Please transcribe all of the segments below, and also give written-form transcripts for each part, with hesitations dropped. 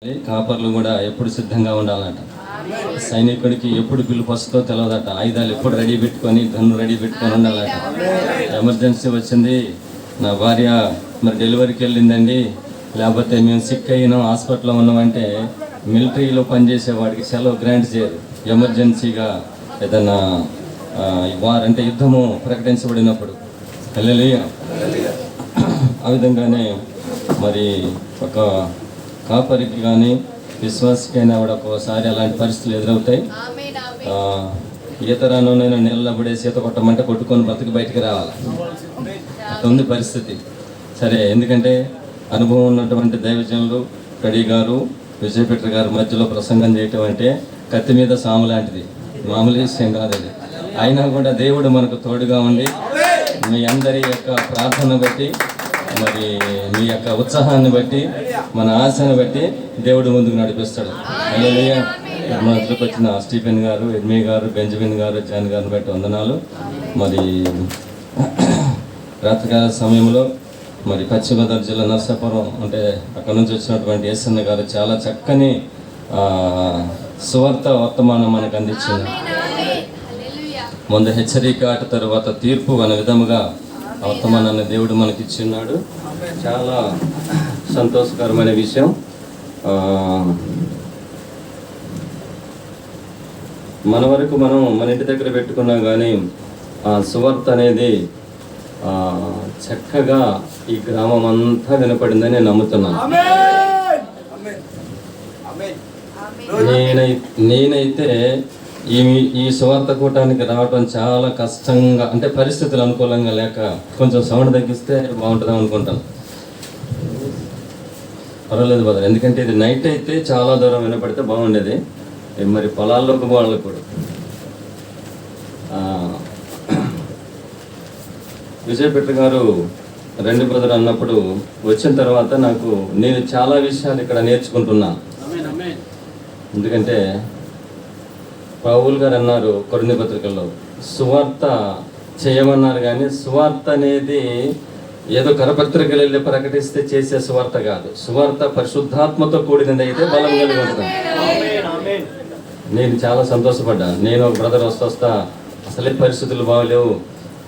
కాపర్లు కూడా ఎప్పుడు సిద్ధంగా ఉండాలట. సైనికుడికి ఎప్పుడు పిలుపు వస్తుందో తెలియదట. ఆయుధాలు ఎప్పుడు రెడీ పెట్టుకొని, గన్ను రెడీ పెట్టుకొని ఉండాలట. ఎమర్జెన్సీ వచ్చింది, నా భార్య మరి డెలివరీకి వెళ్ళిందండి, లేకపోతే మేము సిక్ అయినాం, హాస్పిటల్లో ఉన్నామంటే మిలిటరీలో పనిచేసే వాడికి సెలవు గ్రాంట్ చేయరు. ఎమర్జెన్సీగా ఏదన్నా వార్ అంటే యుద్ధము ప్రకటించబడినప్పుడు. హల్లెలూయా. ఆ విధంగానే మరి ఒక కాపరికి కానీ విశ్వాసకైనా కూడా ఒక్కోసారి అలాంటి పరిస్థితులు ఎదురవుతాయి. ఈతరానైనా నీళ్ళ పడేసి ఈత కొట్టమంటే కొట్టుకొని బతికి బయటికి రావాలి, అట్లా ఉంది పరిస్థితి. సరే, ఎందుకంటే అనుభవం ఉన్నటువంటి దైవజనులు కడి గారు, విజయపెట్ర గారు మధ్యలో ప్రసంగం చేయటం అంటే కత్తి మీద సాము లాంటిది, మామూలు విషయం కాదు. అయినా కూడా దేవుడు మనకు తోడుగా ఉండి మీ అందరి యొక్క ప్రార్థన బట్టి, మరి మీ యొక్క ఉత్సాహాన్ని బట్టి, మన ఆశను బట్టి దేవుడు ముందుకు నడిపిస్తాడు. హల్లెలూయా. మన దగ్గరకు వచ్చిన స్టీఫెన్ గారు, ఎడ్మీ గారు, బెంజమిన్ గారు, జాన్ గారిని బట్టి వందనాలు. మరి రాత్రికాల సమయంలో మరి పశ్చిమ గోదావరి జిల్లా నర్సాపురం అంటే అక్కడ నుంచి వచ్చినటువంటి ఎస్ఎన్ గారు చాలా చక్కని సువార్త వర్తమానం మనకు అందించింది. ముందు హెచ్చరిక, అటు తర్వాత తీర్పు అనే విధముగా వర్తమానాన్ని దేవుడు మనకి ఇచ్చిన్నాడు. చాలా సంతోషకరమైన విషయం. మన వరకు మనం మన ఇంటి దగ్గర పెట్టుకున్నాం, కానీ ఆ సువార్త అనేది చక్కగా ఈ గ్రామం అంతా వినపడిందని నేను నమ్ముతున్నాను. నేనైతే ఈ సువార్త కూటానికి రావడం చాలా కష్టంగా, అంటే పరిస్థితులు అనుకూలంగా లేక కొంచెం సౌండ్ తగ్గిస్తే బాగుంటుంది అనుకుంటాను. పర్వాలేదు బదర్, ఎందుకంటే ఇది నైట్ అయితే చాలా దూరం వినపడితే బాగుండేది. మరి పొలాల్లోకి పోవాలి కూడా. విజయపెట్ర గారు రెండు బ్రదర్ అన్నప్పుడు వచ్చిన తర్వాత నేను చాలా విషయాలు ఇక్కడ నేర్చుకుంటున్నాను. ఎందుకంటే పౌలు గారు అన్నారు కొరింథీ పత్రికల్లో, సువార్త చేయమన్నారు, కానీ సువార్త అనేది ఏదో కరపత్రికలు వెళ్ళి ప్రకటిస్తే చేసే సువార్త కాదు. సువార్త పరిశుద్ధాత్మతో కూడినది అయితే బలం కలిగి ఉంటుంది. నేను చాలా సంతోషపడ్డా. నేను ఒక బ్రదర్ వస్తా అసలే పరిస్థితులు బాగలేవు,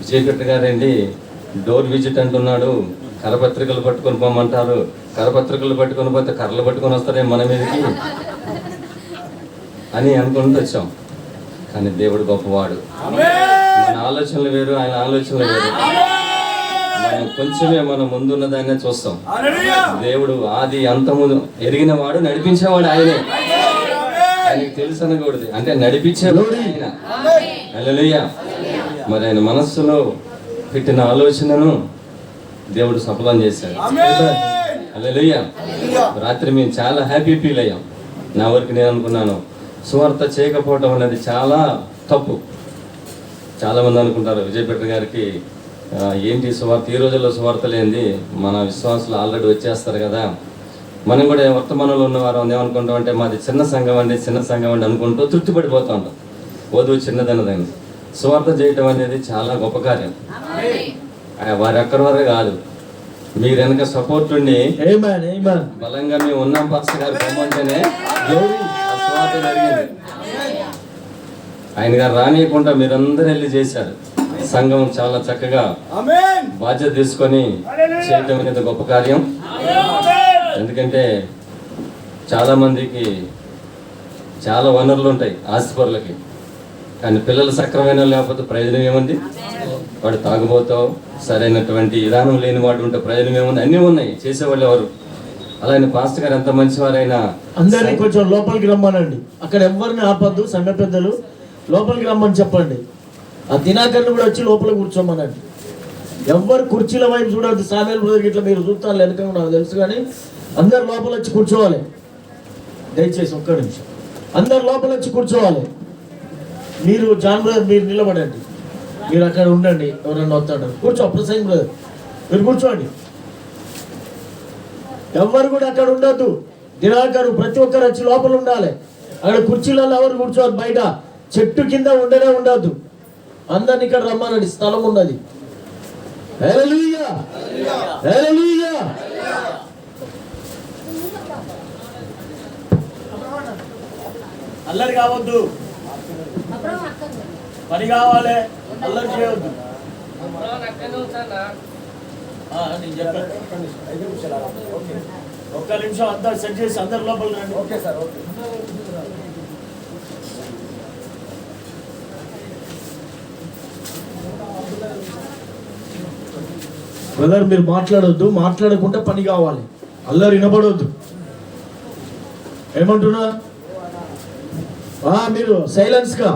విజయపెట్ట గారండి డోర్ విజిట్ అంటున్నాడు, కరపత్రికలు పట్టుకొని పోమంటారు, కరపత్రికలు పట్టుకొని పోతే కర్రలు పట్టుకొని వస్తారే మన మీదకి అని అనుకుంటూ వచ్చాం. కానీ దేవుడు గొప్పవాడు. మన ఆలోచనలు వేరు, ఆయన ఆలోచనలు వేరు. మనం కొంచెమే మన ముందున్న దాన్నే చూస్తాం. దేవుడు ఆది అంతము ఎరిగిన వాడు, నడిపించేవాడు ఆయనే. ఆయనకి తెలుసు అనకూడదు, అంటే నడిపించేవాడు ఆయన. హల్లెలూయా. మరి ఆయన మనస్సులో పెట్టిన ఆలోచనను దేవుడు సఫలం చేశాడు. హల్లెలూయా. రాత్రి మేము చాలా హ్యాపీ ఫీల్ అయ్యాం. నా వరకు నేను అనుకున్నాను, సువార్త చేయకపోవటం అనేది చాలా తప్పు. చాలామంది అనుకుంటారు విజయపెట్ర గారికి ఏంటి సువార్త, ఈ రోజుల్లో సువార్త లేనిది మన విశ్వాసులు ఆల్రెడీ వచ్చేస్తారు కదా. మనం కూడా వర్తమానంలో ఉన్నవారు ఏమనుకుంటాం అంటే మాది చిన్న సంఘం అండి అనుకుంటూ తృప్తి పడిపోతూ ఉంటాం. వధువు చిన్నదన్నదని. సువార్త చేయటం అనేది చాలా గొప్ప కార్యం. వారి ఒక్కరి వరకు కాదు, మీరు వెనక సపోర్ట్ ఉండి బలంగా మేము ఉన్నాం పాస్టర్ గారు పొమ్మంటేనే సువార్త జరిగింది. ఆయన గారు రానియకుండా మీరందరూ వెళ్ళి చేశారు. సంఘం చాలా చక్కగా బాధ్యత తీసుకొని చేయటం అనేది గొప్ప కార్యం. ఎందుకంటే చాలా మందికి చాలా వనరులు ఉంటాయి ఆస్తిపరులకి, కానీ పిల్లలు సక్రమైన లేకపోతే ప్రయోజనం ఏముంది? వాడు తాగుబోతావు, సరైనటువంటి విధానం లేని వాడు ఉంటే ప్రయోజనం ఏముంది? అన్నీ ఉన్నాయి, చేసేవాళ్ళు ఎవరు? అలాగే పాస్టర్ గారు ఎంత మంచివారైనా అందరినీ కొంచెం లోపలికి రమ్మనండి. అక్కడ ఎవరిని ఆపద్దు, సంఘ పెద్దలు లోపలికి రమ్మని చెప్పండి. ఆ దినాకర్ని కూడా వచ్చి లోపల కూర్చోమనండి. ఎవరు కుర్చీల వైపు చూడద్దు. సామేల్ బ్రదర్ ఇట్లా మీరు చూస్తాను వెనక నాకు తెలుసు, కానీ అందరు లోపల వచ్చి కూర్చోవాలి. దయచేసి ఒక్క నిమిషం, అందరు లోపల వచ్చి కూర్చోవాలి. మీరు జాన్ బ్రదర్ మీరు నిలబడండి, మీరు అక్కడ ఉండండి. ఎవరన్నా వస్తాడు కూర్చో. ప్రసంగ్ బ్రదర్ మీరు కూర్చోండి. ఎవరు కూడా అక్కడ ఉండొద్దు. దినాకరు ప్రతి ఒక్కరు వచ్చి లోపల ఉండాలి. అక్కడ కుర్చీలలో ఎవరు కూర్చోవద్దు. బయట చెట్టు కింద ఉండొద్దు. అందరిని ఇక్కడ రమ్మనండి, స్థలం ఉన్నది. హల్లెలూయా, హల్లెలూయా. అల్లరి కావద్దు, పని కావాలి, అల్లరి చేయవద్దు. నేను చెప్పాను, ఒక్క నిమిషం అంతా సెట్ చేసి అందరు లోపల రండి. Okay sir, okay. బ్రదర్ మీరు మాట్లాడొద్దు, మాట్లాడకుండా పని కావాలి, అల్లరి వినబడవద్దు. ఏమంటున్నా? మీరు సైలెన్స్ గా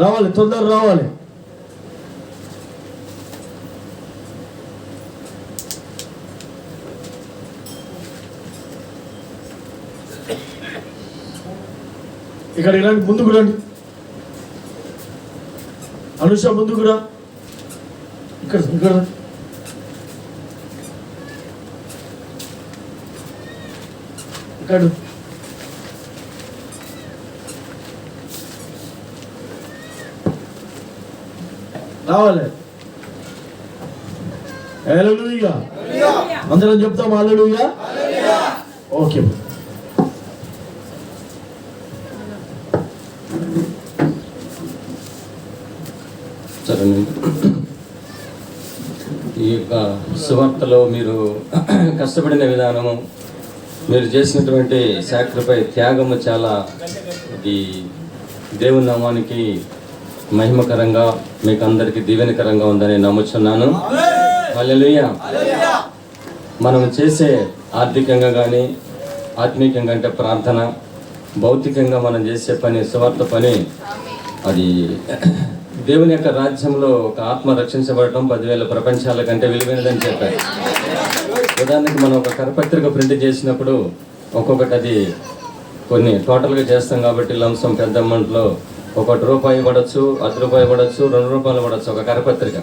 రావాలి, తొందర రావాలి. ఇక్కడ ఇలాంటి ముందుకు రండి. అనుష ముందుకు రా. ఇక్కడ ఇక్కడ ఇక్కడ రావాలి. హల్లెలూయా. అందరం చెప్తాం హల్లెలూయా. ఓకే. సరే, ఈ యొక్క సువార్తలో మీరు కష్టపడిన విధానము, మీరు చేసినటువంటి సాక్రిఫైస్, త్యాగము చాలా ఈ దేవుని నామానికి మహిమకరంగా, మీకు అందరికీ దీవెనకరంగా ఉందని నమ్ముచున్నాను. హల్లెలూయా. మనం చేసే ఆర్థికంగా కానీ, ఆత్మీయంగా అంటే ప్రార్థన, భౌతికంగా మనం చేసే పని, సువార్త పని, అది దేవుని యొక్క రాజ్యంలో ఒక ఆత్మ రక్షించబడటం 10,000 ప్రపంచాల కంటే విలువైనదని చెప్పారు. ఉదాహరణకి మనం ఒక కరపత్రిక ప్రింట్ చేసినప్పుడు ఒక్కొక్కటి అది కొన్ని టోటల్గా చేస్తాం కాబట్టి లంసం పెద్ద అమౌంట్లో ₹1 పడవచ్చు, ₹10 పడవచ్చు, ₹2 పడవచ్చు ఒక కరపత్రిక.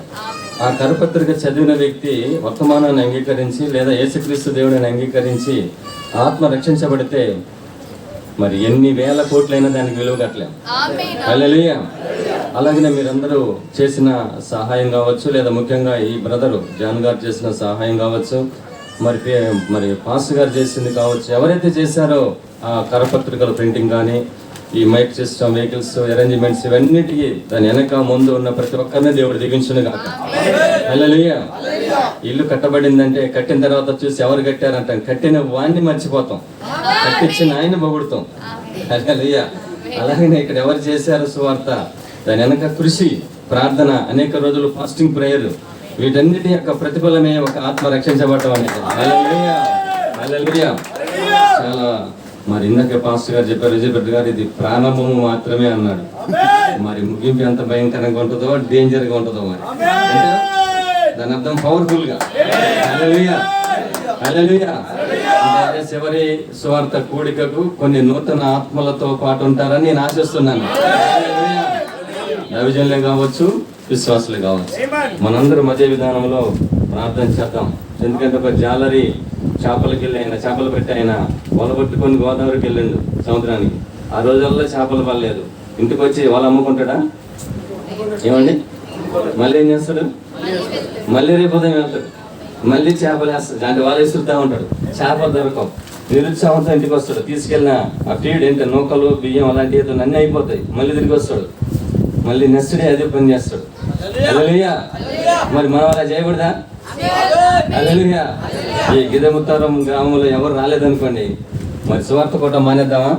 ఆ కరపత్రిక చదివిన వ్యక్తి వర్తమానాన్ని అంగీకరించి లేదా యేసుక్రీస్తు దేవుడిని అంగీకరించి ఆత్మ రక్షించబడితే మరి ఎన్ని వేల కోట్లైనా దానికి విలువ కట్టలేం. హల్లెలూయా. అలాగనే మీరందరూ చేసిన సహాయం కావచ్చు, లేదా ముఖ్యంగా ఈ బ్రదరు జాన్ గారు చేసిన సహాయం కావచ్చు, మరి పాస్టర్ గారు చేసింది కావచ్చు, ఎవరైతే చేశారో ఆ కరపత్రికల ప్రింటింగ్ కానీ, ఈ మైక్ సిస్టమ్, వెహికల్స్ అరేంజ్మెంట్స్, ఇవన్నిటికీ దాని వెనక ముందు ఉన్న ప్రతి ఒక్కరిని దేవుడు దీవించును గాక. హల్లెలూయా. ఇల్లు కట్టబడిందంటే కట్టిన తర్వాత చూసి ఎవరు కట్టారంటాం, కట్టిన వాడిని మర్చిపోతాం, కట్టించిన ఆయన పొగుడుతాం. హల్లెలూయా. అలాగనే ఇక్కడ ఎవరు చేశారు సువార్త, దాని వెనక కృషి, ప్రార్థన, అనేక రోజులు ఫాస్టింగ్, ప్రేయర్, వీటన్నిటి యొక్క ప్రతిఫలమే ఒక ఆత్మ రక్షించబడటం అనేది. హల్లెలూయా. హల్లెలూయా. చాలా మరి ఇందాక పాస్టర్ గారు చెప్పారు, విజయపెట్ట గారు, ఇది ప్రారంభము మాత్రమే అన్నాడు. మరి ముగింపు ఎంత భయంకరంగా ఉంటుందో, డేంజర్గా ఉంటుందో మరి. దాని అర్థం పవర్ఫుల్ గా. హల్లెలూయా. హల్లెలూయా. అంటే చివరి సువార్త కూడికకు కొన్ని నూతన ఆత్మలతో పాటు ఉంటారని నేను ఆశిస్తున్నాను. దైవజనులే కావచ్చు, విశ్వాసులే కావచ్చు, మనందరం అదే విధానంలో ప్రార్థన చేద్దాం. ఎందుకంటే ఒక జాలరి చేపలకి వెళ్ళి ఆయన చేపలు పెట్టి ఆయన వలబట్టుకొని గోదావరికి వెళ్ళిండు సముద్రానికి. ఆ రోజుల్లో చేపలు పడలేదు. ఇంటికి వచ్చి వాళ్ళు అమ్ముకుంటాడా? ఏమండి, మళ్ళీ ఏం చేస్తాడు? మళ్ళీ రేపు ఉదయం వెళ్తాడు, మళ్ళీ చేపలు వేస్తాడు, అంటే వాళ్ళు విసురుతూ ఉంటాడు, చేపలు దొరకవు. నిరుత్సాహంతో ఇంటికి వస్తాడు, తీసుకెళ్ళిన ఆ ఫీడ్ ఏంటంటే నూకలు, బియ్యం అలాంటివి అన్నీ అయిపోతాయి. మళ్ళీ తిరిగి వస్తాడు, మళ్ళీ నెక్స్ట్ డే అదే పని చేస్తాడు. హల్లెలూయా. మరి మనం అలా చేయకూడదా? హల్లెలూయా. ఈ గిదముత్తరం గ్రామంలో ఎవరు రాలేదనుకోండి, మరి సువార్త కూడా మానేద్దామా?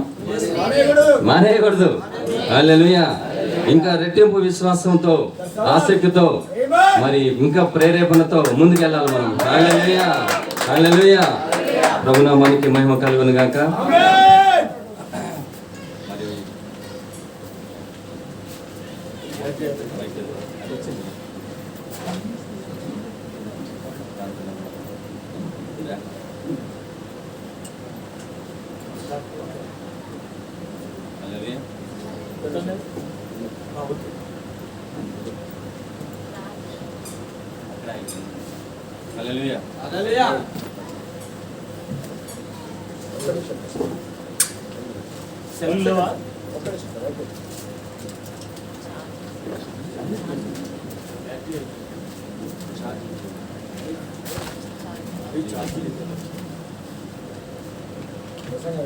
మానేయకూడదు. హల్లెలూయా. ఇంకా రెట్టింపు విశ్వాసంతో, ఆసక్తితో, మరి ఇంకా ప్రేరేపణతో ముందుకెళ్ళాలి మనం. హల్లెలూయా. హల్లెలూయా. ప్రభునామానికి మహిమ కలుగును గాక. హల్లెలూయా. హల్లెలూయా. సెల్లువా ప్రైజ్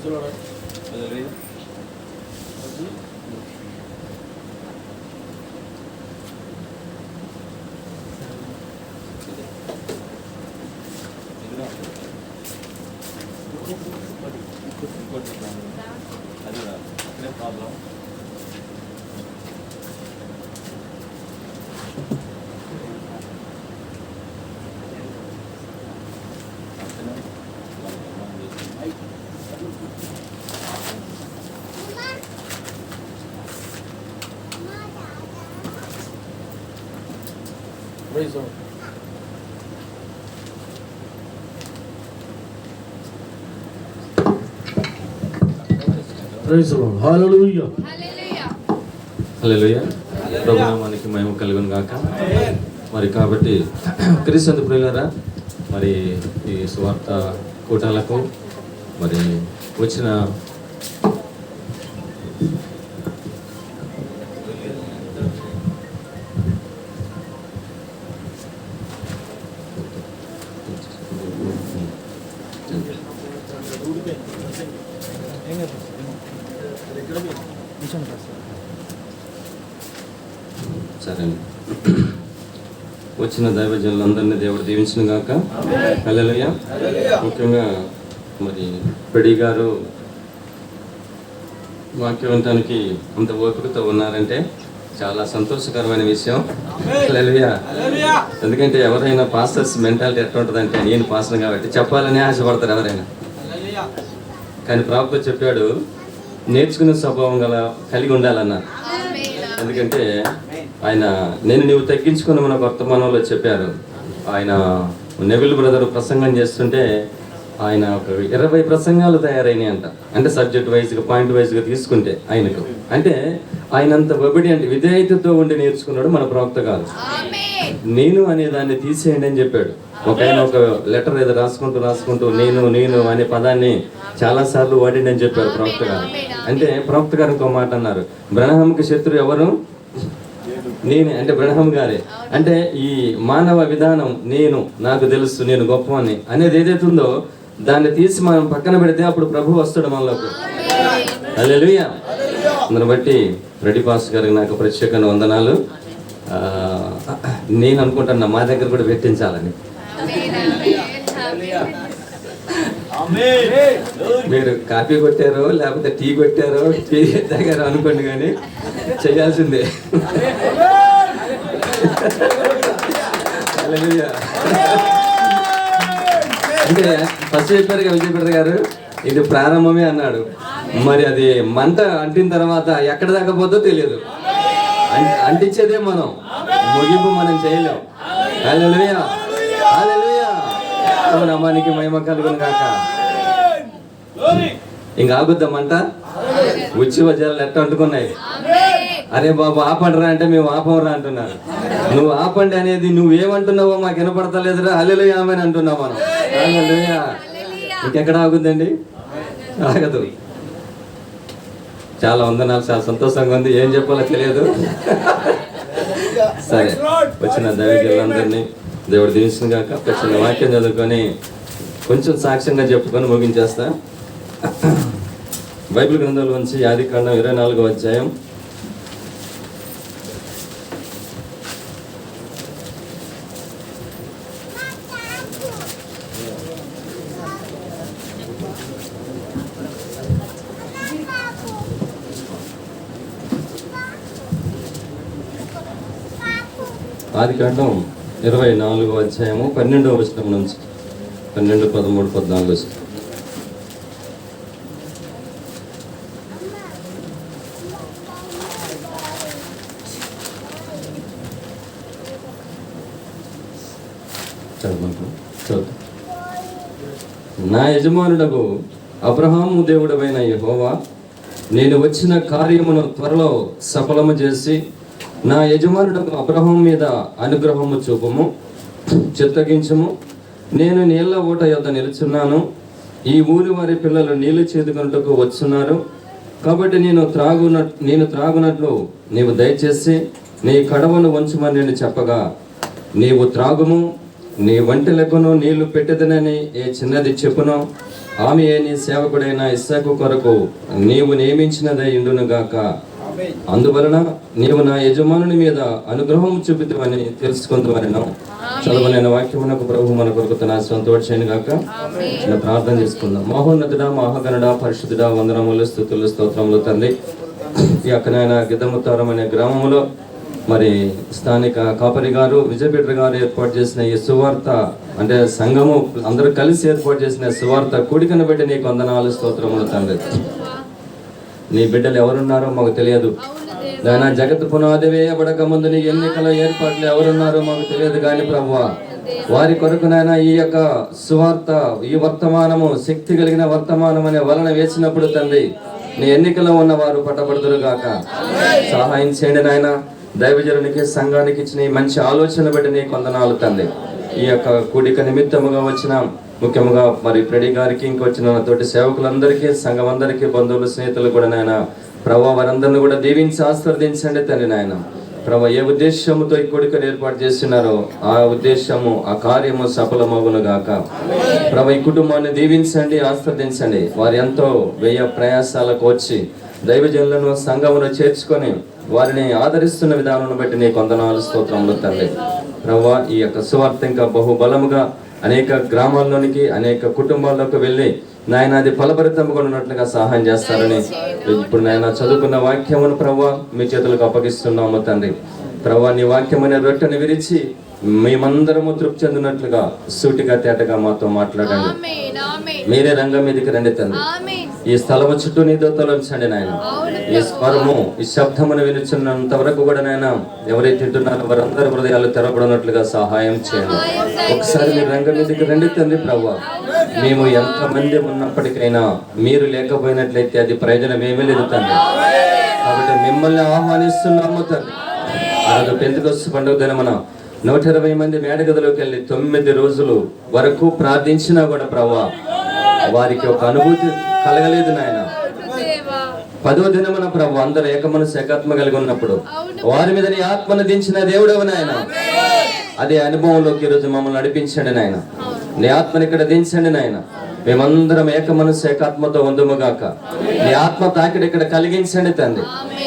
ది లార్డ్. హల్లెలూయా. హల్లెలూయా. ప్రభునామానికి మహిమ కలుగును గాక. మరి కాబట్టి క్రీస్తు ప్రియులారా, మరి ఈ సువార్త కూటాలకు మరి వచ్చిన సరే వచ్చిన దైవజనులందరినీ దేవుడు దీవించిన గాక. హల్లెలూయా. ముఖ్యంగా మరి పెడి గారు వాక్యం వినటానికి అంత ఓపికతో ఉన్నారంటే చాలా సంతోషకరమైన విషయం. హల్లెలూయా. ఎందుకంటే ఎవరైనా పాస్టర్స్ మెంటాలిటీ ఎట్లా ఉంటుందంటే, నేను పాస్టర్ కాబట్టి చెప్పాలని ఆశపడతారు ఎవరైనా. కానీ ప్రభుత్వం చెప్పాడు, నేర్చుకునే స్వభావం కలిగి ఉండాలన్నారు. ఎందుకంటే ఆయన నీవు తగ్గించుకుని మన వర్తమానంలో చెప్పారు. ఆయన నెవిల్ బ్రదర్ ప్రసంగం చేస్తుంటే ఆయన ఒక 20 ప్రసంగాలు తయారైనాయి అంట. అంటే సబ్జెక్ట్ వైజ్గా పాయింట్ వైజ్గా తీసుకుంటే ఆయనకు, అంటే ఆయన అంత ఒబిడియంట్ విధేయతతో ఉండి నేర్చుకున్నాడు మన ప్రవక్త గారు. నేను అనే దాన్ని తీసేయండి అని చెప్పాడు. ఒక ఆయన ఒక లెటర్ ఏదో రాసుకుంటూ నేను అనే పదాన్ని చాలా సార్లు వాడిండి అని చెప్పారు ప్రవక్త గారు. అంటే ప్రవక్త గారు ఇంకో మాట అన్నారు, బ్రహ్మంకి శత్రువు ఎవరు? నేనే. అంటే బ్రహ్మం గారే. అంటే ఈ మానవ విధానం, నాకు తెలుసు, నేను గొప్పవాణ్ణి అనేది ఏదైతే ఉందో దాన్ని తీసి మనం పక్కన పెడితే అప్పుడు ప్రభు వస్తాడు మనలోకి. హల్లెలూయా. అందుని బట్టి రెడ్డి పాస్టర్ గారికి నాకు ప్రత్యేక వందనాలు. నేను అనుకుంటున్నా మా దగ్గర కూడా పెట్టించాలని. మీరు కాఫీ కొట్టారో లేకపోతే టీ కొట్టారో టీ తాగారో అనుకోండి, కానీ చేయాల్సిందే. అంటే ఫస్ట్ చెప్పారు విజయ్ బ్రదర్ గారు, ఇది ప్రారంభమే అన్నాడు. మరి అది మంట అంటిన తర్వాత ఎక్కడ దాకా పోతో తెలియదు. అంటించేదే మనం, ముగింపు మనం చేయలేం. హల్లెలూయా. హల్లెలూయా. నామానికి మహిమ కలుగును గాక. ఇంకా ఆగుద్దా మంట? ఉచ్చి వజ్రాలు ఎట్ట అంటుకున్నాయి. అరే బాబు ఆపండిరా అంటే మేము ఆపంరా అంటున్నారు. నువ్వు ఆపండి అనేది నువ్వేమంటున్నావో మాకు వినపడతలేదురా. హల్లెలూయా ఆమేన్ అంటున్నావు మనం. హల్లెలూయా. ఇంకెక్కడ ఆగుద్దండి? ఆగదు. చాలా వందనాలు, చాలా సంతోషంగా ఉంది, ఏం చెప్పాలో తెలియదు. సరే, వచ్చిన దైవజనులందరినీ దేవుడు దీవించిన గాక. వచ్చిన వాక్యం చదువుకొని కొంచెం సాక్ష్యంగా చెప్పుకొని ముగించేస్తా. బైబిల్ గ్రంథంలో నుంచి ఆదికాండం 24వ అధ్యాయం 24వ అధ్యాయము 12వ వచనం నుంచి 12, 13, 14 వచనం. నా యజమానుడకు అబ్రహాము దేవుడవైన యెహోవా, నేను వచ్చిన కార్యమును త్వరలో సఫలము చేసి నా యజమానుడు అబ్రహాము మీద అనుగ్రహము చూపము, చిత్తగించము. నేను నీళ్ల ఊట యొద్ద నిలుచున్నాను, ఈ ఊరి వారి పిల్లలు నీళ్లు చేదుకొనుటకు వచ్చున్నారు. కాబట్టి నేను త్రాగునట్లు నీవు దయచేసి నీ కడవను వంచమని నేను చెప్పగా, నీవు త్రాగుము, నీ వంటలకును నీళ్లు పెట్టెదనని ఏ చిన్నది చెప్పునో, ఆమె నీ సేవకుడైన ఇస్సాకు కొరకు నీవు నియమించినదై ఉండునుగాక. అందువలన నీవు నా యజమానుని మీద అనుగ్రహం చూపితమని తెలుసుకుందామని చదవలేని వాక్యమునకు ప్రభు మన కొరకు తన సంతోషాన్ని గాక. చిన్న ప్రార్థన చేసుకుందాం. మహోన్నతుడా, మహాగణుడా, పరిశుద్ధుడా, వందనములు, స్తుతులు, స్తోత్రములు తండ్రి. ఈ అక్కనైన గిద్దముతారం అనే గ్రామంలో మరి స్థానిక కాపరి గారు, విజయపేట గారు ఏర్పాటు చేసిన ఈ సువార్త అంటే సంఘము అందరూ కలిసి ఏర్పాటు చేసిన సువార్త కూడికను బట్టి నీకు వందనాలు, స్తోత్రములు తండ్రి. నీ బిడ్డలు ఎవరున్నారో మాకు తెలియదు నాయన. జగత్ పునాది వేయబడక ముందు నీ ఎన్నికల ఏర్పాట్లు ఎవరున్నారో మాకు తెలియదు కానీ ప్రభువా, వారి కొరకు నాయన ఈ యొక్క సువార్త, ఈ వర్తమానము శక్తి కలిగిన వర్తమానం అనే వలన వేసినప్పుడు తండ్రి, నీ ఎన్నికలో ఉన్న వారు పట్టబడుదురు గాక. సహాయం చేయండి నాయన. దైవజనునికి, సంఘానికి ఇచ్చిన ఈ మంచి ఆలోచన బట్టి నీకు వందనాలు తండ్రి. ఈ యొక్క కూడిక నిమిత్తముగా వచ్చిన ముఖ్యంగా మరి ప్రెడి గారికి, ఇంకొచ్చిన తోటి సేవకులందరికీ, సంఘం అందరికీ, బంధువులు, స్నేహితులు కూడా నాయన ప్రభావ వారందరిని కూడా దీవించి ఆశీర్వదించండి తండ్రి నాయన. ప్రభావ ఏ ఉద్దేశంతో ఈ కూడికను ఏర్పాటు చేస్తున్నారో ఆ ఉద్దేశము, ఆ కార్యము సఫలమగును గాక. ప్రభావ ఈ కుటుంబాన్ని దీవించండి, ఆశీర్వదించండి. వారు ఎంతో వ్యయ ప్రయాసాలకు వచ్చి దైవజనులను సంఘమును చేర్చుకొని వారిని ఆదరిస్తున్న విధానం బట్టి నీకు వందనాలు, స్తోత్రములు తండ్రి. ప్రభువా, ఈ యొక్క సువార్త ఇంకా బహుబలముగా అనేక గ్రామాల్లోనికి, అనేక కుటుంబాల్లోకి వెళ్ళి నాయన అది ఫలభరితంగా ఉన్నట్లుగా సహాయం చేస్తారని ఇప్పుడు నాయన చదువుకున్న వాక్యమును ప్రభువా మీ చేతులకు అప్పగిస్తున్నాము తండ్రి. ప్రభువా, నీ వాక్యమనే రొట్టెను విరిచి మేమందరము తృప్తి చెందినట్లుగా సూటిగా తేటగా మాతో మాట్లాడండి. మీరే రంగం మీదకి రండి తండ్రి. ఈ స్థలము చుట్టూ నీ దూతలు ఉంచండి నాయన. ఈ స్వరము, ఈ శబ్దమును వినిచున్నంత వరకు కూడా నాయన ఎవరైతే తింటున్నారో వారందరి హృదయాలు తెరపడినట్లుగా సహాయం చేయండి. ఒకసారి మీరు రంగం మీదకి రండి తండ్రి. ప్రభువా, మేము ఎంతమంది ఉన్నప్పటికైనా మీరు లేకపోయినట్లయితే అది ప్రయోజనం ఏమీ లేదు తండ్రి. కాబట్టి మిమ్మల్ని ఆహ్వానిస్తున్నాము తండ్రి. అలాగే పెంతెకొస్తు పండుగ దినమున 120 మంది మేడగదిలోకి వెళ్ళి 9 రోజులు వరకు ప్రార్థించినా కూడా ప్రభువా వారికి ఒక అనుభూతి కలగలేదు నాయన. 10వ దినమున ప్రభు అందరూ ఏకమనసు, ఏకాత్మ కలిగి ఉన్నప్పుడు వారి మీద నీ ఆత్మను దించిన దేవుడవు నాయన. అదే అనుభవంలోకి ఈరోజు మమ్మల్ని నడిపించండి నాయన. నీ ఆత్మని ఇక్కడ దించండి నాయన. మేమందరం ఏకమనసు, ఏకాత్మతో ఉందుముగాక. నీ ఆత్మ తాకిడి ఇక్కడ కలిగించండి తండ్రి.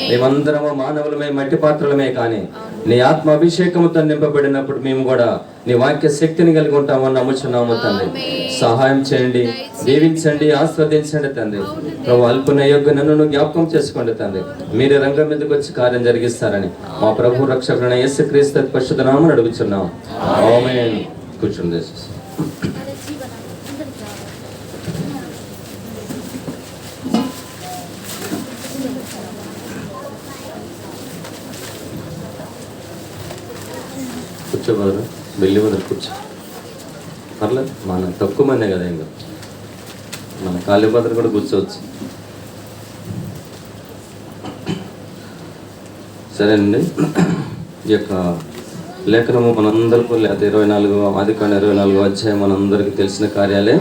మేమందరము మానవులమే, మట్టి పాత్రలమే, కానీ నీ ఆత్మ అభిషేకముతో నింపబడినప్పుడు మేము కూడా నీ వాక్య శక్తిని కలిగి ఉంటామని నమ్ముచున్నాము తండ్రి. సహాయం చేయండి, దీవించండి, ఆస్వాదించండి తండ్రి. ప్రభు అల్పున యోగ్య నన్ను జ్ఞాపకం చేసుకోండి తండ్రి. మీరే రంగం మీదకి వచ్చి కార్యం జరిగిస్తారని మా ప్రభు రక్షకుడైన యేసుక్రీస్తు పరిశుద్ధ నామమున అడుగుచున్నాం. ఆమేన్. కూర్చోండి. కూర్చోబోదు, వెళ్ళి వదలు కూర్చో. పర్లేదు, మన తక్కువ మందే కదా, ఇంకా మన ఖాళీ బదులు కూడా కూర్చోవచ్చు. సరేనండి. ఈ యొక్క లేఖనము మనందరికీ, లేకపోతే 24 ఆదికాండం 24వ అధ్యాయం మనందరికీ తెలిసిన కార్యాలే.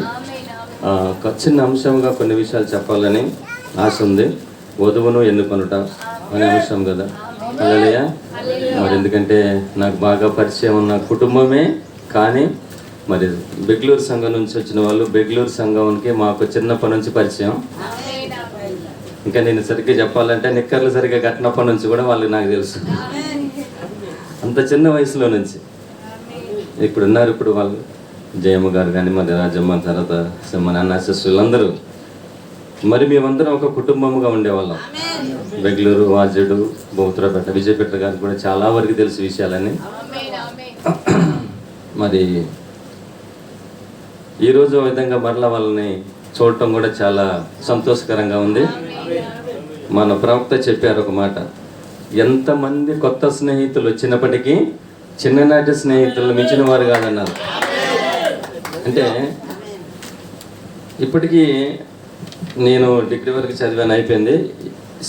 చిన్న అంశంగా కొన్ని విషయాలు చెప్పాలని ఆశ ఉంది. వధువును ఎన్నుకొనుట అనే అంశం కదా. హల్లెలూయా. మరి ఎందుకంటే నాకు బాగా పరిచయం ఉన్న కుటుంబమే, కానీ మరి బెంగళూరు సంఘం నుంచి వచ్చిన వాళ్ళు, బెంగళూరు సంఘంకి మాకు చిన్నప్పటి నుంచి పరిచయం. ఇంకా నేను సరిగ్గా చెప్పాలంటే నిక్కర్లు సరిగ్గా కట్టినప్పటి నుంచి కూడా వాళ్ళు నాకు తెలుసు. అంత చిన్న వయసులో నుంచి ఇప్పుడు ఉన్నారు. ఇప్పుడు వాళ్ళు జయమ్మ గారు కానీ, మరి రాజమ్మ, తర్వాత మన అన్న శిష్యులు అందరూ, మరి మేమందరం ఒక కుటుంబముగా ఉండేవాళ్ళం. బెంగళూరు, వాజేడు, బౌత్రపేట, విజయపేట గారికి కూడా చాలా వరకు తెలుసు విషయాలన్నీ. మరి ఈరోజు ఆ విధంగా మరలా వాళ్ళని చూడటం కూడా చాలా సంతోషకరంగా ఉంది. మన ప్రవక్త చెప్పారు ఒక మాట, ఎంతమంది కొత్త స్నేహితులు వచ్చినప్పటికీ చిన్ననాటి స్నేహితులను మించిన వారు కాదన్నారు. అంటే ఇప్పటికీ నేను డిగ్రీ వరకు చదివాను, అయిపోయింది.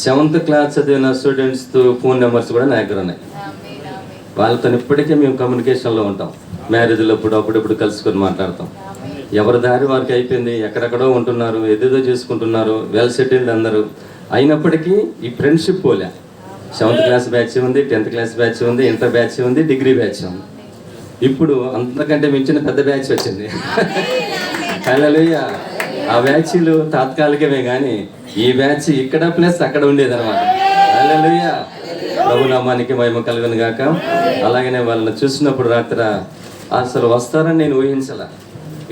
7th క్లాస్ చదివిన స్టూడెంట్స్ ఫోన్ నెంబర్స్ కూడా నా దగ్గర ఉన్నాయి. వాళ్ళతో ఇప్పటికే మేము కమ్యూనికేషన్లో ఉంటాం. మ్యారేజ్లో అప్పుడప్పుడు కలుసుకొని మాట్లాడతాం. ఎవరి దారి వారికి అయిపోయింది, ఎక్కడెక్కడో ఉంటున్నారు, ఏదేదో చేసుకుంటున్నారు, వెల్ సెటిల్డ్ అందరూ. అయినప్పటికీ ఈ ఫ్రెండ్షిప్ పోలే. 7th క్లాస్ బ్యాచ్ ఉంది, 10th క్లాస్ బ్యాచ్ ఉంది, ఇంటర్ బ్యాచ్ ఉంది, డిగ్రీ బ్యాచ్ ఉంది. ఇప్పుడు అంతకంటే మించిన పెద్ద బ్యాచ్ వచ్చింది. హల్లెలూయా. ఆ బ్యాచ్లు తాత్కాలికమే, కానీ ఈ బ్యాచ్ ఇక్కడ ప్లస్ అక్కడ ఉండేదన్నమాట. హల్లెలూయా. ప్రభు నామానికి మహిమ కలుగును గాక. అలాగనే వాళ్ళని చూసినప్పుడు రాత్రి అసలు వస్తారని నేను ఊహించాల.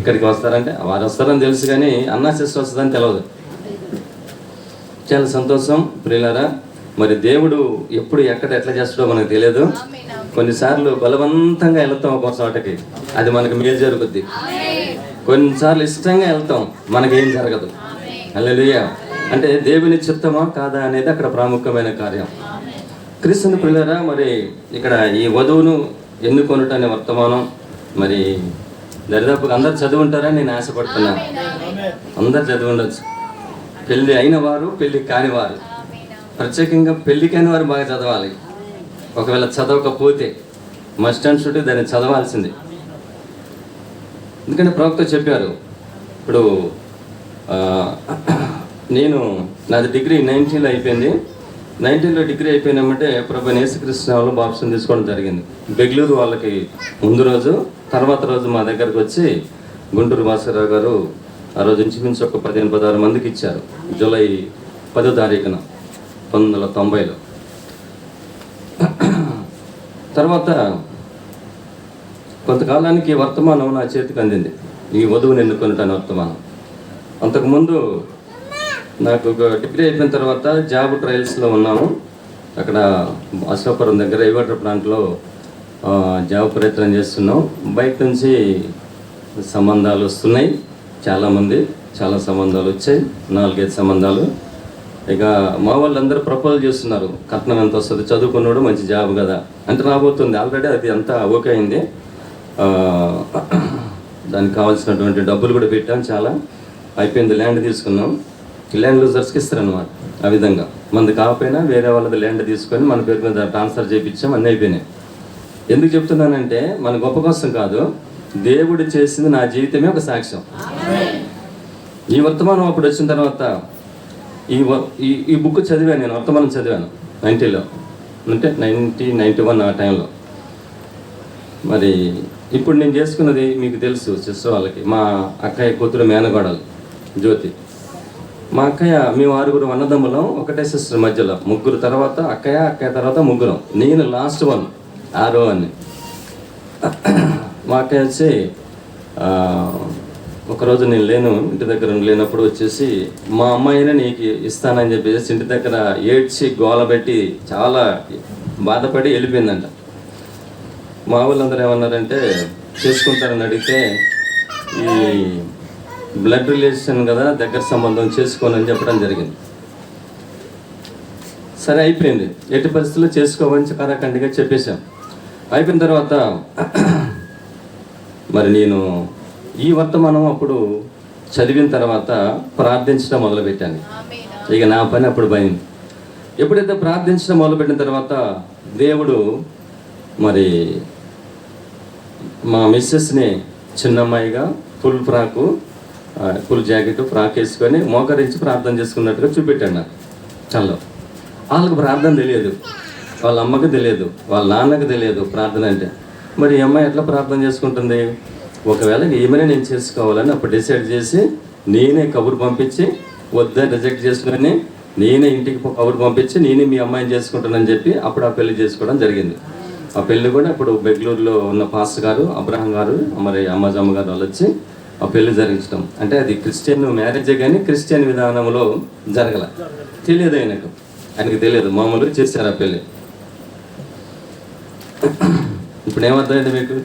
ఇక్కడికి వస్తారంటే వారు వస్తారని తెలుసు, కానీ అన్నా సిస్టర్ వస్తుందని తెలియదు. చాలా సంతోషం ప్రియులారా. మరి దేవుడు ఎప్పుడు ఎక్కడ ఎట్లా చేస్తాడో మనకు తెలియదు. కొన్నిసార్లు బలవంతంగా వెళ్తాం ఒక చోటకి, అది మనకు మేలు జరుగుద్ది. కొన్నిసార్లు ఇష్టంగా వెళ్తాం, మనకేం జరగదు. హల్లెలూయా. అంటే దేవుని చిత్తమా కాదా అనేది అక్కడ ప్రాముఖ్యమైన కార్యం. క్రీస్తుని ప్రియులారా, మరి ఇక్కడ ఈ వధువును ఎన్నుకొనుటనే వర్తమానం మరి దరిదాపుగా అందరు చదివి ఉంటారని నేను ఆశపడుతున్నాను. అందరు చదివి ఉండొచ్చు. పెళ్ళి అయిన వారు, పెళ్ళి కాని వారు, ప్రత్యేకంగా పెళ్ళి కాని వారు బాగా చదవాలి. ఒకవేళ చదవకపోతే మస్ట్ అండ్ షుడ్ దాన్ని చదవాల్సింది. ఎందుకంటే ప్రవక్త చెప్పారు. ఇప్పుడు నాది డిగ్రీ 19లో అయిపోయింది. 19లో డిగ్రీ అయిపోయినామంటే ప్రభు యేసుక్రీస్తు బాప్టిజం తీసుకోవడం జరిగింది. బెంగళూరు వాళ్ళకి ముందు రోజు, తర్వాత రోజు మా దగ్గరకు వచ్చి గుంటూరు భాస్కరరావు గారు ఆ రోజు ఇంచుమించు ఒక 15-16 మందికి ఇచ్చారు. జూలై 10వ తారీఖున 1990లో. తర్వాత కొంతకాలానికి వర్తమానం నా చేతికి అందింది, ఈ వధువుని ఎన్నుకొనుటనే వర్తమానం. అంతకుముందు నాకు డిగ్రీ అయిపోయిన తర్వాత జాబ్ ట్రయల్స్లో ఉన్నాము. అక్కడ అశోకపురం దగ్గర ఇవాటర్ ప్లాంట్లో జాబ్ ప్రయత్నం చేస్తున్నాం. బయట నుంచి సంబంధాలు వస్తున్నాయి, చాలా సంబంధాలు వచ్చాయి, 4-5 సంబంధాలు. ఇక మా వాళ్ళందరూ ప్రపోజ్ చేస్తున్నారు, కట్నం ఎంత వస్తుంది, చదువుకున్నాడు, మంచి జాబ్ కదా అంటే రాబోతుంది. ఆల్రెడీ అది అంతా ఓకే అయింది. దానికి కావాల్సినటువంటి డబ్బులు కూడా పెట్టాం, చాలా అయిపోయింది. ల్యాండ్ తీసుకున్నాం. ల్యాండ్ లూజర్స్కి ఇస్తారనమాట. ఆ విధంగా మనది కాకపోయినా వేరే వాళ్ళది ల్యాండ్ తీసుకొని మన పేరు మీద ట్రాన్స్ఫర్ చేయించాం, అన్నీ అయిపోయినాయి. ఎందుకు చెప్తున్నానంటే మన గొప్ప కోసం కాదు, దేవుడు చేసింది నా జీవితమే ఒక సాక్ష్యం. ఈ వర్తమానం అప్పుడు వచ్చిన తర్వాత ఈ బుక్ చదివాను, నేను వర్తమానం చదివాను 90లో, అంటే 91 ఆ టైంలో. మరి ఇప్పుడు నేను చేసుకున్నది మీకు తెలుసు సిస్టర్ వాళ్ళకి, మా అక్కయ్య కూతురు మేనగోడలు జ్యోతి. మా అక్కయ్య, మేము 6 అన్నదమ్ములం, ఒకటే సిస్టర్ మధ్యలో, ముగ్గురు తర్వాత అక్కయ్య తర్వాత ముగ్గురం, నేను లాస్ట్ 6వ అని. మా అక్కయ్య వచ్చి ఒకరోజు నేను లేను, ఇంటి దగ్గర లేనప్పుడు వచ్చేసి మా అమ్మాయిని నీకు ఇస్తానని చెప్పేసి ఇంటి దగ్గర ఏడ్చి గోలబెట్టి చాలా బాధపడి వెళ్ళిపోయిందంట. మా వాళ్ళందరూ ఏమన్నారంటే చేసుకుంటారని అడిగితే ఈ బ్లడ్ రిలేషన్ కదా, దగ్గర సంబంధం చేసుకోనని చెప్పడం జరిగింది. సరే అయిపోయింది, ఎట్టి పరిస్థితుల్లో చేసుకోవని కరాఖండిగా చెప్పేశాం. అయిపోయిన తర్వాత మరి నేను ఈ వర్తమానం అప్పుడు చదివిన తర్వాత ప్రార్థించడం మొదలుపెట్టాను. ఇక నా పని అప్పుడు పోయింది. ఎప్పుడైతే ప్రార్థించడం మొదలుపెట్టిన తర్వాత దేవుడు మరి మా మిస్సెస్ని చిన్నమ్మాయిగా ఫుల్ జాకెట్ ఫ్రాక్ వేసుకొని మోకరించి ప్రార్థన చేసుకున్నట్టుగా చూపెట్టాడు నాకు కల్లో. వాళ్ళకి ప్రార్థన తెలియదు, వాళ్ళ అమ్మకి తెలియదు, వాళ్ళ నాన్నకి తెలియదు ప్రార్థన అంటే. మరి ఈ అమ్మాయి ఎట్లా ప్రార్థన చేసుకుంటుంది? ఒకవేళ ఏమైనా నేను చేసుకోవాలని అప్పుడు డిసైడ్ చేసి నేనే కబురు పంపించి వద్దని రిజెక్ట్ చేసుకుని నేనే ఇంటికి కబురు పంపించి నేనే మీ అమ్మాయిని చేసుకుంటానని చెప్పి అప్పుడు ఆ పెళ్లి చేసుకోవడం జరిగింది. ఆ పెళ్లి కూడా ఇప్పుడు బెంగళూరులో ఉన్న పాస్టర్ గారు అబ్రహం గారు మరి అమ్మాజమ్మ గారు వాళ్ళు వచ్చి ఆ పెళ్లి జరిగించడం. అంటే అది క్రిస్టియన్ మ్యారేజే కానీ క్రిస్టియన్ విధానంలో జరగల. తెలియదు ఆయనకు తెలియదు, మామూలుగా చేశారు ఆ పెళ్లి. ఇప్పుడు ఏమర్థమైంది మీకు?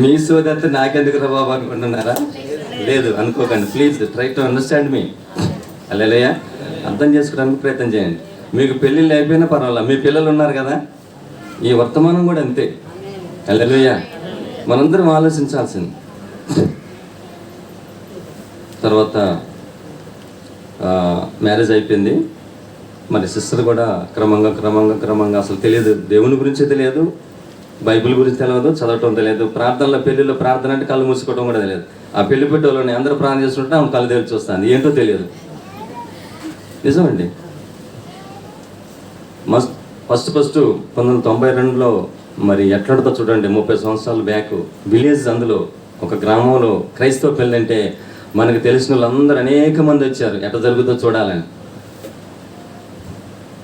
మీ సోదరితో నాకెందుకు రా బాబు అనుకుంటున్నారా? లేదు, అనుకోకండి. ప్లీజ్ ట్రై టు అండర్స్టాండ్ మీ. హల్లెలూయా. అర్థం చేసుకోవడానికి ప్రయత్నం చేయండి. మీకు పెళ్ళిళ్ళు అయిపోయినా పర్వాలేదు, మీ పిల్లలు ఉన్నారు కదా, ఈ వర్తమానం కూడా అంతే. హల్లెలూయా. మనందరం ఆలోచించాల్సింది. తర్వాత మ్యారేజ్ అయిపోయింది. మరి సిస్టర్ కూడా క్రమంగా అసలు తెలియదు, దేవుని గురించి తెలియదు, బైబిల్ గురించి తెలియదు, చదవటం తెలియదు. ప్రార్థనలో పెళ్ళిలో ప్రార్థన అంటే కళ్ళు మూసుకోవడం కూడా తెలియదు. ఆ పెళ్లి పెట్టేవాళ్ళని అందరూ ప్రార్థన చేస్తుంటే ఆమె కళ్ళు తెరిచి వస్తుంది, ఏంటో తెలియదు. నిజమండి. ఫస్ట్ 1992లో మరి ఎట్లాడుతో చూడండి, 30 సంవత్సరాల బ్యాక్ విలేజ్, అందులో ఒక గ్రామంలో క్రైస్తవ పెళ్ళి అంటే మనకు తెలిసిన వాళ్ళందరూ అనేక మంది వచ్చారు ఎట్లా జరుగుతుందో చూడాలని.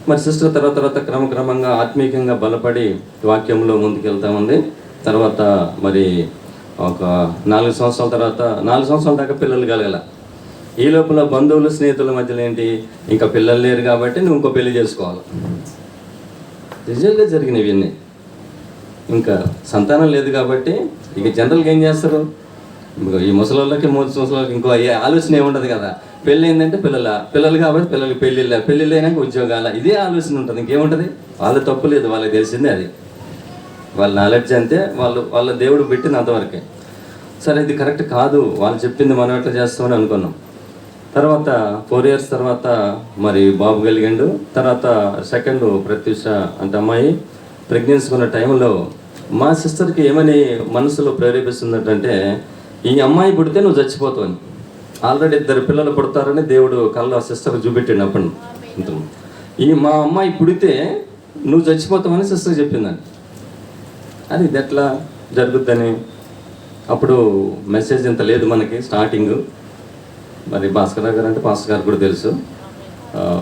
మరి సిస్టర్ తర్వాత క్రమంగా ఆత్మీయంగా బలపడి వాక్యంలో ముందుకెళ్తా ఉంది. తర్వాత మరి ఒక 4 సంవత్సరాల దాకా పిల్లలు కలగల. ఈ లోపల బంధువులు స్నేహితుల మధ్యలో ఏంటి, ఇంకా పిల్లలు లేరు కాబట్టి నువ్వు ఇంకో పెళ్లి చేసుకోవాలి. రిజల్ట్గా జరిగినవి ఇవన్నీ. ఇంకా సంతానం లేదు కాబట్టి ఇక జనరల్గా ఏం చేస్తారు, ఈ ముసలోళ్ళకి ఇంకో ఆలోచన ఏముండదు కదా. పెళ్ళి ఏంటంటే పిల్లలు కాబట్టి పిల్లలకి పెళ్ళిళ్ళు అయినాక ఉద్యోగాల, ఇదే ఆలోచన ఉంటుంది, ఇంకేముంటుంది. వాళ్ళ తప్పు లేదు, వాళ్ళకి తెలిసిందే అది, వాళ్ళ నాలెడ్జ్ అంతే, వాళ్ళ దేవుడు పెట్టింది అంతవరకే. సరే ఇది కరెక్ట్ కాదు, వాళ్ళు చెప్పింది మనం ఎట్లా చేస్తామని అనుకున్నాం. తర్వాత 4 years తర్వాత మరి బాబు కలిగిండు. తర్వాత సెకండ్ ప్రత్యూష అంటే అమ్మాయి ప్రెగ్నెన్సీ ఉన్న టైంలో మా సిస్టర్కి ఏమని మనసులో ప్రేరేపిస్తుందంటే, ఈ అమ్మాయి పుడితే నువ్వు చచ్చిపోతావు. ఆల్రెడీ 2 పిల్లలు పుడతారని దేవుడు కళ్ళ సిస్టర్ చూపెట్టిండు. అప్పుడు మా అమ్మాయి పుడితే నువ్వు చచ్చిపోతావని సిస్టర్ చెప్పిందని. అది ఇది ఎట్లా జరుగుద్దని అప్పుడు మెసేజ్ ఇంత లేదు మనకి స్టార్టింగ్. మరి భాస్కర్ గారు అంటే పాస్టర్ గారు కూడా తెలుసు,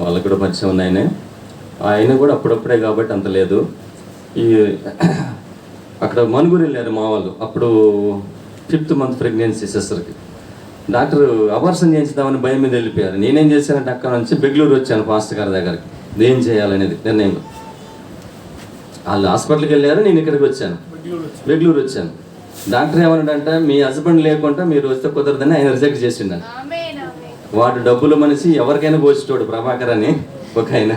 వాళ్ళకు కూడా పరిచయం ఉన్నాయి. ఆయన కూడా అప్పుడప్పుడే కాబట్టి అంత లేదు. ఈ అక్కడ మనుగురు వెళ్ళారు మా వాళ్ళు. అప్పుడు 5th month ప్రెగ్నెన్సీ సిస్టర్కి. డాక్టర్ అబార్షన్ చేయించుదామని భయం మీద వెళ్ళిపోయారు. నేనేం చేశానంటే అక్కడ నుంచి బెంగళూరు వచ్చాను పాస్టర్ గారి దగ్గరికి, ఏం చేయాలనేది నిర్ణయం. వాళ్ళు హాస్పిటల్కి వెళ్ళారు, నేను ఇక్కడికి వచ్చాను, బెంగళూరు వచ్చాను. డాక్టర్ ఏమన్నాడంటే, మీ హస్బెండ్ లేకుండా మీరు వస్తే కుదరదని ఆయన రిజెక్ట్ చేసిండను. వాడు డబ్బులు మనిషి, ఎవరికైనా పోసేటోడు. ప్రభాకర్ అని ఒక ఆయన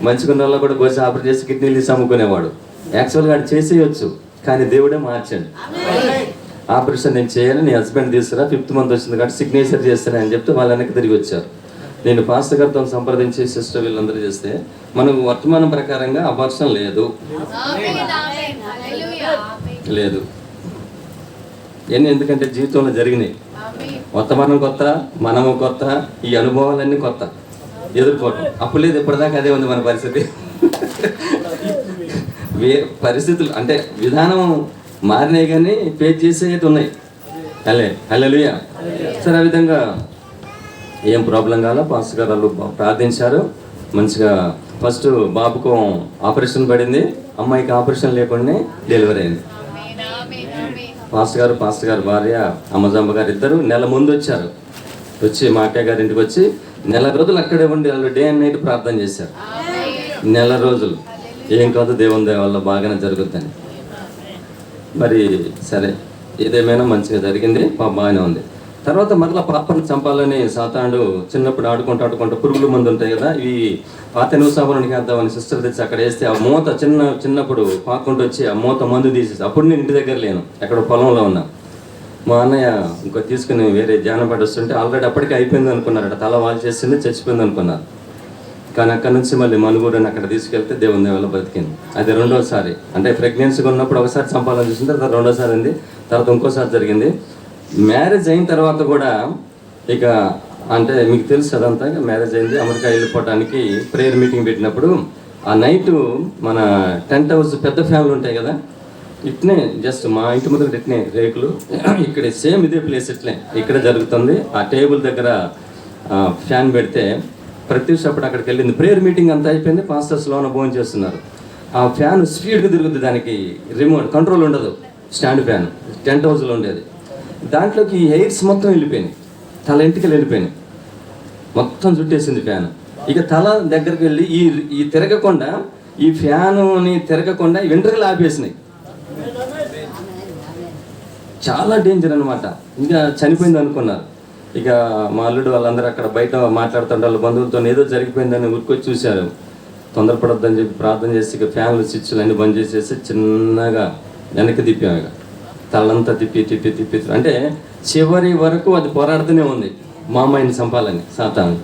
మంచిగున్న వాళ్ళు కూడా కోసి ఆపరేట్ చేసి కిడ్నీలు తీసి అమ్ముకునేవాడు. యాక్చువల్గా అది చేసేయచ్చు, కానీ దేవుడే మార్చాడు. ఆపరేషన్ నేను చేయాలి, నీ హస్బెండ్ తీసుకురా, 5th month వచ్చింది కాబట్టి సిగ్నేచర్ చేస్తాను అని చెప్తే వాళ్ళు వెనక్కి తిరిగి వచ్చారు. నేను పాస్టర్ గారితో సంప్రదించి సిస్టర్ వీళ్ళందరూ చేస్తే మనకు వర్తమానం ప్రకారంగా అబార్షన్ లేదు. ఎందుకంటే జీవితంలో జరిగినాయి. వర్తమానం కొత్త, మనము కొత్త, ఈ అనుభవాలన్నీ కొత్త, ఎదుర్కోవటం. అప్పుడు లేదు, ఇప్పటిదాకా అదే ఉంది మన పరిస్థితి. పరిస్థితులు అంటే విధానం మారినాయి కానీ ఫేస్ చేసేవి ఉన్నాయి. హల్లెలూయా. సరే, ఆ విధంగా ఏం ప్రాబ్లం కావాలో పాస్టర్ గారు వాళ్ళు ప్రార్థించారు. మంచిగా ఫస్ట్ బాబుకు ఆపరేషన్ పడింది, అమ్మాయికి ఆపరేషన్ లేకుండానే డెలివరీ అయింది. పాస్టర్ గారు భార్య అమ్మజమ్మ గారు ఇద్దరు నెల ముందు వచ్చారు. వచ్చి మా అక్కయ్య గారి ఇంటికి వచ్చి నెల రోజులు అక్కడే ఉండి వాళ్ళు డే అండ్ నైట్ ప్రార్థన చేశారు. నెల రోజులు. ఏం కాదు, దేవుని దయ వల్ల బాగానే జరుగుద్దని. మరి సరే, ఏదేమైనా మంచిగా జరిగింది, బాగానే ఉంది. తర్వాత మరలా పాపను చంపాలని సాతానుడు చిన్నప్పుడు ఆడుకుంటూ పురుగుల మందు ఉంటాయి కదా, ఇవి పాత నువ్వుసాబునికి వేద్దామని సిస్టర్ తెచ్చి అక్కడ వేస్తే ఆ మూత చిన్నప్పుడు పాక్కుంటూ వచ్చి ఆ మూత మందు తీసేసి, అప్పుడు నేను ఇంటి దగ్గర లేను, ఎక్కడ పొలంలో ఉన్నా. మా అన్నయ్య ఇంకో తీసుకుని వేరే జానపడి వస్తుంటే ఆల్రెడీ అప్పటికే అయిపోయింది అనుకున్నారట, తల వాల్ చేసింది, చచ్చిపోయింది అనుకున్నారు. కానీ అక్కడ నుంచి మళ్ళీ మనుగూడని అక్కడ తీసుకెళ్తే దేవుని వల్ల బతికింది. అది 2వసారి. అంటే ప్రెగ్నెన్సీగా ఉన్నప్పుడు ఒకసారి చంపాలని చూసిన తర్వాత 2వసారి అయింది, తర్వాత ఇంకోసారి జరిగింది. మ్యారేజ్ అయిన తర్వాత కూడా ఇక అంటే మీకు తెలుసు అదంతా, మ్యారేజ్ అయింది, అమెరికా వెళ్ళిపోవడానికి ప్రేయర్ మీటింగ్ పెట్టినప్పుడు ఆ నైటు మన టెంట్ హౌస్ పెద్ద ఫ్యాన్లు ఉంటాయి కదా, ఇట్నే జస్ట్ మా ఇంటి ముందు ఇట్నే రేకులు, ఇక్కడ సేమ్ ఇదే ప్లేస్ ఇట్లే ఇక్కడ జరుగుతుంది. ఆ టేబుల్ దగ్గర ఫ్యాన్ పెడితే ప్రత్యూష అప్పుడు అక్కడికి వెళ్ళింది. ప్రేయర్ మీటింగ్ అంతా అయిపోయింది, పాస్టర్స్ లోన భోజనం చేస్తున్నారు. ఆ ఫ్యాన్ స్పీడ్గా తిరుగుతుంది, దానికి రిమోట్ కంట్రోల్ ఉండదు, స్టాండ్ ఫ్యాన్ టెంట్ హౌస్లో ఉండేది. దాంట్లోకి ఎయిర్స్ మొత్తం వెళ్ళిపోయినాయి, తల ఇంటికి వెళ్ళిపోయినాయి, మొత్తం చుట్టేసింది ఫ్యాన్. ఇక తల దగ్గరికి వెళ్ళి ఈ తిరగకుండా, ఈ ఫ్యానుని తిరగకుండా వెంట్రుకలు ఆపేసినాయి. చాలా డేంజర్ అనమాట. ఇంకా చనిపోయింది అనుకున్నారు. ఇక మా అల్లుడు వాళ్ళందరూ అక్కడ బయట మాట్లాడుతుంటే వాళ్ళ బంధువులతో ఏదో జరిగిపోయిందని ఊరికొచ్చి చూశారు. తొందరపడొద్దని చెప్పి ప్రార్థన చేసి ఇక ఫ్యాన్లు స్విచ్లు అన్నీ బంద్ చేసేసి చిన్నగా వెనక్కి తిప్పాము. ఇక తలంతా తిప్పి అంటే చివరి వరకు అది పోరాడుతూనే ఉంది మా అమ్మాయిని చంపాలని సాతాను.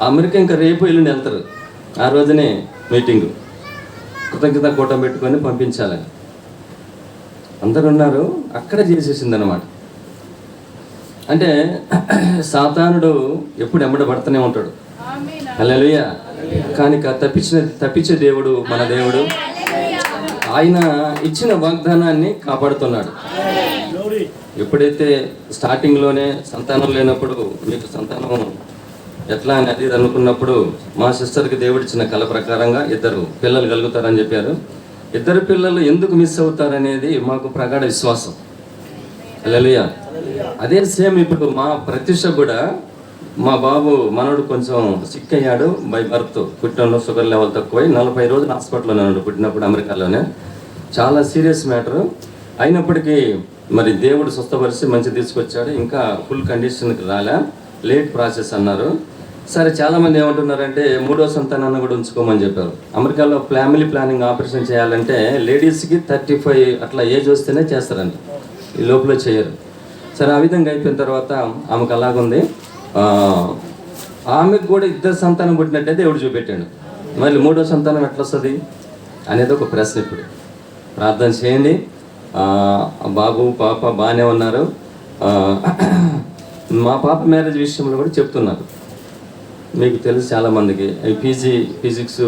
అమెరికా ఇంకా రేపు ఎల్లుండి వెళ్తారు. ఆ రోజునే మీటింగు, కృతజ్ఞత కూటం పెట్టుకొని పంపించాలని అందరు ఉన్నారు. అక్కడ చేసేసింది అనమాట. అంటే సాతానుడు ఎప్పుడు ఎమ్మడబడుతూనే ఉంటాడు. హల్లెలూయా. కానీ తప్పించే దేవుడు మన దేవుడు. ఆయన ఇచ్చిన వాగ్దానాన్ని కాపాడుతున్నాడు. ఎప్పుడైతే స్టార్టింగ్లోనే సంతానం లేనప్పుడు మీకు సంతానం ఎట్లా అని అది అనుకున్నప్పుడు మా సిస్టర్కి దేవుడిచ్చిన కళ ప్రకారంగా 2 పిల్లలు కలుగుతారని చెప్పారు. 2 పిల్లలు ఎందుకు మిస్ అవుతారనేది మాకు ప్రగాఢ విశ్వాసం. హల్లెలూయా. అదే సేమ్ ఇప్పుడు మా ప్రత్యూష కూడా, మా బాబు మనోడు కొంచెం సిక్ అయ్యాడు బై బర్త్. పుట్టినలో షుగర్ లెవెల్ తక్కువై 40 రోజులు హాస్పిటల్లోనే ఉన్నాడు. పుట్టినప్పుడు అమెరికాలోనే చాలా సీరియస్ మ్యాటరు. అయినప్పటికీ మరి దేవుడు స్వస్థపరిచి మంచి తీసుకొచ్చాడు. ఇంకా ఫుల్ కండిషన్కి రాలే, లేట్ ప్రాసెస్ అన్నారు. సరే, చాలామంది ఏమంటున్నారంటే 3వ సంతానాన్ని కూడా ఉంచుకోమని చెప్పారు. అమెరికాలో ఫ్యామిలీ ప్లానింగ్ ఆపరేషన్ చేయాలంటే లేడీస్కి 35 అట్లా ఏజ్ వస్తేనే చేస్తారండి, ఈ లోపల చేయరు. సరే, ఆ విధంగా అయిపోయిన తర్వాత ఆమెకు అలాగుంది. ఆమెకు కూడా 2 సంతానం పుట్టినట్టే దేవుడు చూపెట్టాడు. మళ్ళీ 3వ సంతానం ఎట్లా వస్తుంది అనేది ఒక ప్రశ్న. ఇప్పుడు ప్రార్థన చేయండి. బాబు పాప బాగానే ఉన్నారు. మా పాప మ్యారేజ్ విషయంలో కూడా చెప్తున్నారు. మీకు తెలుసు చాలామందికి ఫిజిక్స్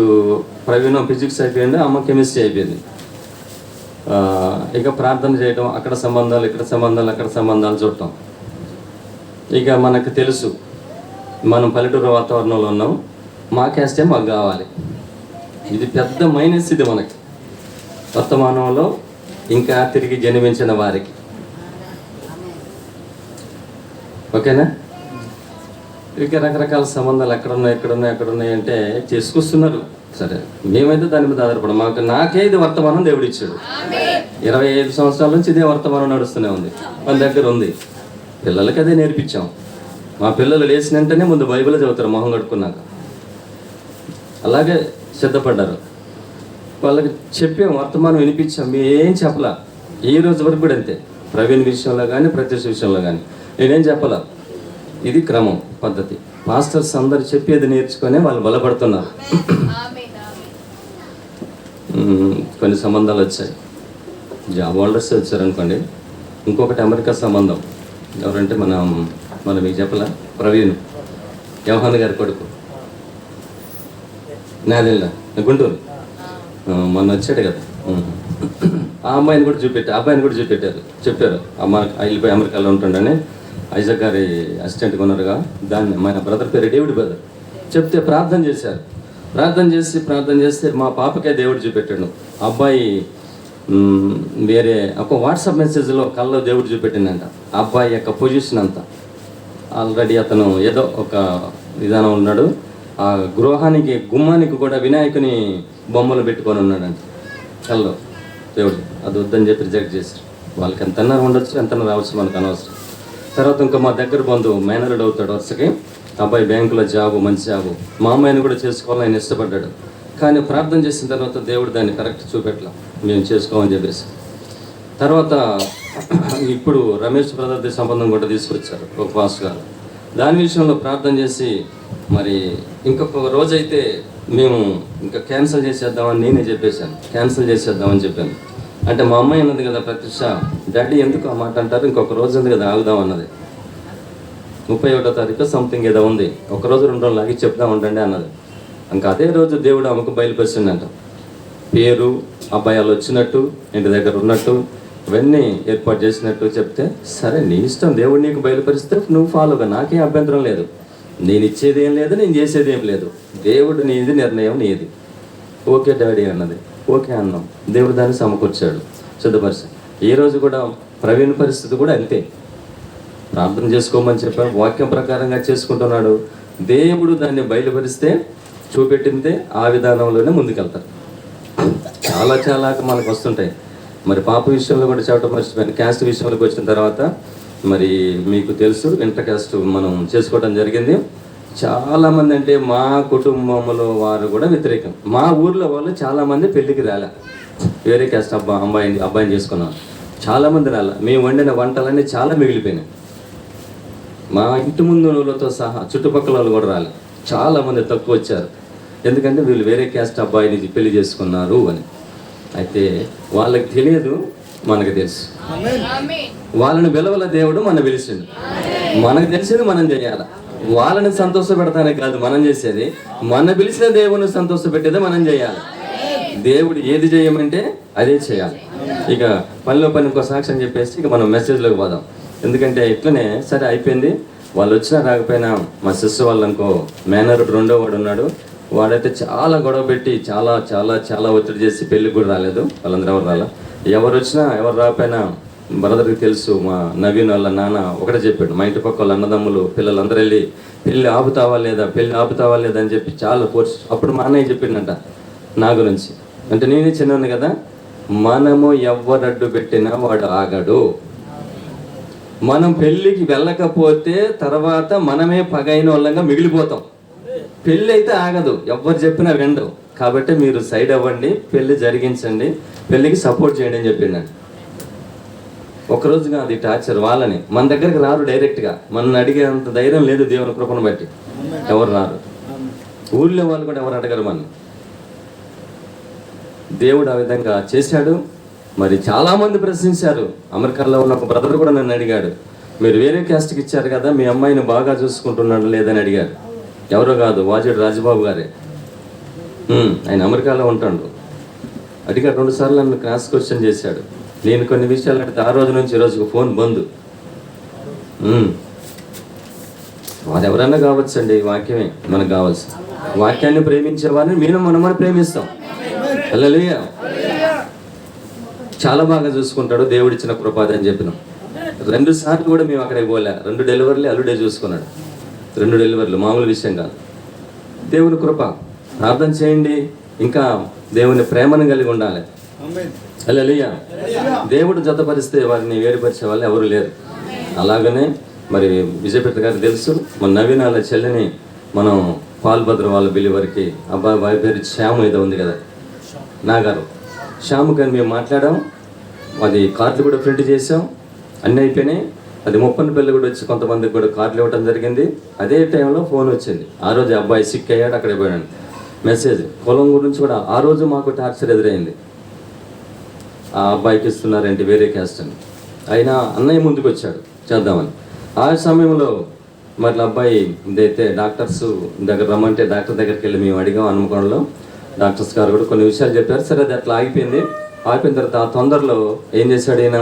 ప్రవీణ్ ఫిజిక్స్ అయిపోయింది, అమ్మ కెమిస్ట్రీ అయిపోయింది. ఇక ప్రార్థన చేయటం, అక్కడ సంబంధాలు, ఇక్కడ సంబంధాలు, అక్కడ సంబంధాలు చూడటం. ఇక మనకు తెలుసు మనం పల్లెటూరు వాతావరణంలో ఉన్నాం. మా క్యాస్టే మాకు కావాలి. ఇది పెద్ద మైనస్. ఇది మనకి వర్తమానంలో ఇంకా తిరిగి జన్మించిన వారికి. ఓకేనా? ఇక రకరకాల సంబంధాలు ఎక్కడున్నాయి అంటే చేసుకొస్తున్నారు. సరే, మేమైతే దాని మీద ఆధారపడం. నాకే ఇది వర్తమానం దేవుడు ఇచ్చాడు. 25 సంవత్సరాల నుంచి ఇదే వర్తమానం నడుస్తూనే ఉంది, మన దగ్గర ఉంది. పిల్లలకి అదే నేర్పించాం. మా పిల్లలు లేచిన వెంటనే ముందు బైబిల్ చదువుతారు మొహం కడుక్కున్నాక. అలాగే సిద్ధపడ్డారు. వాళ్ళకి చెప్పాం, వర్తమానం వినిపించాం. ఏం చెప్పలా. ఈ రోజు వరకు కూడా అంతే. ప్రవీణ్ విషయంలో కానీ ప్రత్యక్ష విషయంలో కానీ నేనేం చెప్పాలా. ఇది క్రమం, పద్ధతి. మాస్టర్స్ అందరు చెప్పేది నేర్చుకొని వాళ్ళు బలపడుతున్నారు. కొన్ని సంబంధాలు వచ్చాయి, జాబ్ హోల్డర్స్ వచ్చారనుకోండి. ఇంకొకటి అమెరికా సంబంధం. ఎవరంటే మనం మీకు చెప్పలా, ప్రవీణ్ యోహాన్ గారి కొడుకు, నాదెల్లా, గుంటూరు. మొన్న వచ్చాడు కదా. ఆ అమ్మాయిని కూడా చెప్పారు. వెళ్ళిపోయి అమెరికాలో ఉంటుండని. ఐజాక్ గారి అసిస్టెంట్గా ఉన్నారుగా, దాన్ని మన బ్రదర్ పేరు డేవిడ్ బ్రదర్ చెప్తే ప్రార్థన చేస్తే మా పాపకే దేవుడు చూపెట్టాడు. అబ్బాయి వేరే ఒక వాట్సాప్ మెసేజ్లో కల్లో దేవుడు చూపెట్టిందంట. అబ్బాయి యొక్క పొజిషన్ అంతా ఆల్రెడీ అతను ఏదో ఒక విధానం ఉన్నాడు. ఆ గృహానికి గుమ్మానికి కూడా వినాయకుని బొమ్మలు పెట్టుకొని ఉన్నాడంట కల్లో. దేవుడు అది వద్దని చెప్పి రిజెక్ట్ చేశారు. వాళ్ళకి ఎంతన్నా ఉండొచ్చు, ఎంతన్నా రావచ్చు, మనకు అనవసరం. తర్వాత ఇంకా మా దగ్గర బంధువు మేనరుడు అవుతాడు వరుసకి. అబ్బాయి బ్యాంకులో జాబు, మంచి జాబు. మా అమ్మాయిని కూడా చేసుకోవాలని ఆయన ఇష్టపడ్డాడు. కానీ ప్రార్థన చేసిన తర్వాత దేవుడు దాన్ని కరెక్ట్ చూపెట్టలా, మేము చేసుకోమని చెప్పేసి. తర్వాత ఇప్పుడు రమేష్ బ్రదర్ది సంబంధం కూడా తీసుకొచ్చారు ఒక పాస్టర్ గారు. దాని విషయంలో ప్రార్థన చేసి మరి ఇంకొక రోజైతే మేము ఇంకా క్యాన్సిల్ చేసేద్దామని నేనే చెప్పేశాను. క్యాన్సిల్ చేసేద్దామని చెప్పాను. అంటే మా అమ్మాయి అన్నది కదా, ప్రత్యూష డాడీ ఎందుకు ఆ మాట అంటారు, ఇంకొక రోజు ఉంది కదా ఆగుదాం అన్నది. 31వ తారీఖు సంథింగ్ ఏదో ఉంది, ఒక రోజు 2 రోజులు లాగి చెప్దాం ఉండండి అన్నది. ఇంకా అదే రోజు దేవుడు ఆమెకు బయలుపరిచిందంట. పేరు, అబ్బాయి వాళ్ళు వచ్చినట్టు, ఇంటి దగ్గర ఉన్నట్టు, ఇవన్నీ ఏర్పాటు చేసినట్టు చెప్తే, సరే నీ ఇష్టం, దేవుడు నీకు బయలుపరిస్తే నువ్వు ఫాలోగా, నాకేం అభ్యంతరం లేదు. నేను ఇచ్చేది ఏం లేదు, నేను చేసేది ఏం లేదు. దేవుడు నీది, నిర్ణయం నీది. ఓకే డాడీ అన్నది. ఓకే అన్నాం. దేవుడు దాన్ని సమకూర్చాడు, సిద్ధపరిచాడు. ఈ రోజు కూడా ప్రవీణ్ పరిస్థితి కూడా అంతే. ప్రార్థన చేసుకోమని చెప్పాడు, వాక్యం ప్రకారంగా చేసుకుంటున్నాడు. దేవుడు దాన్ని బయలుపరిస్తే, చూపెట్టిందే ఆ విధానంలోనే ముందుకెళ్తారు. చాలా మనకు వస్తుంటాయి. మరి పాప విషయంలో కూడా చెప్పడం మర్చిపోయాను. క్యాస్ట్ విషయంలోకి వచ్చిన తర్వాత మరి మీకు తెలుసు, ఇంటర్ క్యాస్ట్ మనం చేసుకోవడం జరిగింది. చాలామంది అంటే మా కుటుంబంలో వారు కూడా వ్యతిరేకం. మా ఊర్లో వాళ్ళు చాలామంది పెళ్ళికి రాలే, వేరే క్యాస్ట్ అబ్బాయిని చేసుకున్నాం. చాలామంది రాల. మేము వండిన వంటలన్నీ చాలా మిగిలిపోయినాయి. మా ఇంటి ముందు వాళ్ళతో సహా చుట్టుపక్కల వాళ్ళు కూడా రాలే. చాలామంది తక్కువ వచ్చారు. ఎందుకంటే వీళ్ళు వేరే క్యాస్ట్ అబ్బాయిని పెళ్లి చేసుకున్నారు అని. అయితే వాళ్ళకి తెలియదు, మనకు తెలుసు. వాళ్ళని పిలవల దేవుడు మన పిలిచిండు. మనకు తెలిసేది మనం చేయాలి. వాళ్ళని సంతోష పెడతానికి కాదు మనం చేసేది, మన పిలిచిన దేవుని సంతోష పెట్టేదే మనం చేయాలి. దేవుడు ఏది చేయమంటే అదే చేయాలి. ఇక పనిలో పని ఇంకో సాక్ష్యం చెప్పేసి ఇక మనం మెసేజ్లోకి పోదాం. ఎందుకంటే ఇట్లనే సరే అయిపోయింది. వాళ్ళు వచ్చినా రాకపోయినా మా సిస్టర్ వాళ్ళు అనుకో మేనరుడు రెండో వాడు ఉన్నాడు. వాడైతే చాలా గొడవ పెట్టి చాలా చాలా చాలా ఒత్తిడి చేసి పెళ్ళికి కూడా రాలేదు. వాళ్ళందరూ ఎవరు రాలా. ఎవరు వచ్చినా ఎవరు రాకపోయినా బ్రదర్కి తెలుసు. మా నవీన్ వాళ్ళ నాన్న ఒకటే చెప్పాడు, మా ఇంటి పక్క వాళ్ళ అన్నదమ్ములు పిల్లలందరూ వెళ్ళి పెళ్ళి ఆపుతావా లేదా అని చెప్పి చాలా ఫోర్స్. అప్పుడు మా అన్నయ్య చెప్పిండంట నా గురించి. అంటే నేనే చిన్నవాడిని కదా, మనము ఎవరడ్డు పెట్టినా వాడు ఆగడు. మనం పెళ్ళికి వెళ్ళకపోతే తర్వాత మనమే పగైన వాళ్ళంగా మిగిలిపోతాం. పెళ్ళి అయితే ఆగదు, ఎవరు చెప్పినా వినరు. కాబట్టి మీరు సైడ్ అవ్వండి, పెళ్ళి జరిగించండి, పెళ్ళికి సపోర్ట్ చేయండి అని చెప్పిండండి. ఒకరోజు కాదు ఈ టార్చర్. వాళ్ళని మన దగ్గరికి రారు డైరెక్ట్గా, మనల్ని అడిగేంత ధైర్యం లేదు దేవుని కృపను బట్టి. ఎవరు రారు, ఊళ్ళో వాళ్ళు కూడా ఎవరు అడగరు మన. దేవుడు ఆ విధంగా చేశాడు. మరి చాలామంది ప్రశ్నించారు. అమెరికాలో ఉన్న ఒక బ్రదర్ కూడా నన్ను అడిగాడు, మీరు వేరే క్యాస్ట్కి ఇచ్చారు కదా, మీ అమ్మాయిని బాగా చూసుకుంటున్నాడు లేదని అడిగారు. ఎవరో కాదు, వాజేడు రాజబాబు గారే. ఆయన అమెరికాలో ఉంటాడు. అడిగాడు 2 సార్లు నన్ను క్రాస్ క్వశ్చన్ చేశాడు. నేను కొన్ని విషయాలు అడిగితే ఆ రోజు నుంచి ఈ రోజుకు ఫోన్ బంద్. అది ఎవరన్నా కావచ్చండి, వాక్యమే మనకు కావాల్సి. వాక్యాన్ని ప్రేమించే వారిని మనమని ప్రేమిస్తాం. హల్లెలూయా. చాలా బాగా చూసుకుంటాడు, దేవుడిచ్చిన కృపాది అని చెప్పినాం. 2 సార్లు కూడా మేము అక్కడికి పోలే. 2 డెలివరీలు అల్లుడే చూసుకున్నాడు. 2 డెలివరీలు మామూలు విషయం కాదు. దేవుని కృప. ప్రార్థన చేయండి, ఇంకా దేవుని ప్రేమను కలిగి ఉండాలి. హల్లెలూయా. దేవుడు జతపరిస్తే వారిని వేరుపరిచే వాళ్ళు ఎవరు లేరు. అలాగనే మరి విజయపేట గారికి తెలుసు, మన నవీన్ వాళ్ళ చెల్లిని మనం పాల్భద్ర వాళ్ళ బిలివరికి అబ్బాయి పేరు శ్యాము ఏదో ఉంది కదా, నాగారు శ్యాము కానీ మేము మాట్లాడాం. అది కార్డులు కూడా ప్రింట్ చేసాం, అన్నీ అయిపోయినాయి. అది 30 పెళ్ళి కూడా వచ్చి కొంతమందికి కూడా కార్డులు ఇవ్వడం జరిగింది. అదే టైంలో ఫోన్ వచ్చింది. ఆ రోజు అబ్బాయి సిక్ అయ్యాడు, అక్కడే పోయాడు. మెసేజ్ కులం గురించి కూడా ఆ రోజు మాకు టార్చర్ ఎదురైంది. ఆ అబ్బాయికి ఇస్తున్నారేంటి వేరే క్యాస్ట్ అని. అయినా అన్నయ్య ముందుకు వచ్చాడు చేద్దామని. ఆ సమయంలో మరి అబ్బాయి ఇదైతే డాక్టర్స్ దగ్గర రమ్మంటే డాక్టర్ దగ్గరికి వెళ్ళి మేము అడిగాం. హన్మకొండలో డాక్టర్స్ గారు కూడా కొన్ని విషయాలు చెప్పారు. సరే అది అట్లా ఆగిపోయింది. ఆగిపోయిన తర్వాత ఆ తొందరలో ఏం చేశాడు, ఈయన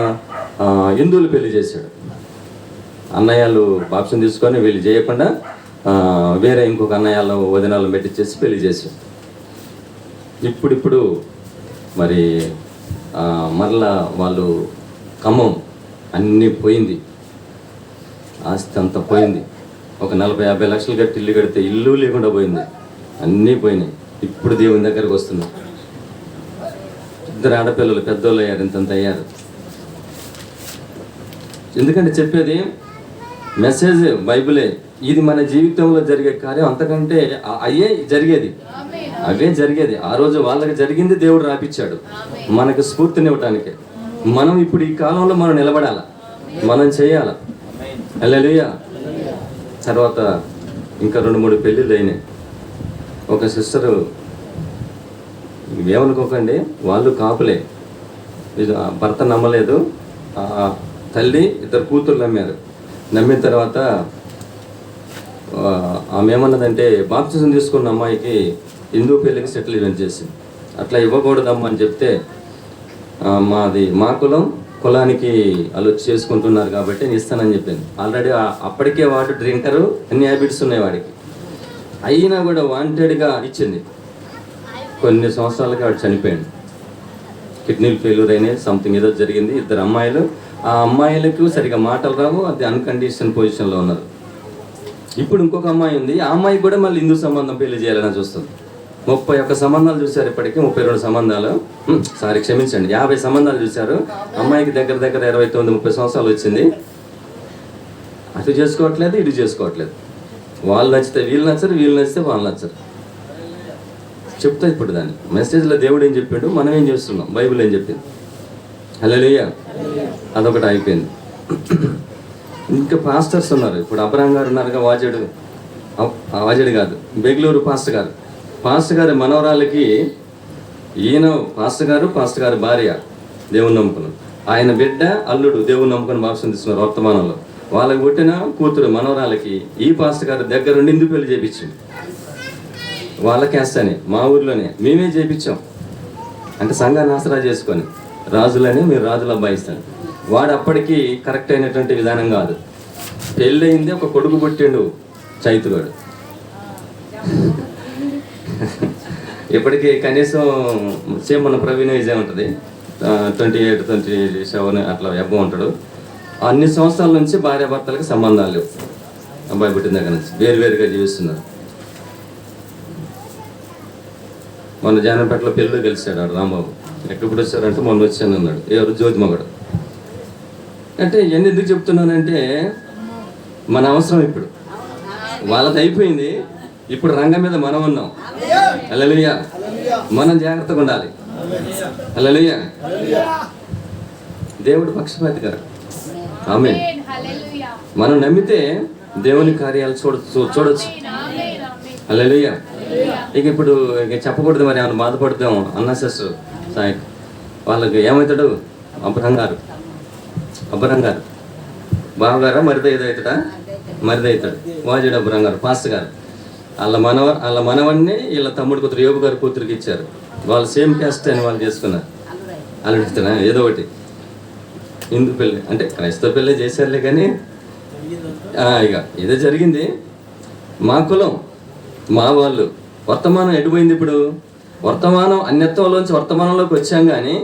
హిందువులు పెళ్లి చేశాడు. అన్నయ్యలు బాప్సం తీసుకొని వీళ్ళు చేయకుండా వేరే ఇంకొక అన్నయ్యలు వదినాలు పెట్టించేసి పెళ్లి చేశాడు. ఇప్పుడు మరి మరలా వాళ్ళు ఖమ్మం అన్నీ పోయింది, ఆస్తి అంతా పోయింది. ఒక 40-50 లక్షలు కట్టి ఇల్లు కడితే ఇల్లు లేకుండా పోయింది, అన్నీ పోయినాయి. ఇప్పుడు దేవుని దగ్గరకు వస్తున్నాం. 2 ఆడపిల్లలు పెద్దోళ్ళు అయ్యారు, ఇంతంత అయ్యారు. ఎందుకంటే చెప్పేది మెసేజ్ బైబిలే. ఇది మన జీవితంలో జరిగే కార్యం, అంతకంటే అవే జరిగేది. ఆ రోజు వాళ్ళకి జరిగింది దేవుడు రాపిచ్చాడు మనకు స్ఫూర్తినివ్వటానికి. మనం ఇప్పుడు ఈ కాలంలో మనం నిలబడాల, మనం చేయాల. హల్లెలూయా. తర్వాత ఇంకా 2-3 పెళ్ళిళ్ళు అయినాయి. ఒక సిస్టరు, ఏమనుకోకండి, వాళ్ళు కాపులే, భర్త నమ్మలేదు. తల్లి 2 కూతుర్లు నమ్మారు. నమ్మిన తర్వాత ఆమె ఏమన్నదంటే బాప్తిజం తీసుకున్న అమ్మాయికి హిందూ పెళ్ళికి సెటిల్మెంట్ చేసింది. అట్లా ఇవ్వకూడదమ్మా అని చెప్తే, మా కులానికి వాళ్ళు వచ్చి చేసుకుంటున్నారు కాబట్టి నేను ఇస్తానని చెప్పింది. ఆల్రెడీ అప్పటికే వాడు డ్రింకరు, అన్ని హ్యాబిట్స్ ఉన్నాయి వాడికి. అయినా కూడా వాంటెడ్గా ఇచ్చింది. కొన్ని సంవత్సరాలకి వాడు చనిపోయాడు. కిడ్నీలు ఫెయిల్యూర్ అయినాయి, సంథింగ్ ఏదో జరిగింది. 2 అమ్మాయిలు. ఆ అమ్మాయిలకు సరిగా మాటలు రావు, అది అన్కండిషన్ పొజిషన్లో ఉన్నారు. ఇప్పుడు ఇంకొక అమ్మాయి ఉంది. ఆ అమ్మాయికి కూడా మళ్ళీ హిందూ సంబంధం పెళ్లి చేయాలని చూస్తుంది. 31 సంబంధాలు చూశారు, ఇప్పటికీ 32 సంబంధాలు, క్షమించండి 50 సంబంధాలు చూశారు. అమ్మాయికి దగ్గర 29-30 సంవత్సరాలు వచ్చింది. అటు చేసుకోవట్లేదు, ఇటు చేసుకోవట్లేదు. వాళ్ళు నచ్చితే వీళ్ళు నచ్చరు, వీళ్ళు నచ్చితే వాళ్ళు నచ్చరు. చెప్తా ఇప్పుడు దాన్ని మెసేజ్లో దేవుడు ఏం చెప్పిండు, మనం ఏం చేస్తున్నాం, బైబిల్ ఏం చెప్పింది. హల్లెలూయా. అదొకటి అయిపోయింది. ఇంకా పాస్టర్స్ ఉన్నారు. ఇప్పుడు అబ్రహం గారు ఉన్నారుగా, వాజేడు కాదు, బెంగళూరు పాస్టర్ గారి మనవరాలకి ఈయన పాస్టర్ గారు భార్య దేవుని నమ్ముకుని, ఆయన బిడ్డ అల్లుడు దేవుని నమ్ముకుని బాప్సం తీసుకున్నారు వర్తమానంలో. వాళ్ళకి పుట్టిన కూతురు మనవరాలకి ఈ పాస్టర్ గారి దగ్గర నుండి ఇందు పెళ్లి చేయించింది. వాళ్ళకేస్తానే మా ఊర్లోనే మేమే చేయించాం. అంటే సంఘాన్ని ఆసరా చేసుకొని రాజులని మీరు రాజుల అబ్బాయి ఇస్తాను. వాడు అప్పటికి కరెక్ట్ అయినటువంటి విధానం కాదు. పెళ్ళయింది, ఒక కొడుకు పుట్టిండు చైతుగాడు. ఇప్పటికీ కనీసం సేమ్ మన ప్రవీణ్ విజయం ఉంటుంది, 28, 27 అట్లా ఎబ్బో ఉంటాడు. అన్ని సంవత్సరాల నుంచి భార్యాభర్తలకు సంబంధాలు లేవు. అబ్బాయి పుట్టిన దగ్గర నుంచి వేరువేరుగా జీవిస్తున్నారు. మొన్న జానపేటలో పెళ్ళి కలిసాడు ఆడు రాంబాబు. ఎక్కడికి వచ్చారంటే మొన్న వచ్చాను అన్నాడు. ఎవరు? జ్యోతిమగడు. అంటే ఇవన్నీ ఎందుకు చెప్తున్నానంటే మన అవసరం ఇప్పుడు. వాళ్ళది అయిపోయింది, ఇప్పుడు రంగం మీద మనం ఉన్నాం. హల్లెలూయా. మనం జాగ్రత్తగా ఉండాలి. హల్లెలూయా. దేవుడు పక్షపాతి గారు. ఆమేన్. మనం నమ్మితే దేవుని కార్యాలు చూడొచ్చు. హల్లెలూయా. ఇక ఇప్పుడు చెప్పకూడదు, మరి ఏమైనా బాధపడతాం అన్న సిస్టర్ సాయి వాళ్ళకి ఏమవుతాడు? అబ్రహం గారు బావగారా మరిది అవుతాడా? మరిది అవుతాడు. వాజేడు అబ్రహం గారు పాస్టర్ గారు వాళ్ళ మనవడిని వీళ్ళ తమ్ముడు కూతురు యోబు గారి కూతురికి ఇచ్చారు. వాళ్ళు సేమ్ క్యాస్ట్ అని వాళ్ళు చేసుకున్నారు. అలా ఏదో ఒకటి హిందూ పెళ్ళి అంటే క్రైస్తవ పెళ్ళి చేశారులే, కానీ ఇక ఏదో జరిగింది. మా కులం మా వాళ్ళు వర్తమానం ఎడిపోయింది. ఇప్పుడు వర్తమానం అన్యత్వంలోంచి వర్తమానంలోకి వచ్చాం. కానీ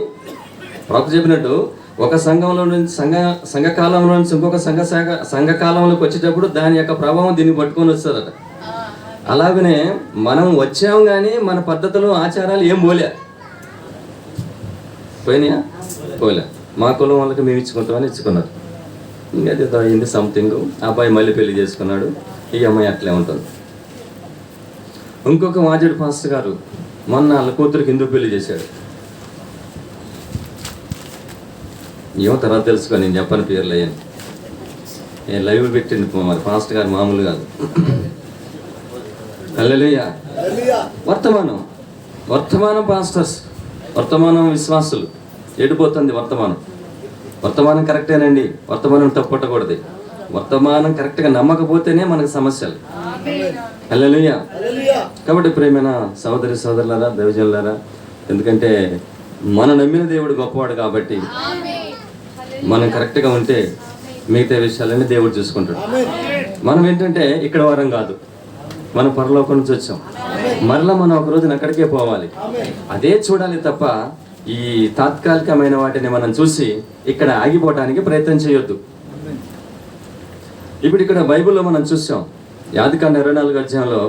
ప్రొక్క చెప్పినట్టు ఒక సంఘంలో నుంచి సంఘకాలంలో నుంచి ఇంకొక సంఘకాలంలోకి వచ్చేటప్పుడు దాని యొక్క ప్రభావం దీన్ని పట్టుకొని వస్తుందట. అలాగనే మనం వచ్చాం, కానీ మన పద్ధతులు ఆచారాలు ఏం పోయినాయా? పోలే. మా కులం వాళ్ళకి మేము ఇచ్చుకుంటామని ఇచ్చుకున్నారు. ఇంకా అది అయింది సంథింగ్. అబ్బాయి మళ్ళీ పెళ్లి చేసుకున్నాడు, ఈ అమ్మాయి అట్లే ఉంటుంది. ఇంకొక వాజేడు పాస్టర్ గారు మొన్న వాళ్ళ కూతురికి హిందూ పెళ్లి చేశాడు. ఏమో తర్వాత తెలుసుకో, నేను చెప్పని పేర్లు అయ్యాను. నేను లైవ్ పెట్టింది మరి పాస్టర్ గారు మామూలు కాదు. హల్లెలూయా. వర్తమానం పాస్టర్స్, వర్తమానం విశ్వాసులు ఎడిపోతుంది. వర్తమానం కరెక్టేనండి, వర్తమానం తప్పట్టకూడదు. వర్తమానం కరెక్ట్గా నమ్మకపోతేనే మనకు సమస్యలు. హల్లెలూయా. కాబట్టి ప్రియమైన సోదరులారా, దైవజనులారా, ఎందుకంటే మనం నమ్మిన దేవుడు గొప్పవాడు కాబట్టి మనం కరెక్ట్గా ఉంటే మిగతా విషయాలన్నీ దేవుడు చూసుకుంటాడు. మనం ఏంటంటే ఇక్కడ వారం కాదు, మనం పరలోకం నుంచి వచ్చాం. మరలా మనం ఒక రోజున అక్కడికే పోవాలి. అదే చూడాలి తప్ప ఈ తాత్కాలికమైన వాటిని మనం చూసి ఇక్కడ ఆగిపోవడానికి ప్రయత్నం చేయొద్దు. ఇప్పుడు ఇక్కడ బైబిల్లో మనం చూసాం, ఆదికాండం 24వ అధ్యాయంలో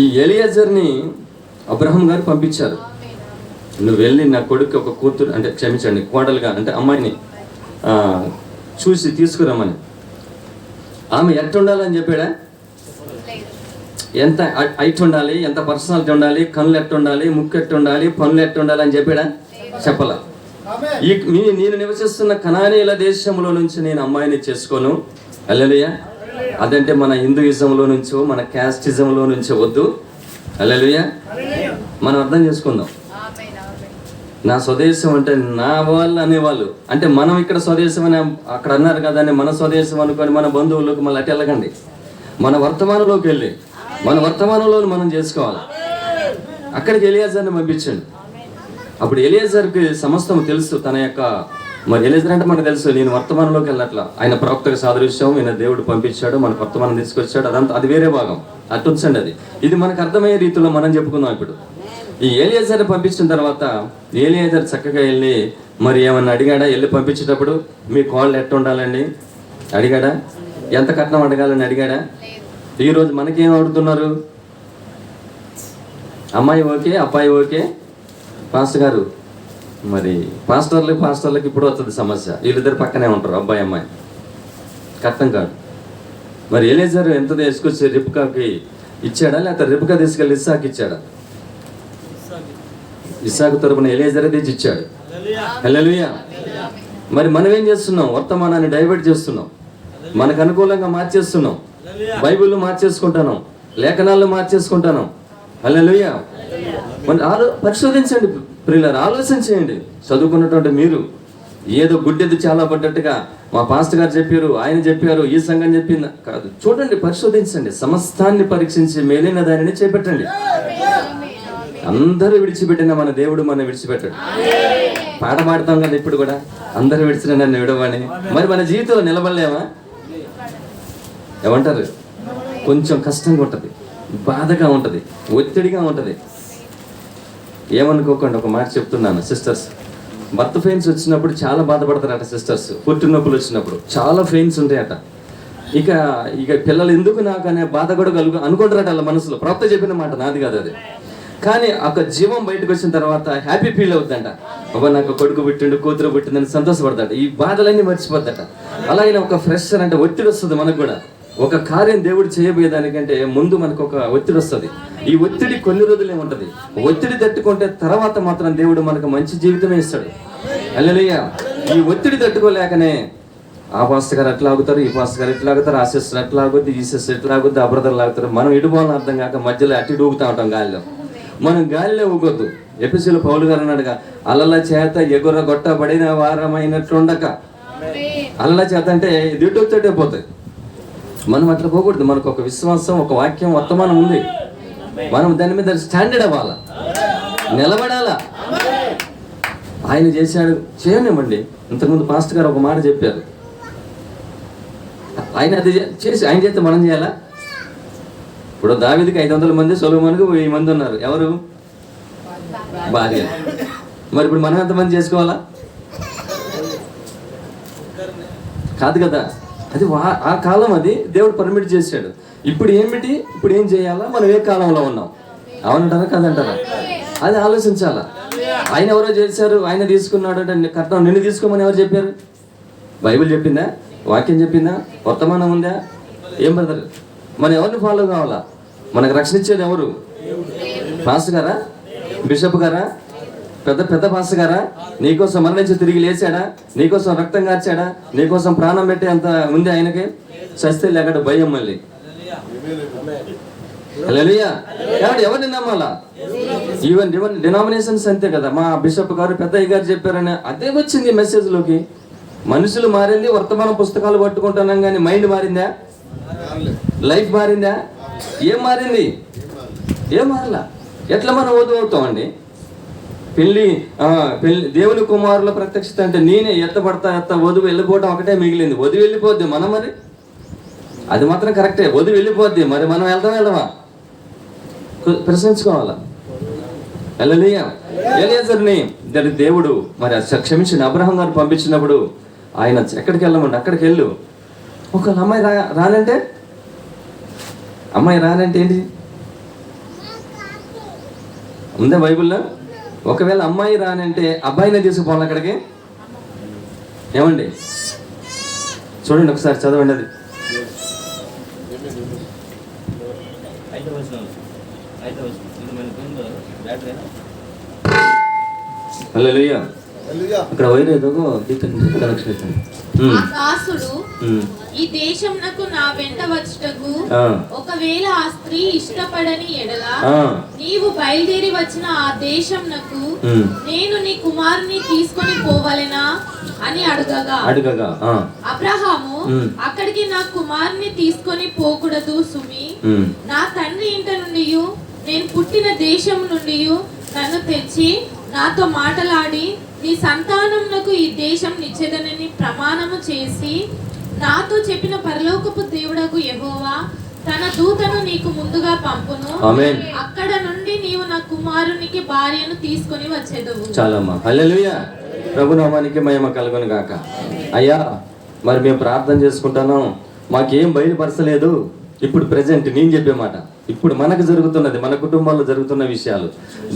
ఈ ఎలియాజర్ని అబ్రహం గారు పంపించారు. నువ్వు వెళ్ళి నా కొడుకు ఒక కూతురు అంటే క్షమించండి కోడలుగా అంటే అమ్మాయిని చూసి తీసుకురమ్మని. ఆమె ఎట్ట ఉండాలని చెప్పాడా? ఎంత హైట్ ఉండాలి, ఎంత పర్సనాలిటీ ఉండాలి, కళ్ళు ఎట్ట ఉండాలి, ముక్కు ఎట్ట ఉండాలి, పనులు ఎట్ట ఉండాలి అని చెప్పాడా? చెప్పలా. నేను నివసిస్తున్న కనానీయుల దేశంలో నుంచి నేను అమ్మాయిని చేసుకోను. హల్లెలూయా. అదంటే మన హిందూయిజంలో నుంచో మన క్యాస్టిజంలో నుంచో వద్దు. హల్లెలూయా. మనం అర్థం చేసుకుందాం. నా స్వదేశం అంటే నా వాళ్ళు అనేవాళ్ళు అంటే మనం ఇక్కడ స్వదేశం అని అక్కడ అన్నారు కదా అని మన స్వదేశం అనుకొని మన బంధువులకు మళ్ళీ అటు వెళ్ళకండి. మన వర్తమానంలోకి వెళ్ళి మన వర్తమానంలో మనం చేసుకోవాలి. అక్కడికి ఎలియాజర్ని పంపించండి. అప్పుడు ఎలియాజర్కి సమస్తం తెలుసు. తన యొక్క మరి ఎలియాజర్ అంటే మనకు తెలుసు, నేను వర్తమానంలోకి వెళ్ళట్లా. ఆయన ప్రవక్తకు సాదృశ్యం, ఈయన దేవుడు పంపించాడు, మనకు వర్తమానం తీసుకొచ్చాడు, అదంతా అది వేరే భాగం. అటు ఉంచండి. ఇది మనకు అర్థమయ్యే రీతిలో మనం చెప్పుకుందాం. ఇప్పుడు ఈ ఎలియాజర్ని పంపించిన తర్వాత ఎలియాజర్ చక్కగా వెళ్ళి మరి ఏమన్నా అడిగాడా? వెళ్ళి పంపించేటప్పుడు మీ కోళ్ళు ఎట్ట ఉండాలండి అడిగాడా? ఎంత కట్నం అడగాలని అడిగాడా? ఈరోజు మనకేం అడుగుతున్నారు? అమ్మాయి ఓకే, అబ్బాయి ఓకే. పాస్టర్ గారు మరి పాస్టర్లకి ఇప్పుడు వస్తుంది సమస్య. వీళ్ళిద్దరు పక్కనే ఉంటారు, అబ్బాయి అమ్మాయి. కట్నం కాదు. మరి ఎలియాజర్ ఎంత తీసుకొచ్చి రిబ్కాకి ఇచ్చాడా, లేకపోతే రిబ్కా తీసుకెళ్ళి ఇస్సాకి ఇచ్చాడా? ఇస్సాకు తరపున ఎలియాజరే తెచ్చి ఇచ్చాడు. హల్లెలూయా. మరి మనం ఏం చేస్తున్నాం? వర్తమానాన్ని డైవర్ట్ చేస్తున్నాం, మనకు అనుకూలంగా మార్చేస్తున్నాం, బైబిల్ మార్చేసుకుంటాను, లేఖనాలను మార్చేసుకుంటాను. హల్లెలూయా. మరి పరిశోధించండి ప్రియులారా, ఆలోచన చేయండి. చదువుకున్నటువంటి మీరు ఏదో గుడ్డెది చాలా పడ్డట్టుగా మా పాస్టర్ గారు చెప్పారు, ఆయన చెప్పారు, ఈ సంఘం చెప్పింది కాదు. చూడండి, పరిశోధించండి, సమస్తాన్ని పరీక్షించి మేలైన దానిని చేపట్టండి. అందరూ విడిచిపెట్టిన మన దేవుడు మనం విడిచిపెట్టాడు. పాట పాడతాం కదా ఇప్పుడు కూడా, అందరూ విడిచిన నన్ను విడవని. మరి మన జీవితంలో నిలబడలేమా? ఏమంటారు? కొంచెం కష్టంగా ఉంటుంది, బాధగా ఉంటుంది, ఒత్తిడిగా ఉంటుంది. ఏమనుకోకండి, ఒక మాట చెప్తున్నాను సిస్టర్స్. బర్త్ పెయిన్స్ వచ్చినప్పుడు చాలా బాధపడతారట సిస్టర్స్. పుట్టిన నొప్పులు వచ్చినప్పుడు చాలా పెయిన్స్ ఉంటాయట. ఇక ఇక పిల్లలు ఎందుకు నాకు అనే బాధ కూడా అనుకుంటారట వాళ్ళ మనసులో. ప్రవక్త చెప్పిన మాట, నాది కాదు అది. కానీ ఒక జీవం బయటకు వచ్చిన తర్వాత హ్యాపీ ఫీల్ అవుతుందంట. అబ్బా నాకు కొడుకు పుట్టిండు, కూతురు పుట్టిందని సంతోషపడతాట. ఈ బాధలన్నీ మర్చిపోద్దట. అలాగే ఒక ఫ్రెషర్ అంటే ఒత్తిడి వస్తుంది మనకు కూడా. ఒక కార్యం దేవుడు చేయబోయేదానికంటే ముందు మనకు ఒక ఒత్తిడి వస్తుంది. ఈ ఒత్తిడి కొన్ని రోజులే ఉంటుంది. ఒత్తిడి తట్టుకుంటే తర్వాత మాత్రం దేవుడు మనకు మంచి జీవితమే ఇస్తాడు. హల్లెలూయా. ఈ ఒత్తిడి తట్టుకోలేకనే ఆ పాస్టర్ గారు అట్లా ఆగుతారు, ఈ పాస్టర్ గారు ఇట్లా ఆగుతారు, ఆ సిస్టర్ అట్లా ఆగుద్ది, ఈ సిస్టర్ ఇట్లా ఆగుద్ది, ఆ బ్రదర్లు ఆగుతారు. మనం ఇడుపోవాలని అర్థం కాక మధ్యలో అట్టి ఊగుతూ ఉంటాం గాలిలో. మనం గాలిలో ఊగొద్దు. ఎపిసీలో పౌలు గారు అన్నాడుగా, అలల చేత ఎగురగొట్టబడిన వారమైనట్లుండక. అలల చేత అంటే దిట్టొచ్చటే పోతాయి. మనం అట్లా పోకూడదు. మనకు ఒక విశ్వాసం, ఒక వాక్యం, వర్తమానం ఉంది. మనం దాని మీద స్టాండర్డ్ అవ్వాలా, నిలబడాలా. ఆయన చేశాడు, చేయనివ్వండి. ఇంతకుముందు పాస్టర్ గారు ఒక మాట చెప్పారు. ఆయన అది చేసి ఆయన చేస్తే మనం చేయాలా? ఇప్పుడు దావీదుకి 500 మంది, సొలొమోనుకి 1000 మంది ఉన్నారు. ఎవరు? భార్య. మరి ఇప్పుడు మనం ఎంతమంది చేసుకోవాలా? కాదు కదా. అది ఆ కాలం, అది దేవుడు పర్మిట్ చేశాడు. ఇప్పుడు ఏమిటి, ఇప్పుడు ఏం చేయాలా, మనం ఏ కాలంలో ఉన్నాం? అవునంటారా కాదంటారా? అది ఆలోచించాలా. ఆయన ఎవరో చేశారు, ఆయన తీసుకున్నాడు అంటే కట్నం నిన్ను తీసుకోమని ఎవరు చెప్పారు? బైబిల్ చెప్పిందా? వాక్యం చెప్పిందా? వర్తమానం ఉందా? ఏం బ్రదర్, మనం ఎవరిని ఫాలో కావాలా? మనకు రక్షణ ఇచ్చేది ఎవరు? పాస్టర్ గారా? బిషప్ గారా? పెద్ద పాస్టర్ గారా? నీకోసం మరణించి తిరిగి లేచాడా? నీకోసం రక్తం కార్చాడా? నీకోసం ప్రాణం పెట్టే అంత ఉంది ఆయనకి. చస్తే లేకట భయం మళ్ళీ. హల్లెలూయా. కాబట్టి ఎవరిని నమ్మాలా? ఈవెన్ డినామినేషన్స్ అంతే కదా. మా బిషప్ గారు, పెద్దయ్య గారు చెప్పారని అదే వచ్చింది మెసేజ్లోకి. మనుషులు మారింది, వర్తమాన పుస్తకాలు పట్టుకుంటున్నాం, కానీ మైండ్ మారిందా? లైఫ్ మారిందా? ఏం మారింది? ఏం మారలా. ఎట్లా మనం వధువు అవుతామండి? పెళ్ళి దేవుని కుమారుల ప్రత్యక్షత అంటే నేనే ఎత్త వధువు వెళ్ళిపోవడం ఒకటే మిగిలింది. వధువు వెళ్ళిపోద్ది, మనం మరి అది మాత్రం కరెక్టే. వధువు వెళ్ళిపోద్ది, మరి మనం వెళ్దామా? ప్రశ్నించుకోవాలా. హల్లెలూయా. ఎలియాజరుని దేవుడు మరి క్షమించిన అబ్రహాం గారు పంపించినప్పుడు ఆయన ఎక్కడికి వెళ్ళమండి, అక్కడికి వెళ్ళు. ఒకవేళ అమ్మాయి రానంటే, అమ్మాయి రానంటే ఏంటి ఉందా బైబిల్లో? ఒకవేళ అమ్మాయి రానంటే అబ్బాయినే తీసుకుపోవాలి అక్కడికి. ఏమండి చూడండి ఒకసారి, చదవండి అది. హల్లెలూయా. అక్కడ వైరేదో కనెక్షన్. దాసుడు ఈ దేశమునకు నా వెంట వచ్చుటకు ఒకవేళ ఆ స్త్రీ ఇష్టపడని ఎడల నీవు బయలుదేరి వచ్చిన ఆ దేశమునకు నేను నీ కుమారుని తీసుకొని పోవలెనా అని అడుగగా అబ్రహాము అక్కడికి నా కుమారుని తీసుకొని పోకూడదు సుమి. నా తండ్రి ఇంట నుండి, నేను పుట్టిన దేశం నుండి నన్ను తెచ్చి నాతో మాటలాడి నీ సంతానమునకు ఈ దేశం నిచ్చెదనని ప్రమాణము చేసి నాతో చెప్పిన పరలోకపు దేవుడకు యెహోవా తన దూతను నీకు ముందుగా పంపును. అక్కడ నుండి నీవు నా కుమారునికి భార్యను తీసుకొని వచ్చేదవు. చాలమ్మా. హల్లెలూయా. ప్రభు నామానికి మహిమ కలుగును గాక. అయ్యా, మరి మేము ప్రార్థన చేసుకుంటాను, మాకేం బయలుపరచలేదు. ఇప్పుడు ప్రెజెంట్ నేను చెప్పే మాట, ఇప్పుడు మనకు జరుగుతున్నది, మన కుటుంబాల్లో జరుగుతున్న విషయాలు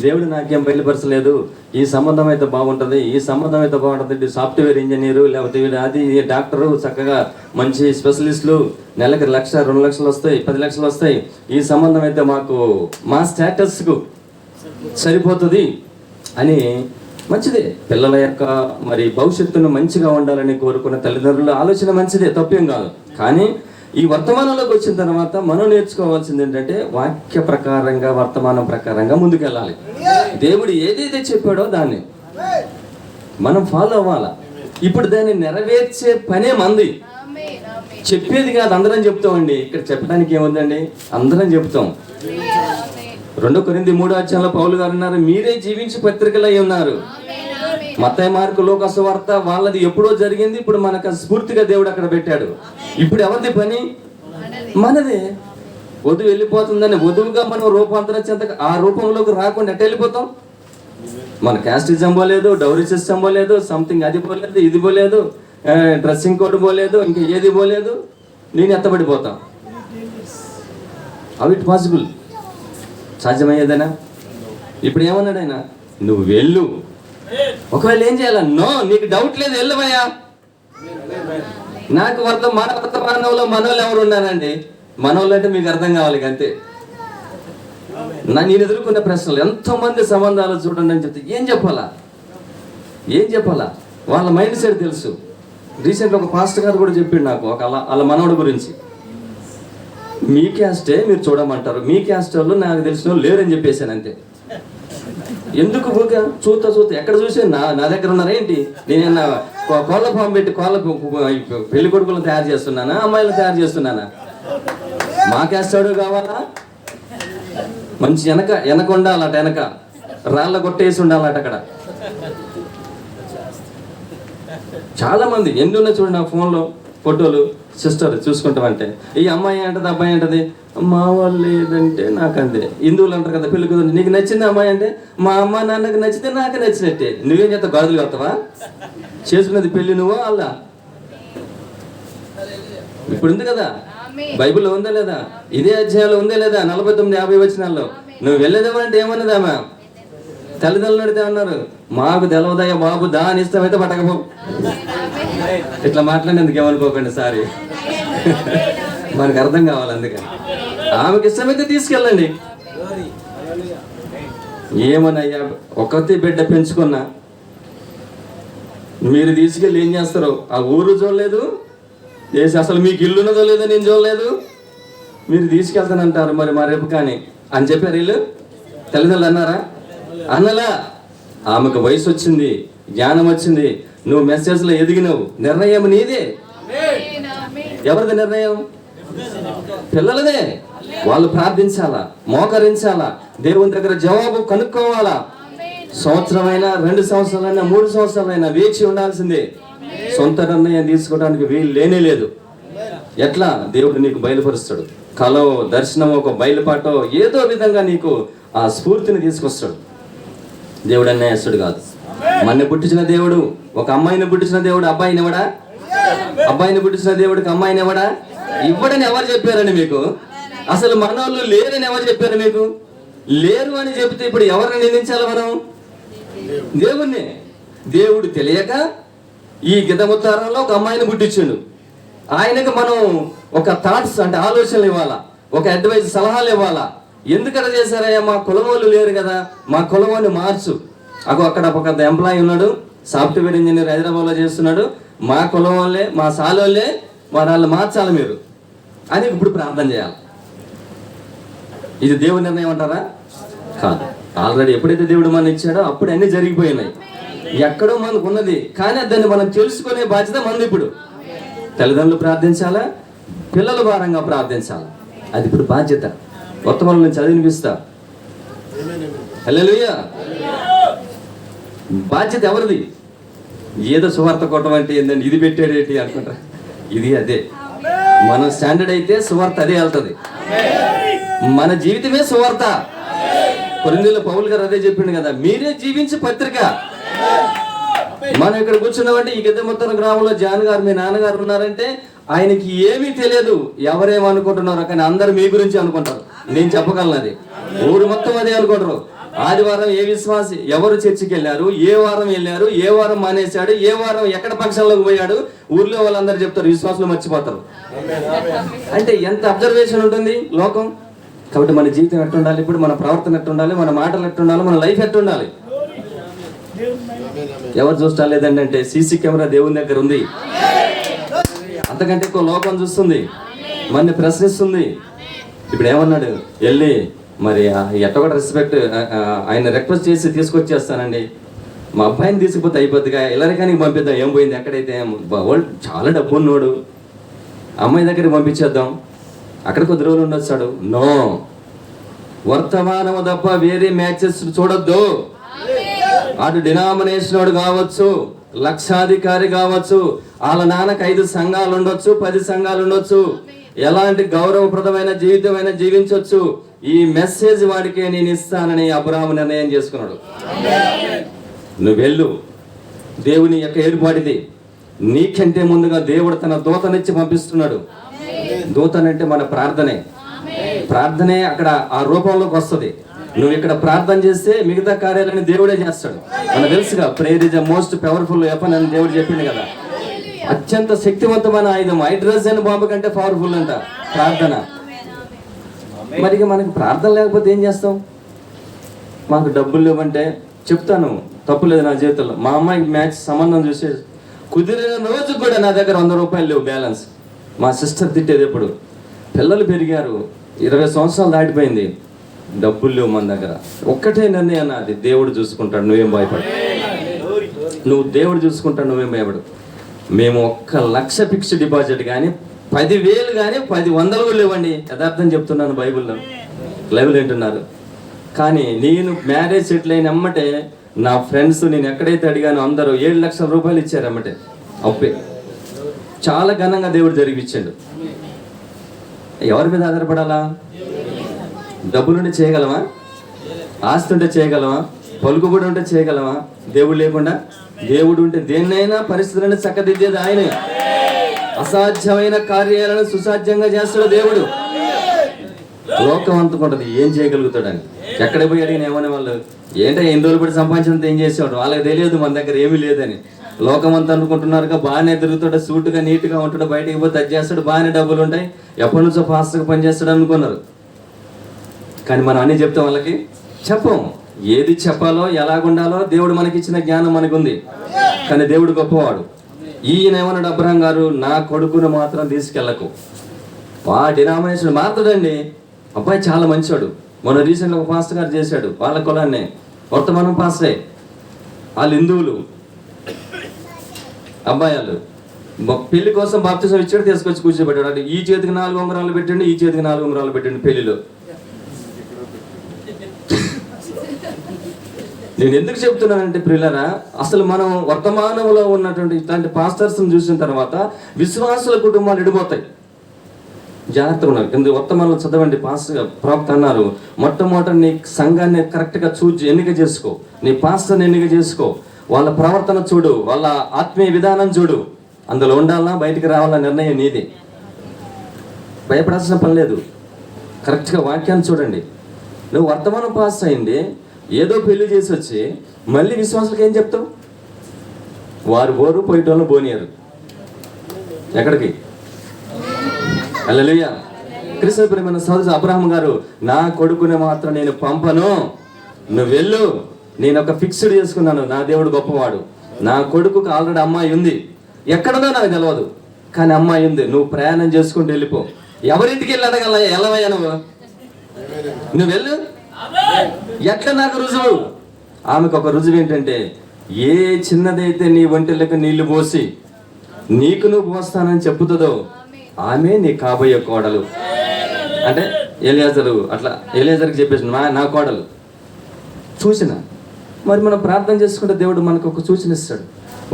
దేవుడు నాకేం బయలుపరచలేదు. ఈ సంబంధం అయితే బాగుంటుంది, ఈ సంబంధం అయితే బాగుంటుంది. సాఫ్ట్వేర్ ఇంజనీరు, లేకపోతే అది డాక్టరు, చక్కగా మంచి స్పెషలిస్టులు, నెలకి 1 లక్ష 2 లక్షలు వస్తాయి, 10 లక్షలు వస్తాయి. ఈ సంబంధం అయితే మాకు మా స్టేటస్కు సరిపోతుంది అని మంచిదే. పిల్లల యొక్క మరి భవిష్యత్తును మంచిగా ఉండాలని కోరుకున్న తల్లిదండ్రుల ఆలోచన మంచిదే, తప్పేం కాదు. కానీ ఈ వర్తమానంలోకి వచ్చిన తర్వాత మనం నేర్చుకోవాల్సింది ఏంటంటే వాక్య ప్రకారంగా, వర్తమానం ప్రకారంగా ముందుకెళ్ళాలి. దేవుడు ఏదైతే చెప్పాడో దాన్ని మనం ఫాలో అవ్వాలా. ఇప్పుడు దాన్ని నెరవేర్చే పనే మంది, చెప్పేది కాదు. అందరం చెప్తామండి. ఇక్కడ చెప్పడానికి ఏముందండి, అందరం చెప్తాం. 2 కొరింథీ 3 పౌలు గారు అన్నారు, మీరే జీవించి పత్రికలు అయి ఉన్నారు. మత్తయి, మార్కు, లూకా సువార్త వాళ్ళది ఎప్పుడో జరిగింది, ఇప్పుడు మనకు స్ఫూర్తిగా దేవుడు అక్కడ పెట్టాడు. ఇప్పుడు ఎవరిది పని? మనదే. వధువు వెళ్ళిపోతుందని వధువుగా మనం రూపాంతరం చెందక ఆ రూపంలోకి రాకుండా ఎట్ట వెళ్ళిపోతాం? మన క్యాస్టిజం పోలేదు, డౌరీ సిస్టమ్ పోలేదు, సంథింగ్ అది పోలేదు, ఇది పోలేదు, డ్రెస్సింగ్ కోడ్ పోలేదు, ఇంకా ఏది పోలేదు, నేను ఎత్తబడిపోతాం. How it possible? సాధ్యమయ్యేదేనా? ఇప్పుడు ఏమన్నాడు ఆయన? నువ్వు వెళ్ళు. ఒకవేళ ఏం చేయాల? నో, నీకు డౌట్ లేదు, వెళ్ళవయ్యా. నాకు మన వర్తమానంలో మనోళ్ళు ఎవరు ఉన్నారండి? మనోళ్ళు అంటే మీకు అర్థం కావాలి అంతే. నేను ఎదుర్కొన్న ప్రశ్నలు, ఎంతోమంది సంబంధాలు చూడండి అని చెప్తే ఏం చెప్పాలా? వాళ్ళ మైండ్ సెట్ తెలుసు. రీసెంట్గా ఒక పాస్టర్ గారు కూడా చెప్పిండు నాకు, వాళ్ళ మనవడు గురించి. మీ క్యాస్టే మీరు చూడమంటారు, మీ క్యాస్ట్ వాళ్ళు నాకు తెలిసిన వాళ్ళు లేరని చెప్పేశాను అంతే. ఎందుకు ఊరికే చూస్తా ఎక్కడ చూసే నా దగ్గర ఉన్నారేంటి? నేను కోళ్ళ ఫామ్ పెట్టి పెళ్లి కొడుకులను తయారు చేస్తున్నానా, అమ్మాయిలను తయారు చేస్తున్నానా? మా క్యాస్ట్ వాడు కావాలా? మంచి వెనక ఉండాలట, వెనక రాళ్ళ కొట్టేసి ఉండాలట. అక్కడ చాలా మంది ఎన్ని ఉన్నాయి చూడండి. నా ఫోన్లో ఫోటోలు సిస్టర్ చూసుకుంటామంటే ఈ అమ్మాయి అంటది, అబ్బాయి అంటది, మా వాళ్ళు లేదంటే నాకు అంతే. హిందువులు అంటారు కదా, పెళ్లి కుదిరి నీకు నచ్చింది అమ్మాయి అంటే మా అమ్మ నాన్నకు నచ్చితే నాకు నచ్చినట్టే. నువ్వేం చేస్తావు? గాజులు కడతావా? చేసుకున్నది పెళ్లి నువ్వు అలా. ఇప్పుడు ఉంది కదా, బైబిల్లో ఉందా లేదా? ఇదే అధ్యాయంలో ఉందా లేదా? 49-50 వచనాల్లో. నువ్వు వెళ్ళేదేమంటే ఏమన్నదామా? తల్లిదండ్రులు అడితే అన్నారు, మాకు తెలవదయ్యా బాబు, దాని ఇష్టమైతే పట్టకపో. ఇట్లా మాట్లాడేందుకు ఏమనుకోకండి, సారీ, మనకు అర్థం కావాలి. అందుకని ఆమెకి ఇష్టమైతే తీసుకెళ్ళండి. ఏమనయ్యా, ఒకటి బిడ్డ పెంచుకున్నా మీరు తీసుకెళ్ళి ఏం చేస్తారో ఆ ఊరు చూడలేదు, అసలు మీకు ఇల్లు ఉన్నదో లేదో నేను చూడలేదు, మీరు తీసుకెళ్తానంటారు. మరి మా రేపు కానీ అని చెప్పారు వీళ్ళు. తల్లిదండ్రులు అన్నారా? అన్నలా. ఆమెకు వయసు వచ్చింది, జ్ఞానం వచ్చింది, నువ్వు మెసేజ్లో ఎదిగినవు. నిర్ణయం నీదే. ఎవరిది నిర్ణయం? పిల్లలదే. వాళ్ళు ప్రార్థించాలా, మోకరించాలా, దేవుని దగ్గర జవాబు కనుక్కోవాలా. సంవత్సరమైనా, 2 సంవత్సరాలైనా, 3 సంవత్సరాలైనా వేచి ఉండాల్సిందే. సొంత నిర్ణయం తీసుకోవడానికి వీలు లేనే లేదు. ఎట్లా? దేవుడు నీకు బయలుపరుస్తాడు. కలో, దర్శనం, ఒక బయలుపాటో ఏదో విధంగా నీకు ఆ స్ఫూర్తిని తీసుకొస్తాడు. దేవుడు అన్యాయస్తుడు కాదు. మన్ని పుట్టించిన దేవుడు, ఒక అమ్మాయిని పుట్టించిన దేవుడు అబ్బాయిని ఇవ్వడా? అబ్బాయిని పుట్టించిన దేవుడికి అమ్మాయిని ఇవ్వడా? ఇవ్వడని ఎవరు చెప్పారని మీకు? అసలు మనోళ్ళు లేరని ఎవరు చెప్పారు మీకు? లేరు అని చెబితే ఇప్పుడు ఎవరిని నిందించాలి మనం? దేవుణ్ణి. దేవుడు తెలియక ఈ గిద్దముత్తారంలో ఒక అమ్మాయిని పుట్టించాడు. ఆయనకు మనం ఒక థాట్స్ అంటే ఆలోచనలు ఇవ్వాలా, ఒక అడ్వైస్, సలహాలు ఇవ్వాలా. ఎందుకలా చేశారయ్యా? మా కులం వాళ్ళు లేరు కదా, మా కులం వాడిని మార్చు. అక్కడ ఒక ఎంప్లాయీ ఉన్నాడు, సాఫ్ట్వేర్ ఇంజనీర్ హైదరాబాద్లో చేస్తున్నాడు, మా కులం వాళ్ళే, మా సాలోళ్ళే, వాళ్ళు మార్చాలి మీరు అని ఇప్పుడు ప్రార్థన చేయాలి. ఇది దేవుని నిర్ణయం అంటారా? కాదు. ఆల్రెడీ ఎప్పుడైతే దేవుడు మనం ఇచ్చాడో అప్పుడు అన్నీ జరిగిపోయినాయి. ఎక్కడో మనకు ఉన్నది, కానీ దాన్ని మనం తెలుసుకునే బాధ్యత మనది. ఇప్పుడు తల్లిదండ్రులు ప్రార్థించాలా, పిల్లల భారంగా ప్రార్థించాలా, అది ఇప్పుడు బాధ్యత. వర్తమానం నేను చదివినిపిస్తా. హల్లెలూయా. బాధ్యత ఎవరిది? ఏదో సువార్త కొట్టం అంటే ఏంటంటే ఇది పెట్టాడేంటి అనుకుంటారా? ఇది అదే. మన స్టాండర్డ్ అయితే సువార్త అదే వెళ్తుంది. మన జీవితమే సువార్త. కొరింథీయుల పౌలు గారు అదే చెప్పిండు కదా, మీరే జీవించే పత్రిక. మనం ఇక్కడ కూర్చున్నామంటే ఈ గిద్దముత్తర గ్రామంలో జాన్ గారు, మీ నాన్నగారు ఉన్నారంటే ఆయనకి ఏమీ తెలియదు, ఎవరేమనుకుంటున్నారో, కానీ అందరు మీ గురించి అనుకుంటారు. నేను చెప్పగలను, అది ఊరు మొత్తం అదే అనుకుంటారు. ఆదివారం ఏ విశ్వాసి ఎవరు చర్చికి వెళ్ళారు, ఏ వారం వెళ్ళారు, ఏ వారం మానేశాడు, ఏ వారం ఎక్కడ పక్షంలోకి పోయాడు, ఊర్లో వాళ్ళందరూ చెప్తారు, విశ్వాసులు మర్చిపోతారు. అంటే ఎంత అబ్జర్వేషన్ ఉంటుంది లోకం. కాబట్టి మన జీవితం ఎట్టుండాలి, ఇప్పుడు మన ప్రవర్తన ఎట్టుండాలి, మన మాటలు ఎట్టుండాలి, మన లైఫ్ ఎట్టుండాలి. ఎవరు చూస్తా లేదండి అంటే సీసీ కెమెరా దేవుని దగ్గర ఉంది. అంతకంటే ఎక్కువ లోకం చూస్తుంది, మన ప్రశ్నిస్తుంది. ఇప్పుడు ఏమన్నాడు, వెళ్ళి మరి ఎట్ట కూడా రెస్పెక్ట్ ఆయన రిక్వెస్ట్ చేసి తీసుకొచ్చేస్తానండి, మా అబ్బాయిని తీసుకుపోతే అయిపోద్దిగా, ఇల్లరికానికి పంపిద్దాం, ఏం పోయింది ఎక్కడైతే వాళ్ళు చాలా డబ్బు ఉన్నోడు, అమ్మాయి దగ్గరికి పంపించేద్దాం, అక్కడ కొద్ది రోజులు ఉండొచ్చాడు. నో, వర్తమానము తప్ప వేరే మ్యాచెస్ చూడొద్దు. అటు డినామినేషన్ వాడు కావచ్చు, లక్షాధికారి కావచ్చు, వాళ్ళ నాన్నకు 5 సంఘాలు ఉండొచ్చు, 10 సంఘాలు ఉండొచ్చు, ఎలాంటి గౌరవప్రదమైన జీవితమైన జీవించవచ్చు. ఈ మెసేజ్ వాడికే నేను ఇస్తానని అబ్రహాము నిర్ణయం చేసుకున్నాడు. నువ్వు వెళ్ళు, దేవుని యొక్క ఏర్పాటిది. నీకంటే ముందుగా దేవుడు తన దూతనిచ్చి పంపిస్తున్నాడు. దూతనంటే మన ప్రార్థనే. ప్రార్థనే అక్కడ ఆ రూపంలోకి వస్తుంది. నువ్వు ఇక్కడ ప్రార్థన చేస్తే మిగతా కార్యాలని దేవుడే చేస్తాడు. మనకు తెలుసుగా, prayer is the most powerful weapon అని దేవుడు చెప్పింది కదా. అత్యంత శక్తివంతమైన ఆయుధం, హైడ్రోజన్ బాంబు కంటే పవర్ఫుల్ అంట ప్రార్థన. మరి మనకి ప్రార్థన లేకపోతే ఏం చేస్తాం? మాకు డబ్బులు లేవంటే చెప్తాను, తప్పులేదు నా జీవితంలో. మా అమ్మాయికి మ్యాచ్ సంబంధం చూసే కుదిరిన రోజు కూడా నా దగ్గర 100 రూపాయలు లేవు బ్యాలెన్స్. మా సిస్టర్ తిట్టేది ఎప్పుడు, పిల్లలు పెరిగారు, 20 సంవత్సరాలు దాటిపోయింది, డబ్బులు లేవు మన దగ్గర. ఒక్కటే నిర్ణయం అది, దేవుడు చూసుకుంటాడు, నువ్వేం భయపడు. నువ్వు దేవుడు చూసుకుంటాడు, నువ్వేం భయపడు. మేము 1 లక్ష ఫిక్స్డ్ డిపాజిట్ కానీ 10,000 కానీ 10,100 కూడా లేవండి. యథార్థం చెప్తున్నాను, బైబిల్లో లైవ్లు వింటున్నారు. కానీ నేను మ్యారేజ్ సెటిల్ అయిన అమ్మటే నా ఫ్రెండ్స్ నేను ఎక్కడైతే అడిగానో అందరూ 7 లక్షల రూపాయలు ఇచ్చారు అమ్మటే. అప్పే చాలా ఘనంగా దేవుడు జరిగిచ్చాడు. ఎవరి మీద ఆధారపడాలా? డబ్బులుంటే చేయగలమా? ఆస్తి ఉంటే చేయగలమా? పలుకుబడి ఉంటే చేయగలమా? దేవుడు లేకుండా? దేవుడు ఉంటే దేన్నైనా పరిస్థితులను చక్కదిద్దేది ఆయనే. అసాధ్యమైన కార్యాలను సుసాధ్యంగా చేస్తాడు దేవుడు. లోకం అంతుకుంటది ఏం చేయగలుగుతాడని. ఎక్కడ పోయి అడిగిన ఏమనే వాళ్ళు, ఏంటో ఎన్ని రోజులు పడి సంపాదించినంత ఏం చేసేవాడు, వాళ్ళకి తెలియదు మన దగ్గర ఏమీ లేదని. లోకం అంతా అనుకుంటున్నారుగా, బాగానే తిరుగుతాడు, సూటుగా నీట్గా ఉంటాడు, బయటికి పోతే అది చేస్తాడు, బాగానే డబ్బులు ఉంటాయి, ఎప్పటి నుంచో ఫాస్ట్గా పనిచేస్తాడు అనుకున్నారు. కానీ మనం అన్నీ చెప్తాం వాళ్ళకి? చెప్పం. ఏది చెప్పాలో ఎలాగుండాలో దేవుడు మనకి ఇచ్చిన జ్ఞానం మనకుంది. కానీ దేవుడు గొప్పవాడు. ఈయన ఏమన్నాడు అబ్రహాం గారు, నా కొడుకును మాత్రం తీసుకెళ్ళకు. ఆ డినామినేషన్ మారుతాడండి. అబ్బాయి చాలా మంచివాడు. మొన్న రీసెంట్గా ఒక పాస్టర్ గారు చేశాడు, వాళ్ళ కులాన్నే, వర్తమానం పాస్టరే, వాళ్ళు హిందువులు అబ్బాయిలు. పెళ్లి కోసం బాప్తిసం ఇచ్చాడు, తీసుకొచ్చి కూర్చోబెట్టాడు. ఈ చేతికి 4 ఉంగరాలు పెట్టండి, ఈ చేతికి 4 ఉంగరాలు పెట్టండి పెళ్లిలో. నేను ఎందుకు చెప్తున్నానంటే ప్రియులారా, అసలు మనం వర్తమానంలో ఉన్నటువంటి ఇట్లాంటి పాస్టర్స్ని చూసిన తర్వాత విశ్వాసుల కుటుంబాలు ఎడిపోతాయి. జాగ్రత్తగా ఉన్నారు. కింద వర్తమానంలో చదవండి. పాస్టర్ ప్రవక్త అన్నారు, మొట్టమొదట నీ సంఘాన్ని కరెక్ట్గా ఎన్నిక చేసుకో, నీ పాస్టర్ని ఎన్నిక చేసుకో, వాళ్ళ ప్రవర్తన చూడు, వాళ్ళ ఆత్మీయ విధానం చూడు, అందులో ఉండాలా బయటికి రావాలా నిర్ణయం నీది. భయపడాల్సిన పని లేదు. కరెక్ట్గా వాక్యాన్ని చూడండి. నువ్వు వర్తమానం పాస్ అయింది, ఏదో పెళ్లి చేసి వచ్చి మళ్ళీ విశ్వాసులకు ఏం చెప్తావు? వారు బోరు పోయేటోళ్ళు బోనియారు. ఎక్కడికి? హల్లెలూయా. క్రీస్తు ప్రియమైన సోదరుడు అబ్రహాం గారు, నా కొడుకుని మాత్రం నేను పంపను, నువ్వు వెళ్ళు, నేను ఒక ఫిక్స్డ్ చేసుకున్నాను. నా దేవుడు గొప్పవాడు. నా కొడుకుకి ఆల్రెడీ అమ్మాయి ఉంది, ఎక్కడదో నాకు తెలియదు, కానీ అమ్మాయి ఉంది. నువ్వు ప్రయాణం చేసుకుంటూ వెళ్ళిపో. ఎవరింటికి వెళ్ళి అడగల, ఎలవయ్యా నువ్వు వెళ్ళు. ఎట్లా నాకు రుజువు? ఆమెకు ఒక రుజువు ఏంటంటే, ఏ చిన్నదైతే నీ ఒంటెలకు నీళ్లు పోసి నీకు నువ్వు పోస్తానని చెప్పుతుందో ఆమె నీ కాబోయే కోడలు. అంటే ఎలియాజరు అట్లా ఎలియాజర్కి చెప్పేసి నా కోడలు చూసిన. మరి మనం ప్రార్థన చేసుకుంటే దేవుడు మనకు ఒక సూచన ఇస్తాడు.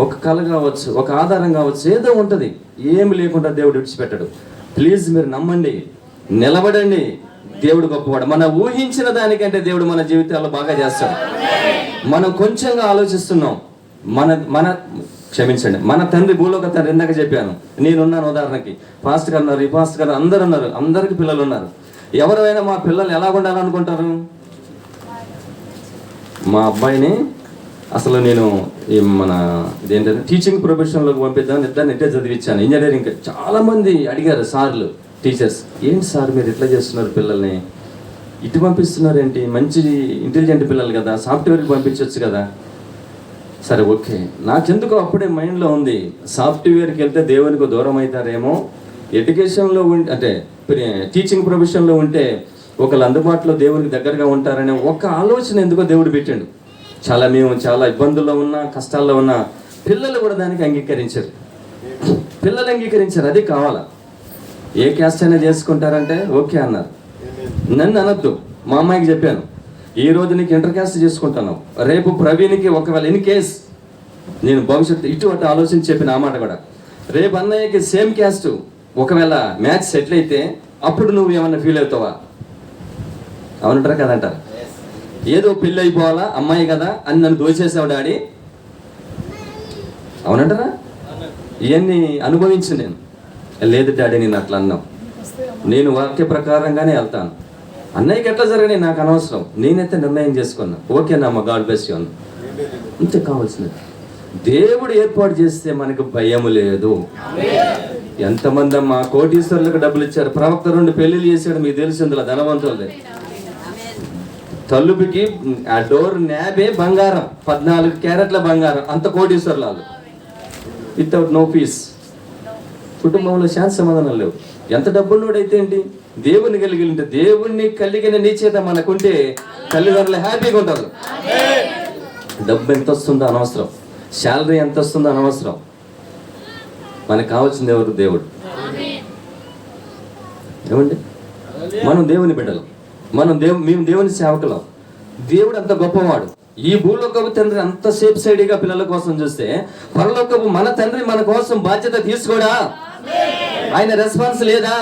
ఒక కళ కావచ్చు, ఒక ఆధారం కావచ్చు, ఏదో ఉంటుంది. ఏమి లేకుండా దేవుడు విడిచిపెట్టాడు. ప్లీజ్ మీరు నమ్మండి, నిలబడండి. దేవుడు గొప్పవాడు. మనం ఊహించిన దానికంటే దేవుడు మన జీవితాల్లో బాగా చేస్తాడు. మనం కొంచెంగా ఆలోచిస్తున్నాం. క్షమించండి, మన తండ్రి భూలోక తండ్రి, ఇందాక చెప్పాను, నేనున్నాను ఉదాహరణకి, పాస్టర్ గారు ఉన్నారు, ఈ పాస్టర్ గారు అందరు ఉన్నారు, అందరికి పిల్లలు ఉన్నారు. ఎవరైనా మా పిల్లలు ఎలా ఉండాలనుకుంటారు? మా అబ్బాయిని అసలు నేను ఇదేంటంటే టీచింగ్ ప్రొఫెషన్లోకి పంపిద్దామని ఇద్దరిని ఇట్టే చదివించాను, ఇంజనీరింగ్. చాలామంది అడిగారు సార్లు, టీచర్స్, ఏంటి సార్ మీరు ఇట్లా చేస్తున్నారు, పిల్లల్ని ఇటు పంపిస్తున్నారు ఏంటి? మంచి ఇంటెలిజెంట్ పిల్లలు కదా, సాఫ్ట్వేర్కి పంపించవచ్చు కదా. సరే ఓకే, నాకెందుకో అప్పుడే మైండ్లో ఉంది, సాఫ్ట్వేర్కి వెళ్తే దేవునికి దూరం అవుతారేమో, ఎడ్యుకేషన్లో అంటే టీచింగ్ ప్రొఫెషన్లో ఉంటే ఒకళ్ళు అందుబాటులో దేవునికి దగ్గరగా ఉంటారనే ఒక ఆలోచన ఎందుకో దేవుడు పెట్టాడు. మేము చాలా ఇబ్బందుల్లో ఉన్నా, కష్టాల్లో ఉన్నా పిల్లలు కూడా దానికి అంగీకరించారు. పిల్లలు అంగీకరించారు, అది కావాలా. ఏ క్యాస్ట్ అయినా చేసుకుంటారంటే ఓకే అన్నారు. నన్ను అనొద్దు, మా అమ్మాయికి చెప్పాను, ఈ రోజు నీకు ఇంటర్ క్యాస్ట్ చేసుకుంటాను, రేపు ప్రవీణ్కి ఒకవేళ ఇన్ కేస్ నేను భవిష్యత్తు ఇటువంటి ఆలోచించి చెప్పిన ఆ మాట కూడా, రేపు అన్నయ్యకి సేమ్ క్యాస్ట్ ఒకవేళ మ్యాచ్ సెటిల్ అయితే అప్పుడు నువ్వు ఏమన్నా ఫీల్ అవుతావా? అవునంటారా కదంటారు? ఏదో పెళ్ళి అయిపోవాలా అమ్మాయి కదా అని నన్ను దోచేసావు డాడీ, అవునంటారా? ఇవన్నీ అనుభవించు నేను. లేదు డాడీ నేను అట్లా అన్నావు, నేను వాక్య ప్రకారంగానే వెళ్తాను, అన్నయ్యకి ఎట్లా జరగని నాకు అనవసరం, నేనైతే నిర్ణయం చేసుకున్నా, ఓకేనమ్మ గాడ్ బ్లెస్ యు అన్న. అంతే కావాల్సినది. దేవుడు ఏర్పాటు చేస్తే మనకు భయం లేదు. ఎంతమంది అమ్మా కోటీశ్వరులకు డబ్బులు ఇచ్చారు, ప్రవక్త 2 పెళ్లిళ్ళు చేశాడు, మీకు తెలిసిందిలా ధనవంతులదే. తలుపుకి ఆ డోర్ నాబే బంగారం, 14 క్యారెట్ల బంగారం, అంత కోటీశ్వరులు వాళ్ళు, వితౌట్ నో ఫీస్. కుటుంబంలో శాంతి సమాధానం లేవు. ఎంత డబ్బున్నోడైతే ఏంటి, దేవుని కలిగి ఉంటే, దేవుణ్ణి కలిగిన నీచేత మనకుంటే తల్లిదండ్రులు హ్యాపీగా ఉంటారు. డబ్బు ఎంత వస్తుందో అనవసరం, శాలరీ ఎంత వస్తుందో అనవసరం, మనకు కావాల్సింది ఎవరు? దేవుడు. ఏమండి, మనం దేవుని బిడ్డలం, మేము దేవుని సేవకులం. దేవుడు అంత గొప్పవాడు. ఈ భూలోకపు తండ్రి అంత సేఫ్ సైడ్గా పిల్లల కోసం చూస్తే, పరలోకపు మన తండ్రి మన కోసం బాధ్యత తీసుకోడా? ఆయన రెస్పాన్స్ లేదా?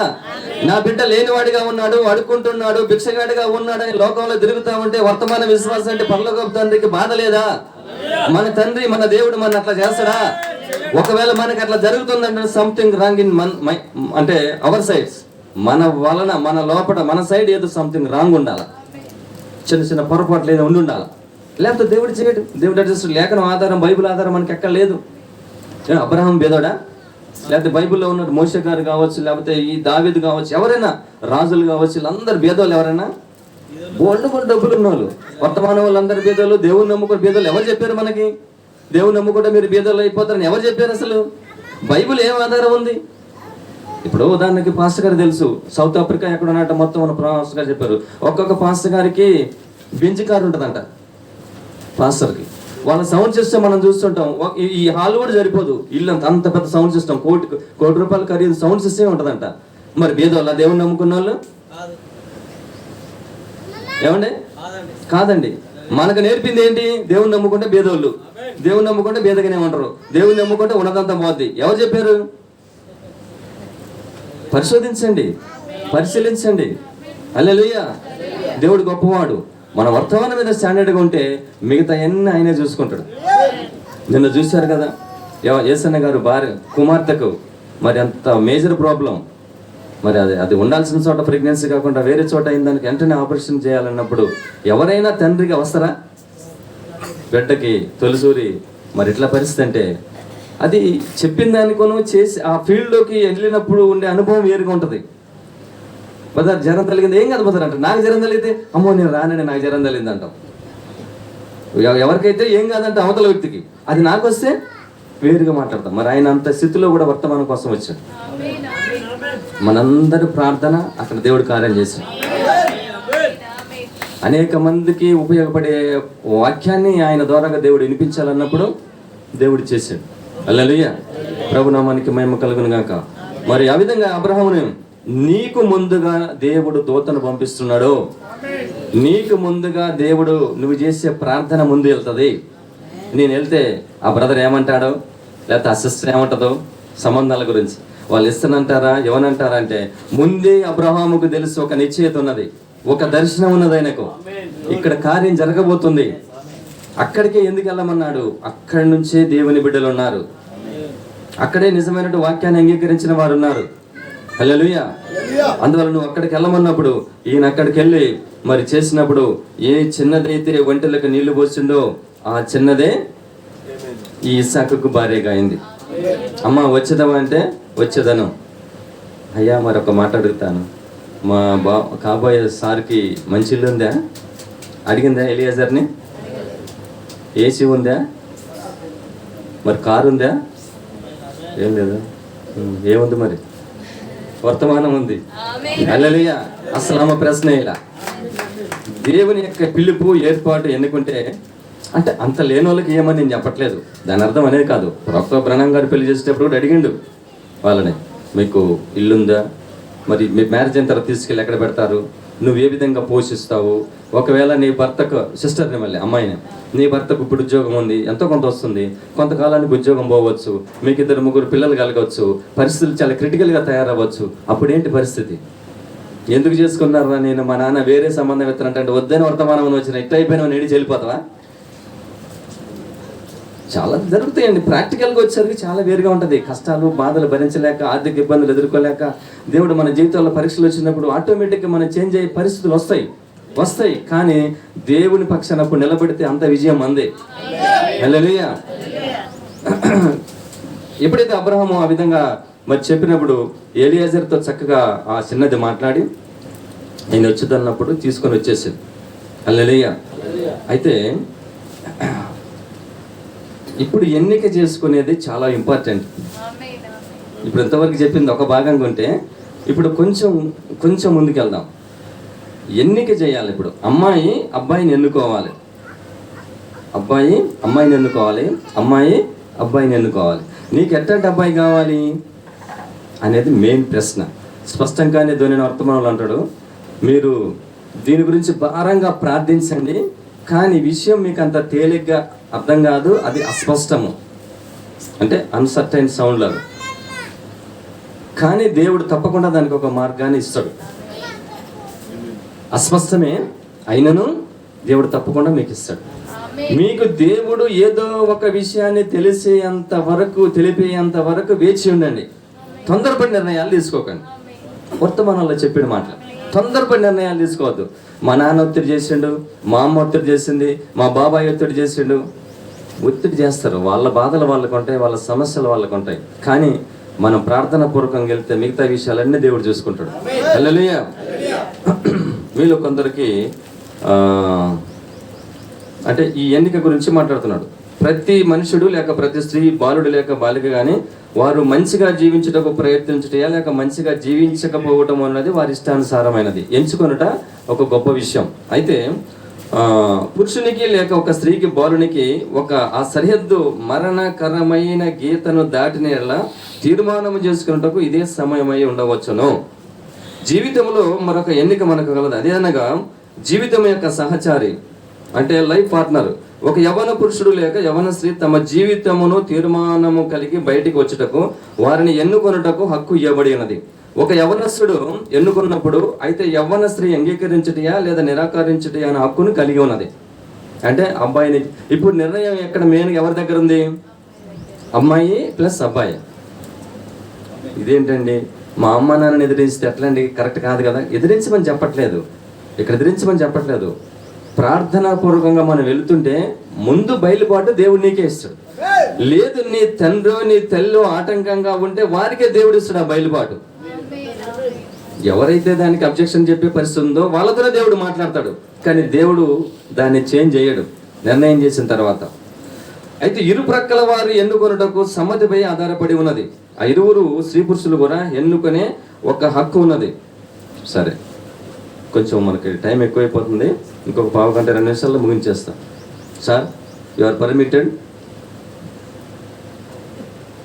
నా బిడ్డ లేనివాడిగా ఉన్నాడు, అడుక్కుంటున్నాడు, భిక్షగాడిగా ఉన్నాడు అని లోకంలో తిరుగుతా ఉంటే వర్తమాన విశ్వాసం అంటే పరలోకపు తండ్రికి బాధ లేదా? మన తండ్రి మన దేవుడు మన అట్లా చేస్తాడా? ఒకవేళ మనకి అట్లా జరుగుతుందంటే సంథింగ్ రాంగ్ ఇన్ అంటే అవర్ సైడ్స్, మన వలన మన లోపల మన సైడ్ ఏదో సంథింగ్ రాంగ్ ఉండాలి, చిన్న చిన్న పొరపాట్లు ఏదో ఉండాలి. లేకపోతే దేవుడు చేయడు. దేవుడు అడ్జస్ట్ లేఖనం ఆధారం, బైబిల్ ఆధారం మనకి ఎక్కడ లేదు. అబ్రహాం బేదోడా? లేకపోతే బైబిల్లో ఉన్న మోషే గారు కావచ్చు, లేకపోతే ఈ దావీదు కావచ్చు, ఎవరైనా రాజులు కావచ్చు, వీళ్ళందరూ బేదోళ్ళు. ఎవరైనా బోల్డ్ డబ్బులు ఉన్న వాళ్ళు, వర్తమానం వాళ్ళందరూ బేదోళ్ళు. దేవుని నమ్ముకుంటే బేదోళ్ళు ఎవరు చెప్పారు మనకి? దేవుని నమ్ముకుంటే మీరు బేదోళ్ళు అయిపోతారని ఎవరు చెప్పారు? అసలు బైబిల్ ఏం ఆధారం ఉంది? ఇప్పుడు ఉదాహరణకి పాస్టర్ గారు తెలుసు, సౌత్ ఆఫ్రికా ఎక్కడ ఉన్నట్టు మొత్తం మన పాస్టర్ గారు చెప్పారు, ఒక్కొక్క పాస్టర్ గారికి బెంచ్ కారు ఉంటుందంట. పాస్టర్కి వాళ్ళ సౌండ్ సిస్టమ్ మనం చూస్తుంటాం. ఈ హాల్ కూడా సరిపోదు, ఇల్లు అంత పెద్ద సౌండ్ సిస్టమ్, కోటి రూపాయలు ఖరీదు సౌండ్ సిస్టమ్ ఉంటుందంట. మరి బేదోళ్ళ దేవుని నమ్ముకున్న వాళ్ళు? ఏమండి? కాదండి. మనకు నేర్పింది ఏంటి? దేవుని నమ్ముకుంటే బేదోళ్ళు, దేవుని నమ్ముకుంటే బేదగానే ఉంటారు, దేవుని నమ్ముకుంటే ఉన్నదంతా పోద్ది. ఎవరు చెప్పారు? పరిశోధించండి, పరిశీలించండి. హల్లెలూయా. దేవుడు గొప్పవాడు. మన వర్తమానం మీద స్టాండర్డ్గా ఉంటే మిగతా అన్నీ ఆయనే చూసుకుంటాడు. నిన్న చూశారు కదా, యేసన్న గారు భార్య కుమార్తెకు మరి అంత మేజర్ ప్రాబ్లం, మరి అది ఉండాల్సిన చోట ప్రెగ్నెన్సీ కాకుండా వేరే చోట అయిన దానికి వెంటనే ఆపరేషన్ చేయాలన్నప్పుడు ఎవరైనా తండ్రికి అవసరా? బిడ్డకి తొలిసూరి మరి ఇట్లా పరిస్థితి అంటే, అది చెప్పిన దానికోను చేసి ఆ ఫీల్డ్లోకి వెళ్ళినప్పుడు ఉండే అనుభవం వేరుగా ఉంటుంది. బదర్ జ్వరం తగిలింది, ఏం కాదు బదర్ అంటారు. నాకు జ్వరం తగిలితే అమ్మో నేను రానని, నాకు జ్వరం తగిలింది అంటాం. ఎవరికైతే ఏం కాదంటే అవతల వ్యక్తికి, అది నాకు వస్తే వేరుగా మాట్లాడతాం. మరి ఆయన అంత స్థితిలో కూడా వర్తమానం కోసం వచ్చాడు. మనందరి ప్రార్థన అక్కడ దేవుడు కార్యం చేశాడు. అనేక మందికి ఉపయోగపడే వాక్యాన్ని ఆయన ద్వారాగా దేవుడు వినిపించాలన్నప్పుడు దేవుడు చేశాడు. హల్లెలూయా. ప్రభునామానికి మహిమ కలుగును గాక. మరి ఆ విధంగా అబ్రహామును నీకు ముందుగా దేవుడు దూతను పంపిస్తున్నాడు. నీకు ముందుగా దేవుడు నువ్వు చేసే ప్రార్థన ముందు వెళ్తుంది. నేను వెళ్తే ఆ బ్రదర్ ఏమంటాడో, లేకపోతే ఆ సిస్టర్ ఏమంటుందో, సంబంధాల గురించి వాళ్ళు ఇస్తానంటారా ఎవనంటారా అంటే, ముందే అబ్రహాముకు తెలుసు ఒక నిశ్చయిత ఉన్నది, ఒక దర్శనం ఉన్నది ఆయనకు, ఇక్కడ కార్యం జరగబోతుంది. అక్కడికే ఎందుకు వెళ్ళమన్నాడు? అక్కడి నుంచే దేవుని బిడ్డలు ఉన్నారు, అక్కడే నిజమైన వాక్యాన్ని అంగీకరించిన వారు ఉన్నారు. హల్లెలూయా. అందువల్ల నువ్వు అక్కడికి వెళ్ళమన్నప్పుడు ఈయన అక్కడికి వెళ్ళి మరి చేసినప్పుడు ఏ చిన్నదైతే ఒంటెలకు నీళ్లు పోసిండో ఆ చిన్నదే ఈ ఇస్సాకుకు భార్యగా అయింది. అమ్మ వచ్చేదమా అంటే వచ్చేదను. అయ్యా మరొక మాట అడుగుతాను, మా కాబోయే సార్కి మంచి ఇల్లు ఉందా? అడిగిందా ఎలియాజర్ని? ఏసీ ఉందా? మరి కారు ఉందా? ఏం లేదా? ఏముంది మరి? వర్తమానం ఉంది. హల్లెలూయా. అసలు ఆమె ప్రశ్న ఇలా, దేవుని యొక్క పిలుపు ఏర్పాటు ఎన్నుకుంటే అంటే అంత లేని వాళ్ళకి ఏమని నేను చెప్పట్లేదు, దాని అర్థం అనేది కాదు. ప్రొఫెసర్ బ్రహ్నం గారు పెళ్లి చేసేటప్పుడు కూడా అడిగిండు వాళ్ళని, మీకు ఇల్లుందా, మరి మీ మ్యారేజ్ అయిన తర్వాత తీసుకెళ్ళి ఎక్కడ పెడతారు, నువ్వు ఏ విధంగా పోషిస్తావు, ఒకవేళ నీ భర్తకు సిస్టర్ని మళ్ళీ అమ్మాయిని, నీ భర్తకు ఇప్పుడు ఉద్యోగం ఉంది, ఎంతో కొంత వస్తుంది, కొంతకాలానికి ఉద్యోగం పోవచ్చు, మీకు 2-3 పిల్లలు కలగవచ్చు, పరిస్థితులు చాలా క్రిటికల్గా తయారవ్వచ్చు. అప్పుడేంటి పరిస్థితి? ఎందుకు చేసుకున్నారా, నేను మా నాన్న వేరే సంబంధం ఎత్తానంటే వద్దని వర్తమానం వచ్చిన ఇట్లా అయిపోయినా ఏడిచి వెళ్ళిపోతావా? చాలా జరుగుతాయండి. ప్రాక్టికల్గా వచ్చేసరికి చాలా వేరుగా ఉంటుంది. కష్టాలు బాధలు భరించలేక, ఆర్థిక ఇబ్బందులు ఎదుర్కోలేక, దేవుడు మన జీవితంలో పరీక్షలు వచ్చినప్పుడు ఆటోమేటిక్గా మనం చేంజ్ అయ్యే పరిస్థితులు వస్తాయి. కానీ దేవుని పక్షానప్పుడు నిలబడితే అంత విజయం అందే. హల్లెలూయా. ఎప్పుడైతే అబ్రహాము ఆ విధంగా మరి చెప్పినప్పుడు ఎలియాజర్తో చక్కగా ఆ చిన్నది మాట్లాడి నేను వచ్చేదన్నప్పుడు తీసుకొని వచ్చేసింది. హల్లెలూయా. అయితే ఇప్పుడు ఎన్నిక చేసుకునేది చాలా ఇంపార్టెంట్. ఇప్పుడు ఎంతవరకు చెప్పింది ఒక భాగంగా ఉంటే, ఇప్పుడు కొంచెం ముందుకెళ్దాం. ఎన్నిక చేయాలి. ఇప్పుడు అమ్మాయి అబ్బాయిని ఎన్నుకోవాలి, అబ్బాయి అమ్మాయిని ఎన్నుకోవాలి, అమ్మాయి అబ్బాయిని ఎన్నుకోవాలి. నీకు ఎట్లాంటి అబ్బాయి కావాలి అనేది మెయిన్ ప్రశ్న. స్పష్టంగానే ధోని వర్తమానంలో అంటాడు, మీరు దీని గురించి భారంగా ప్రార్థించండి, కానీ విషయం మీకు అంత తేలిగ్గా అర్థం కాదు, అది అస్పష్టము, అంటే అన్సర్టైన్ సౌండ్ లాగా. కానీ దేవుడు తప్పకుండా దానికి ఒక మార్గాన్ని ఇస్తాడు. అస్పష్టమే అయినను దేవుడు తప్పకుండా మీకు ఇస్తాడు. మీకు దేవుడు ఏదో ఒక విషయాన్ని తెలిపేంత వరకు వేచి ఉండండి. తొందరపడి నిర్ణయాలు తీసుకోకండి. వర్తమానంలో చెప్పిన మాటలు తొందరపడి నిర్ణయాలు తీసుకోవద్దు. మా నాన్న ఒత్తిడి చేసిండు, మా అమ్మ ఒత్తిడి చేసింది, మా బాబాయ్ ఒత్తిడి చేసిండు. ఒత్తిడి చేస్తారు, వాళ్ళ బాధలు వాళ్ళకు ఉంటాయి, వాళ్ళ సమస్యలు వాళ్ళకు ఉంటాయి. కానీ మనం ప్రార్థన పూర్వకంగా వెళ్తే మిగతా విషయాలన్నీ దేవుడు చూసుకుంటాడు. హల్లెలూయా. వీళ్ళు కొందరికి అంటే ఈ ఎన్నిక గురించి మాట్లాడుతున్నాడు. ప్రతి మనుషుడు లేక ప్రతి స్త్రీ, బాలుడు లేక బాలిక కానీ వారు మంచిగా జీవించుటకు ప్రయత్నించుటయా లేక మంచిగా జీవించకపోవటం అన్నది వారి ఇష్టానుసారమైనది ఎంచుకొనుట ఒక గొప్ప విషయం. అయితే పురుషునికి లేక ఒక స్త్రీకి, బాలునికి ఒక ఆ సరిహద్దు మరణకరమైన గీతను దాటిన తీర్మానం చేసుకున్నటకు ఇదే సమయమై ఉండవచ్చును. జీవితంలో మరొక ఎన్నిక మనకు కలదు, అదేనగా జీవితం యొక్క సహచారి అంటే లైఫ్ పార్ట్నర్. ఒక యవన పురుషుడు లేక యవన స్త్రీ తమ జీవితమును తీర్మానము కలిగి బయటికి వచ్చుటకు వారిని ఎన్నుకొనుటకు హక్కు ఇవ్వబడి ఉన్నది. ఒక యవనస్తుడు ఎన్నుకున్నప్పుడు అయితే యవ్వన స్త్రీ అంగీకరించుటయా లేదా నిరాకరించుటయా అనే హక్కును కలిగి ఉన్నది. అంటే అబ్బాయిని ఇప్పుడు నిర్ణయం ఎక్కడ మెయిన్ ఎవరి దగ్గర ఉంది? అమ్మాయి ప్లస్ అబ్బాయి. ఇదేంటండి మా అమ్మ నాన్నని ఎదిరిస్తే ఎట్లండి? కరెక్ట్ కాదు కదా. ఎదిరించమని చెప్పట్లేదు, ఇక్కడ ఎదిరించమని చెప్పట్లేదు. ప్రార్థనాపూర్వకంగా మనం వెళుతుంటే ముందు బయలుపాటు దేవుడు నీకే ఇస్తాడు. లేదు నీ తండ్రో నీ తల్లో ఆటంకంగా ఉంటే వారికే దేవుడు ఇస్తాడు ఆ బయలుపాటు. ఎవరైతే దానికి అబ్జెక్షన్ చెప్పే పరిస్థితి ఉందో వాళ్ళతోనే దేవుడు మాట్లాడతాడు. కానీ దేవుడు దాన్ని చేంజ్ చేయడు నిర్ణయం చేసిన తర్వాత. అయితే ఇరు ప్రక్కల వారు ఎన్నుకొనుటకు సమ్మతిపై ఆధారపడి ఉన్నది. ఆ ఇరువురు స్త్రీ పురుషులు కూడా ఎన్నుకునే ఒక హక్కు ఉన్నది. సరే, కొంచెం మనకి టైం ఎక్కువైపోతుంది, ఇంకొక 1/2 గంట 2 నిమిషాల్లో ముగించేస్తాం. సార్ యు ఆర్ పర్మిటెడ్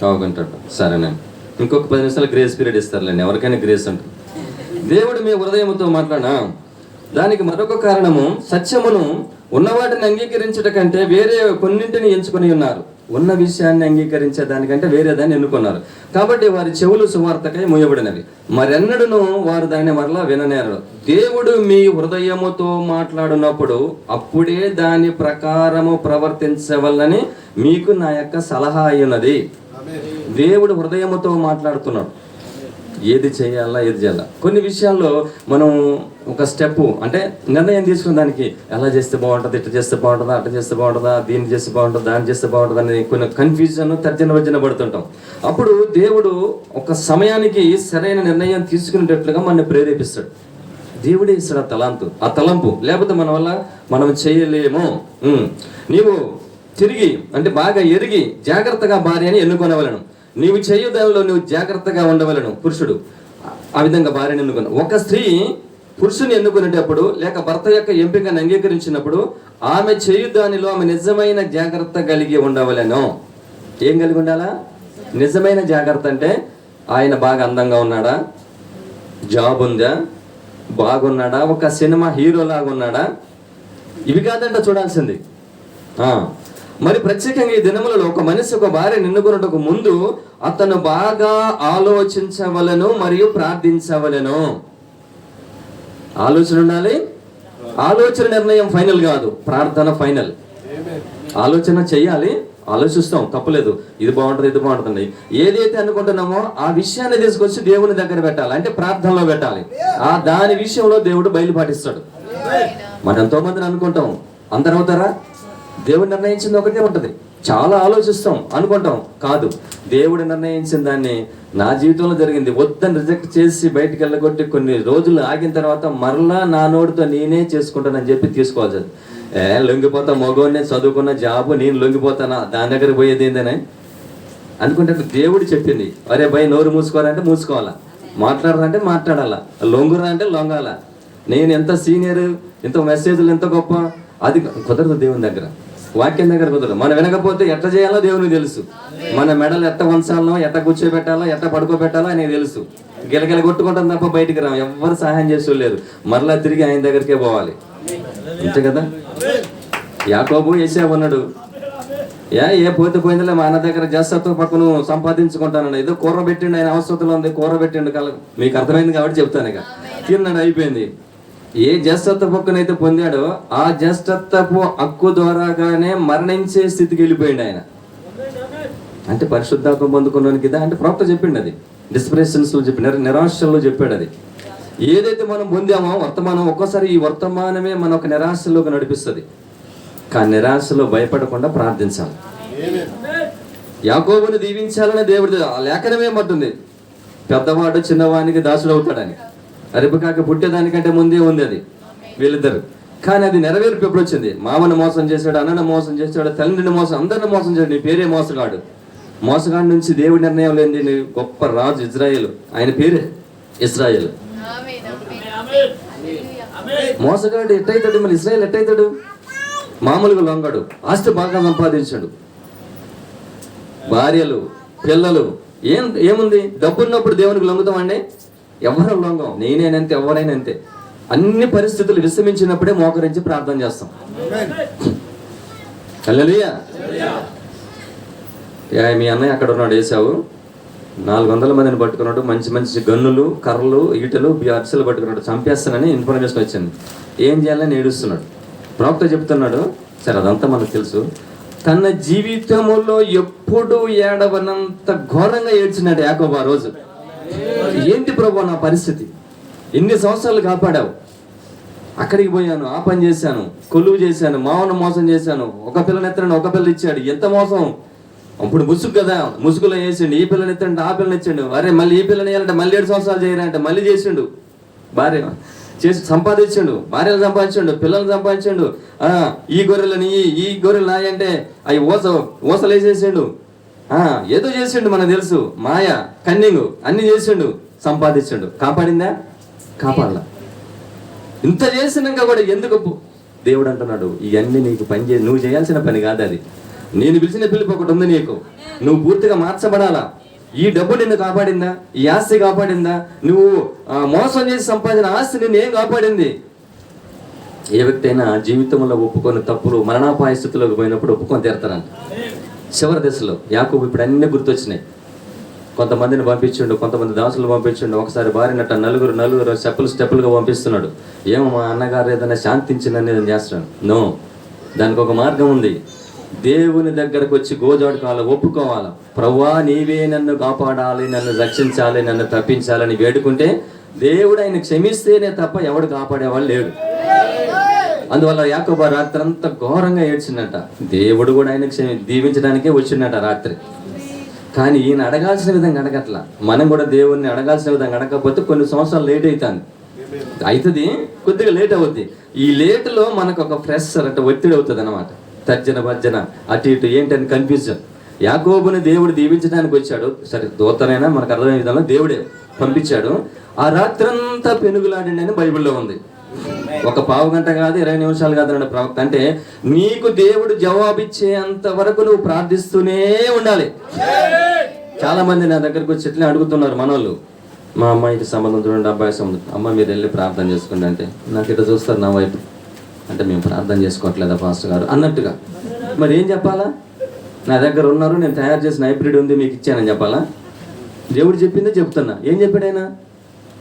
1/2 గంట. సరేనండి, ఇంకొక 10 నిమిషాలు గ్రేస్ పీరియడ్ ఇస్తారులేండి, ఎవరికైనా గ్రేస్ అంటారు. దేవుడు మీ హృదయంతో మాట్లాడా దానికి మరొక కారణము సత్యమును ఉన్నవాటిని అంగీకరించుట కంటే వేరే కొన్నింటిని ఎంచుకొని ఉన్నారు. ఉన్న విషయాన్ని అంగీకరించే దానికంటే వేరే దాన్ని ఎన్నుకున్నారు. కాబట్టి వారి చెవులు సువార్తకై మూయబడినవి, మరెన్నడూను వారు దాన్ని మరలా విననేరడు. దేవుడు మీ హృదయముతో మాట్లాడినప్పుడు అప్పుడే దాని ప్రకారము ప్రవర్తించవలని మీకు నా యొక్క సలహా అయినది. దేవుడు హృదయముతో మాట్లాడుతున్నాడు, ఏది చేయాలా ఏది చేయాలా. కొన్ని విషయాల్లో మనం ఒక స్టెప్ అంటే నిర్ణయం తీసుకున్న దానికి ఎలా చేస్తే బాగుంటుంది, ఇట్లా చేస్తే బాగుంటుందా, అట్లా చేస్తే బాగుంటుందా, దీన్ని చేస్తే బాగుంటుందా, దాన్ని చేస్తే బాగుంటుందా అని కొన్ని కన్ఫ్యూజన్ తర్జన పడుతుంటాం. అప్పుడు దేవుడు ఒక సమయానికి సరైన నిర్ణయం తీసుకునేటట్లుగా మనల్ని ప్రేరేపిస్తాడు. దేవుడే ఇస్తాడు ఆ తలంపు. లేకపోతే మన వల్ల మనం చేయలేము. నీవు తిరిగి అంటే బాగా ఎరిగి జాగ్రత్తగా భార్యని ఎన్నుకొనవలను. నీవు చేయు దానిలో నువ్వు జాగ్రత్తగా ఉండవలను. పురుషుడు ఆ విధంగా భార్యను ఎన్నుకున్న. ఒక స్త్రీ పురుషుని ఎన్నుకునేటప్పుడు లేక భర్త యొక్క ఎంపికను అంగీకరించినప్పుడు ఆమె చేయు దానిలో ఆమె నిజమైన జాగ్రత్త కలిగి ఉండవలను. ఏం కలిగి ఉండాలా? నిజమైన జాగ్రత్త. అంటే ఆయన బాగా అందంగా ఉన్నాడా, జాబ్ ఉందా, బాగున్నాడా, ఒక సినిమా హీరో లాగా ఉన్నాడా, ఇవి కాదంట చూడాల్సింది. మరి ప్రత్యేకంగా ఈ దినములలో ఒక మనిషి ఒక భార్య ఎన్నుకున్నటకు ముందు అతను బాగా ఆలోచించవలను మరియు ప్రార్థించవలను. ఆలోచన ఉండాలి. ఆలోచన నిర్ణయం ఫైనల్ కాదు, ప్రార్థన ఫైనల్. ఆలోచన చెయ్యాలి, ఆలోచిస్తాం, తప్పలేదు, ఇది బాగుంటుంది ఇది బాగుంటుంది. ఏదైతే అనుకుంటున్నామో ఆ విషయాన్ని తీసుకొచ్చి దేవుని దగ్గర పెట్టాలి, అంటే ప్రార్థనలో పెట్టాలి. దాని విషయంలో దేవుడు బయలుపాటిస్తాడు. మనం ఎంతో మందిని అనుకుంటాం, అందరు అవుతారా? దేవుడు నిర్ణయించింది ఒకటే ఉంటుంది. చాలా ఆలోచిస్తాం, అనుకుంటాం, కాదు. దేవుడు నిర్ణయించిన దాన్ని నా జీవితంలో జరిగింది వద్దని రిజెక్ట్ చేసి బయటికి వెళ్ళగొట్టి కొన్ని రోజులు ఆగిన తర్వాత మరలా నా నోటితో నేనే చేసుకుంటానని చెప్పి తీసుకోవాలి. లొంగిపోతా, మగోడిని చదువుకున్న జాబు నేను లొంగిపోతానా, దాని దగ్గర పోయేది ఏందని అనుకుంటే దేవుడు చెప్పింది, అరే భయ్ నోరు మూసుకోవాలంటే మూసుకోవాలా, మాట్లాడాలంటే మాట్లాడాలా, లొంగురా అంటే లొంగాల. నేను ఎంత సీనియర్, ఇంత మెసేజ్లు ఎంత గొప్ప, అది కుదరదు దేవుని దగ్గర, వాక్యం దగ్గర కుదరదు. మనం వినకపోతే ఎట్లా చేయాలో దేవునికి తెలుసు. మన మెడలు ఎట్ట వంచాలో, ఎట్ట కూర్చోబెట్టాలో, ఎట్ట పడుకోబెట్టాలో ఆయనకి తెలుసు. గిలగిల కొట్టుకుంటాం తప్ప బయటికి రాం, ఎవ్వరు సహాయం చేసేలేరు. మరలా తిరిగి ఆయన దగ్గరికే పోవాలి, అంతే కదా. యాకోబు ఏసావు ఉన్నాడు, ఏ పోతే పోయిందిలే మా అన్న దగ్గర జస్సత్వ పక్కను సంపాదించుకుంటానన్నాడు. ఏదో కూర పెట్టిండు, ఆయన అవసరంలో ఉంది, కూర పెట్టిండు కల, మీకు అర్థమైంది కాబట్టి చెప్తాను. ఇక తిన్నాడు, అయిపోయింది. ఏ జ్యేష్ఠత్వ పక్కనైతే పొందాడో ఆ జ్యేష్ఠత్వపు హక్కు ద్వారాగానే మరణించే స్థితికి వెళ్ళిపోయింది ఆయన. అంటే పరిశుద్ధాత్మ పొందుకున్నానికి ఇదా అంటే ప్రవక్త చెప్పిండు. అది డిస్ప్రెషన్స్ లో చెప్పి, నిరాశల్లో చెప్పాడు. అది ఏదైతే మనం పొందామో వర్తమానం, ఒక్కోసారి ఈ వర్తమానమే మన ఒక నిరాశలోకి నడిపిస్తుంది. కానీ నిరాశలో భయపడకుండా ప్రార్థించాలి. యాకోబుని దీవించాలని దేవుడి లేఖనమేమంటుంది, పెద్దవాడు చిన్నవానికి దాసుడు అవుతాడని. రిబకాకి పుట్టేదానికంటే ముందే ఉంది అది వీళ్ళిద్దరు. కానీ అది నెరవేర్పు ఎప్పుడు వచ్చింది? మామను మోసం చేశాడు, అన్నను మోసం చేశాడు, తల్లిని మోసం, అందరిని మోసం చేశాడు. నీ పేరే మోసగాడు. మోసగాడి నుంచి దేవుడి నిర్ణయం లేని నీ గొప్ప రాజు ఇజ్రాయేలు, ఆయన పేరే ఇజ్రాయేల్. మోసగాడు ఎట్టయితాడు? మరి ఇజ్రాయేల్ ఎట్టయితాడు? మామూలుగా లొంగడు, ఆస్తి బాగా సంపాదించాడు, భార్యలు, పిల్లలు, ఏముంది? డబ్బున్నప్పుడు దేవునికి లొంగుతామండి? ఎవరు లొంగం, నేనేనంతే, ఎవరైనా అంతే. అన్ని పరిస్థితులు విషమించినప్పుడే మోకరించి ప్రార్థన చేస్తాం. హల్లెలూయా. మీ అన్నయ్య అక్కడ ఉన్నాడు, వేసావు 400 మందిని పట్టుకున్నాడు, మంచి మంచి గన్నులు, కర్రలు, ఈటలు, అరిసెలు పట్టుకున్నాడు, చంపేస్తానని ఇన్ఫర్మేషన్ వచ్చింది. ఏం చేయాలని ఏడుస్తున్నాడు. ప్రవక్త చెప్తున్నాడు, సరే అదంతా మనకు తెలుసు, తన జీవితంలో ఎప్పుడు ఏడవనంత ఘోరంగా ఏడ్చినాడు యాకోబు ఆ రోజు. ఏంటి ప్రభు నా పరిస్థితి, ఎన్ని సంవత్సరాలు కాపాడావు, అక్కడికి పోయాను, ఆ పని చేశాను, కొలువు చేశాను, మావను మోసం చేశాను, ఒక పిల్లని ఎత్తాడు, ఒక పిల్ల ఇచ్చాడు, ఎంత మోసం. అప్పుడు ముసుగు కదా, ముసుగులో వేసిండు, ఈ పిల్లని ఎత్తండి, ఆ పిల్లని ఇచ్చాడు, అరే మళ్ళీ ఈ పిల్లని వేయాలంటే మళ్ళీ 7 సంవత్సరాలు చేయాలంటే మళ్ళీ చేసిండు, భార్య చేసి సంపాదించండు, భార్యలు సంపాదించండు, పిల్లలు సంపాదించండు, ఈ గొర్రెలని ఈ గొర్రెలు నాయంటే అవి ఊసలు వేసేసిండు, ఏదో చేసిండు, మనకు తెలుసు, మాయ, కన్నింగు అన్ని చేసిండు, సంపాదించండు. కాపాడిందా? కాపాడలా. ఇంత చేసినాక కూడా ఎందుకు? దేవుడు అంటున్నాడు, ఇవన్నీ నీకు పని నువ్వు చేయాల్సిన పని కాదు, అది నేను పిలిచిన పిలుపు ఒకటి ఉంది నీకు, నువ్వు పూర్తిగా మార్చబడాలా. ఈ డబ్బు నిన్ను కాపాడిందా? ఈ ఆస్తి కాపాడిందా? నువ్వు మోసం చేసి సంపాదించిన ఆస్తి నిన్ను ఏం కాపాడింది? ఏ వ్యక్తి అయినా జీవితంలో ఒప్పుకొని తప్పులు మరణాపాయ స్థితిలోకి పోయినప్పుడు ఒప్పుకొని తీరుతారంట. చివరి దశలో యాకోబు ఇప్పుడు అన్ని గుర్తొచ్చినాయి. కొంతమందిని పంపించిండు, కొంతమంది దాసులు పంపించిండు, ఒకసారి భార్యనట్ట నలుగురు స్టెప్పులుగా పంపిస్తున్నాడు. ఏమో మా అన్నగారు ఏదైనా శాంతించిందని నేను చేస్తున్నాను. నో, దానికి ఒక మార్గం ఉంది. దేవుని దగ్గరకు వచ్చి గోజాడుకోవాలి, ఒప్పుకోవాలి. ప్రభువా నీవే నన్ను కాపాడాలి, నన్ను రక్షించాలి, నన్ను తప్పించాలని వేడుకుంటే దేవుడు ఆయన క్షమిస్తేనే తప్ప ఎవడు కాపాడేవాళ్ళు లేడు. అందువల్ల యాకోబు రాత్రంతా ఘోరంగా ఏడ్చిందట. దేవుడు కూడా ఆయన దీవించడానికే వచ్చిందట రాత్రి. కానీ ఈయన అడగాల్సిన విధంగా అడగట్లా. మనం కూడా దేవుణ్ణి అడగాల్సిన విధంగా అడగకపోతే కొన్ని సంవత్సరాలు లేట్ అవుతుంది, కొద్దిగా లేట్ అవుద్ది. ఈ లేటులో మనకు ఒక ప్రెషర్ అంటే ఒత్తిడి అవుతుంది అనమాట. తర్జన భర్జన, అటు ఇటు ఏంటని కన్ఫ్యూజన్. యాకోబుని దేవుడు దీవించడానికి వచ్చాడు, సరే దూతనైనా మనకు అర్థమయ్యే విధంగా దేవుడే పంపించాడు. ఆ రాత్రంతా పెనుగులాడండి అని బైబిల్లో ఉంది. ఒక పావు గంట కాదు, 20 నిమిషాలు కాదు అన్నాడు ప్రవక్త. అంటే నీకు దేవుడు జవాబిచ్చేంత వరకు నువ్వు ప్రార్థిస్తూనే ఉండాలి. చాలా మంది నా దగ్గరకు వచ్చి ఇట్లా అడుగుతున్నారు మనోళ్ళు, మా అమ్మాయికి సంబంధం చూడండి, అబ్బాయి సంబంధం, అమ్మ మీరు వెళ్ళి ప్రార్థన చేసుకోండి అంటే నాకు ఇట్లా చూస్తారు నా వైపు, అంటే మేము ప్రార్థన చేసుకోవట్లేదా పాస్టర్ గారు అన్నట్టుగా. మరి ఏం చెప్పాలా? నా దగ్గర ఉన్నారు, నేను తయారు చేసిన హైబ్రిడ్ ఉంది మీకు ఇచ్చానని చెప్పాలా? దేవుడు చెప్పిందే చెప్తున్నా. ఏం చెప్పాడైనా?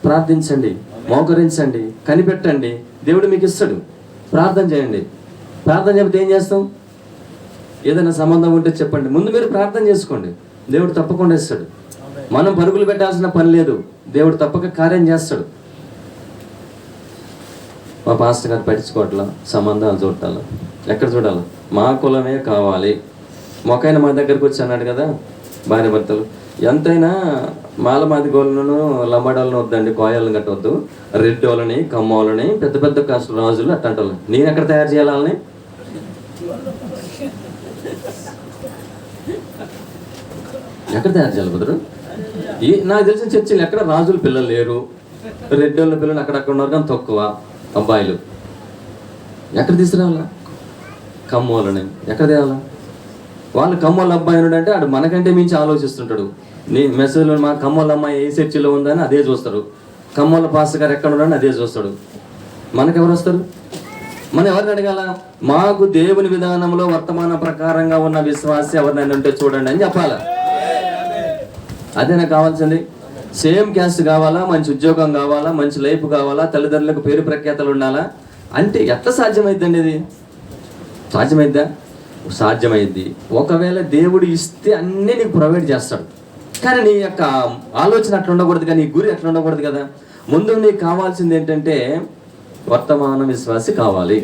ప్రార్థించండి, మోకరించండి, కనిపెట్టండి, దేవుడు మీకు ఇస్తాడు. ప్రార్థన చేయండి. ప్రార్థన చెప్తే ఏం చేస్తాం? ఏదైనా సంబంధం ఉంటే చెప్పండి, ముందు మీరు ప్రార్థన చేసుకోండి, దేవుడు తప్పకుండా ఇస్తాడు. మనం పరుగులు పెట్టాల్సిన పని లేదు, దేవుడు తప్పక కార్యం చేస్తాడు. మా పాస్టర్ గారు పట్టించుకోవట్లా, సంబంధాలు చూడాలి, ఎక్కడ చూడాలి? మా కులమే కావాలి. మొకైనా మా దగ్గరకు వచ్చి అన్నాడు కదా, భార్య భర్తలు ఎంతైనా మాలమాది గోళ్ళను లంబాడాలను వద్దండి, కోయాలను కట్టవద్దు, రెడ్డోళ్ళని కమ్మోళ్ళని పెద్ద పెద్ద కాస్త రాజులు అట్లాంటి వాళ్ళు నేను ఎక్కడ తయారు చేయాలని? ఎక్కడ తయారు చేయాలి కుదరు? నాకు తెలిసిన చర్చిలు ఎక్కడ రాజుల పిల్లలు లేరు, రెడ్డోళ్ళ పిల్లలు అక్కడక్కడ ఉన్నారు కానీ తక్కువ అబ్బాయిలు. ఎక్కడ తీసుకురావాలా? కమ్మోళ్ళని ఎక్కడ తేవాలా? వాళ్ళు కమ్మోళ్ళ అబ్బాయి అంటే ఆడు మనకంటే మించి ఆలోచిస్తుంటాడు. నీ మెసేజ్లో మా కమ్మోళ్ళ అమ్మాయి ఏ చర్చిలో ఉందని అదే చూస్తారు, కమ్మోళ్ళ పాస్టర్ గారు ఎక్కడ ఉన్నాడని అదే చూస్తాడు. మనకెవరు వస్తారు? మనం ఎవరిని అడగాల? మాకు దేవుని విధానంలో వర్తమాన ప్రకారంగా ఉన్న విశ్వాసి ఎవరినైనా ఉంటే చూడండి అని చెప్పాలా? అదే నాకు కావాల్సింది. సేమ్ క్యాస్ట్ కావాలా, మంచి ఉద్యోగం కావాలా, మంచి లైఫ్ కావాలా, తల్లిదండ్రులకు పేరు ప్రఖ్యాతలు ఉండాలా అంటే ఎట్లా సాధ్యమైద్దండి? ఇది సాధ్యమైద్దా? సాధ్యమైద్ది. ఒకవేళ దేవుడు ఇస్తే అన్నీ నీకు ప్రొవైడ్ చేస్తాడు, కానీ నీ యొక్క ఆలోచన అట్లా ఉండకూడదు, కానీ నీ గురి అట్లా ఉండకూడదు కదా. ముందు నీకు కావాల్సింది ఏంటంటే వర్తమాన విశ్వాసి కావాలి.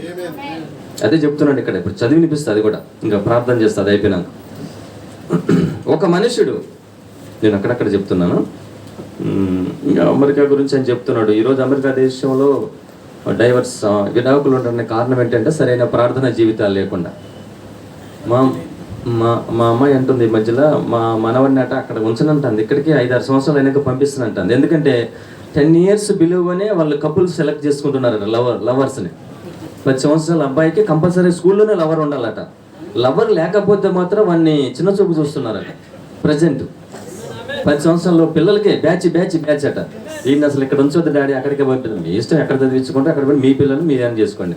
అదే చెప్తున్నాడు ఇక్కడ. ఇప్పుడు చదివి వినిపిస్తుంది, అది కూడా ఇంకా ప్రార్థన చేస్తుంది అయిపోయినాక. ఒక మనుషుడు, నేను అక్కడక్కడ చెప్తున్నాను, ఇంకా అమెరికా గురించి అని చెప్తున్నాడు. ఈరోజు అమెరికా దేశంలో డైవర్స్ విడాకులు ఉండడానికి కారణం ఏంటంటే సరైన ప్రార్థన జీవితాలు లేకుండా. మా అమ్మాయి అంటుంది ఈ మధ్యలో, మా మనవడిని అట అక్కడ ఉంచనంటుంది, ఇక్కడికి 5-6 సంవత్సరాలు అయినాక పంపిస్తున్నట్టుంది. ఎందుకంటే 10 years బిలోనే వాళ్ళు కపుల్స్ సెలెక్ట్ చేసుకుంటున్నారు లవర్స్ని. 10 సంవత్సరాల అబ్బాయికి కంపల్సరీ స్కూల్లోనే లవర్ ఉండాలట. లవర్ లేకపోతే మాత్రం వాడిని చిన్న చూపు చూస్తున్నారట. ప్రజెంట్ 10 సంవత్సరాలు పిల్లలకి బ్యాచ్ అట. ఈయన అసలు ఇక్కడ ఉంచొద్దు డాడీ, అక్కడికే పంపిస్తుంది, మీ ఇష్టం ఎక్కడ చదివించుకుంటే అక్కడ పోయి మీ పిల్లలు మీరేం చేసుకోండి.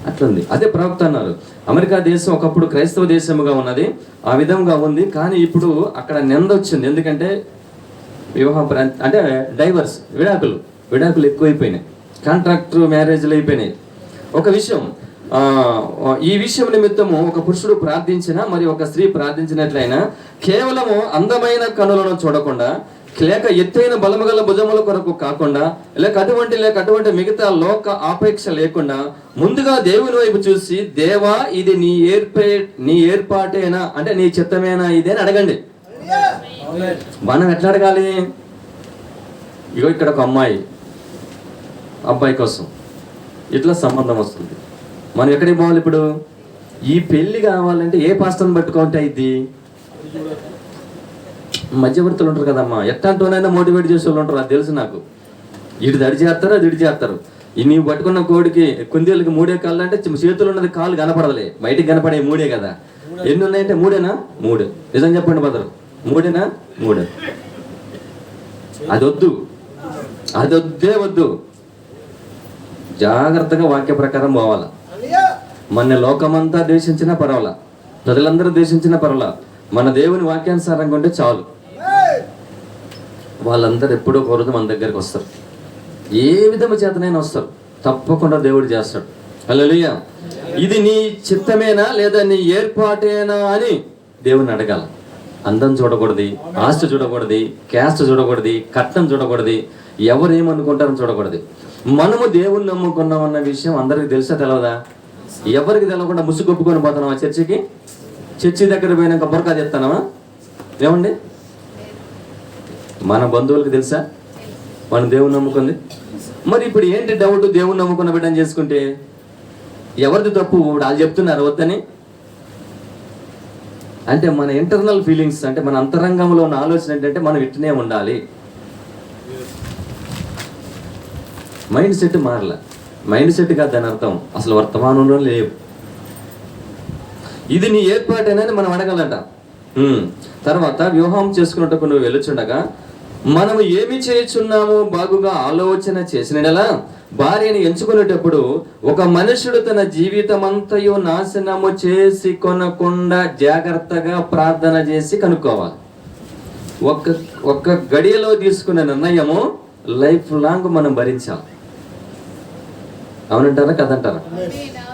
అట్లుంది. అదే ప్రవక్త అన్నారు, అమెరికా దేశం ఒకప్పుడు క్రైస్తవ దేశముగా ఉన్నది, ఆ విధంగా ఉంది, కానీ ఇప్పుడు అక్కడ నింద వచ్చింది. ఎందుకంటే వివాహం అంటే డైవర్స్, విడాకులు ఎక్కువైపోయినాయి, కాంట్రాక్ట్ మ్యారేజ్లు అయిపోయినాయి. ఒక విషయం, ఈ విషయం నిమిత్తము ఒక పురుషుడు ప్రార్థించిన మరి ఒక స్త్రీ ప్రార్థించినట్లయినా కేవలము అందమైన కనులను చూడకుండా, లేక ఎత్తైన బలముగల భుజముల కొరకు కాకుండా, లేక అటువంటి మిగతా లోక ఆపేక్ష లేకుండా ముందుగా దేవుని వైపు చూసి, దేవా ఇది నీ ఏర్పాటేనా, అంటే నీ చిత్తమేనా ఇదే అని అడగండి. మనం ఎట్లా అడగాలి? ఇగో ఇక్కడ ఒక అబ్బాయి కోసం ఇట్లా సంబంధం వస్తుంది, మనం ఎక్కడికి పోవాలి? ఇప్పుడు ఈ పెళ్లి కావాలంటే ఏ పాస్టర్ని పట్టుకుంటే ఇది? మధ్యవర్తులు ఉంటారు కదమ్మా, ఎట్లాంటినైనా మోటివేట్ చేసే వాళ్ళు ఉంటారు, అది తెలుసు నాకు. ఇటు దడి చేస్తారు, అది ఇటు చేస్తారు. నీవు పట్టుకున్న కోడికి కుందేళ్ళకి 3 కాళ్ళు అంటే చేతులు ఉన్నది కాళ్ళు కనపడదులే, బయటికి కనపడే 3 కదా. ఎన్ని ఉన్నాయంటే 3ఏనా? 3. నిజం చెప్పండి బదరు, 3ఏనా? 3. అదొద్దే వద్దు. జాగ్రత్తగా వాక్య ప్రకారం పోవాలా. మన లోకమంతా దేశించినా పర్వాలా, ప్రజలందరూ దేశించినా పర్వాలా, మన దేవుని వాక్యానుసారంగా ఉంటే చాలు. వాళ్ళందరూ ఎప్పుడో కోరదు మన దగ్గరికి వస్తారు, ఏ విధము చేతనైనా వస్తారు, తప్పకుండా దేవుడు చేస్తాడు. హల్లెలూయా. ఇది నీ చిత్తమేనా లేదా నీ ఏర్పాటేనా అని దేవుని అడగాల. అందం చూడకూడదు, ఆస్తి చూడకూడదు, క్యాస్ట్ చూడకూడదు, కట్నం చూడకూడదు, ఎవరు ఏమనుకుంటారని చూడకూడదు. మనము దేవుని నమ్ముకున్నామన్న విషయం అందరికి తెలుసా తెలవదా? ఎవరికి తెలవకుండా ముసుగొప్పుకొని పోతున్నావా చర్చి దగ్గర పోయినాక బొరకా చెప్తానవా? ఏమండి, మన బంధువులకు తెలుసా మనం దేవుని నమ్ముకుంది? మరి ఇప్పుడు ఏంటి డౌట్? దేవుని నమ్ముకున్న బిడ్డని చేసుకుంటే ఎవరిది తప్పు? వాళ్ళు చెప్తున్నారు వద్దని. అంటే మన ఇంటర్నల్ ఫీలింగ్స్, అంటే మన అంతరంగంలో ఉన్న ఆలోచన ఏంటంటే మనం ఇట్నే ఉండాలి. మైండ్ సెట్ మారల. మైండ్ సెట్ కాదు దాని అర్థం, అసలు వర్తమానంలో లేవు. ఇది నీ ఏర్పాటేనని మనం అడగాలట. తర్వాత వివాహం చేసుకున్నట్టుకు నువ్వు వెళ్ళుచుండగా మనము ఏమి చేయుచున్నామో బాగుగా ఆలోచన చేసినలా భార్యని ఎంచుకునేటప్పుడు ఒక మనుషుడు తన జీవితమంతయు నాశనము చేసి కొనకుండా జాగ్రత్తగా ప్రార్థన చేసి కనుక్కోవాలి. ఒక్క గడియలో తీసుకున్న నిర్ణయము లైఫ్ లాంగ్ మనం భరించాలి. అవునంటారా కదంటారా?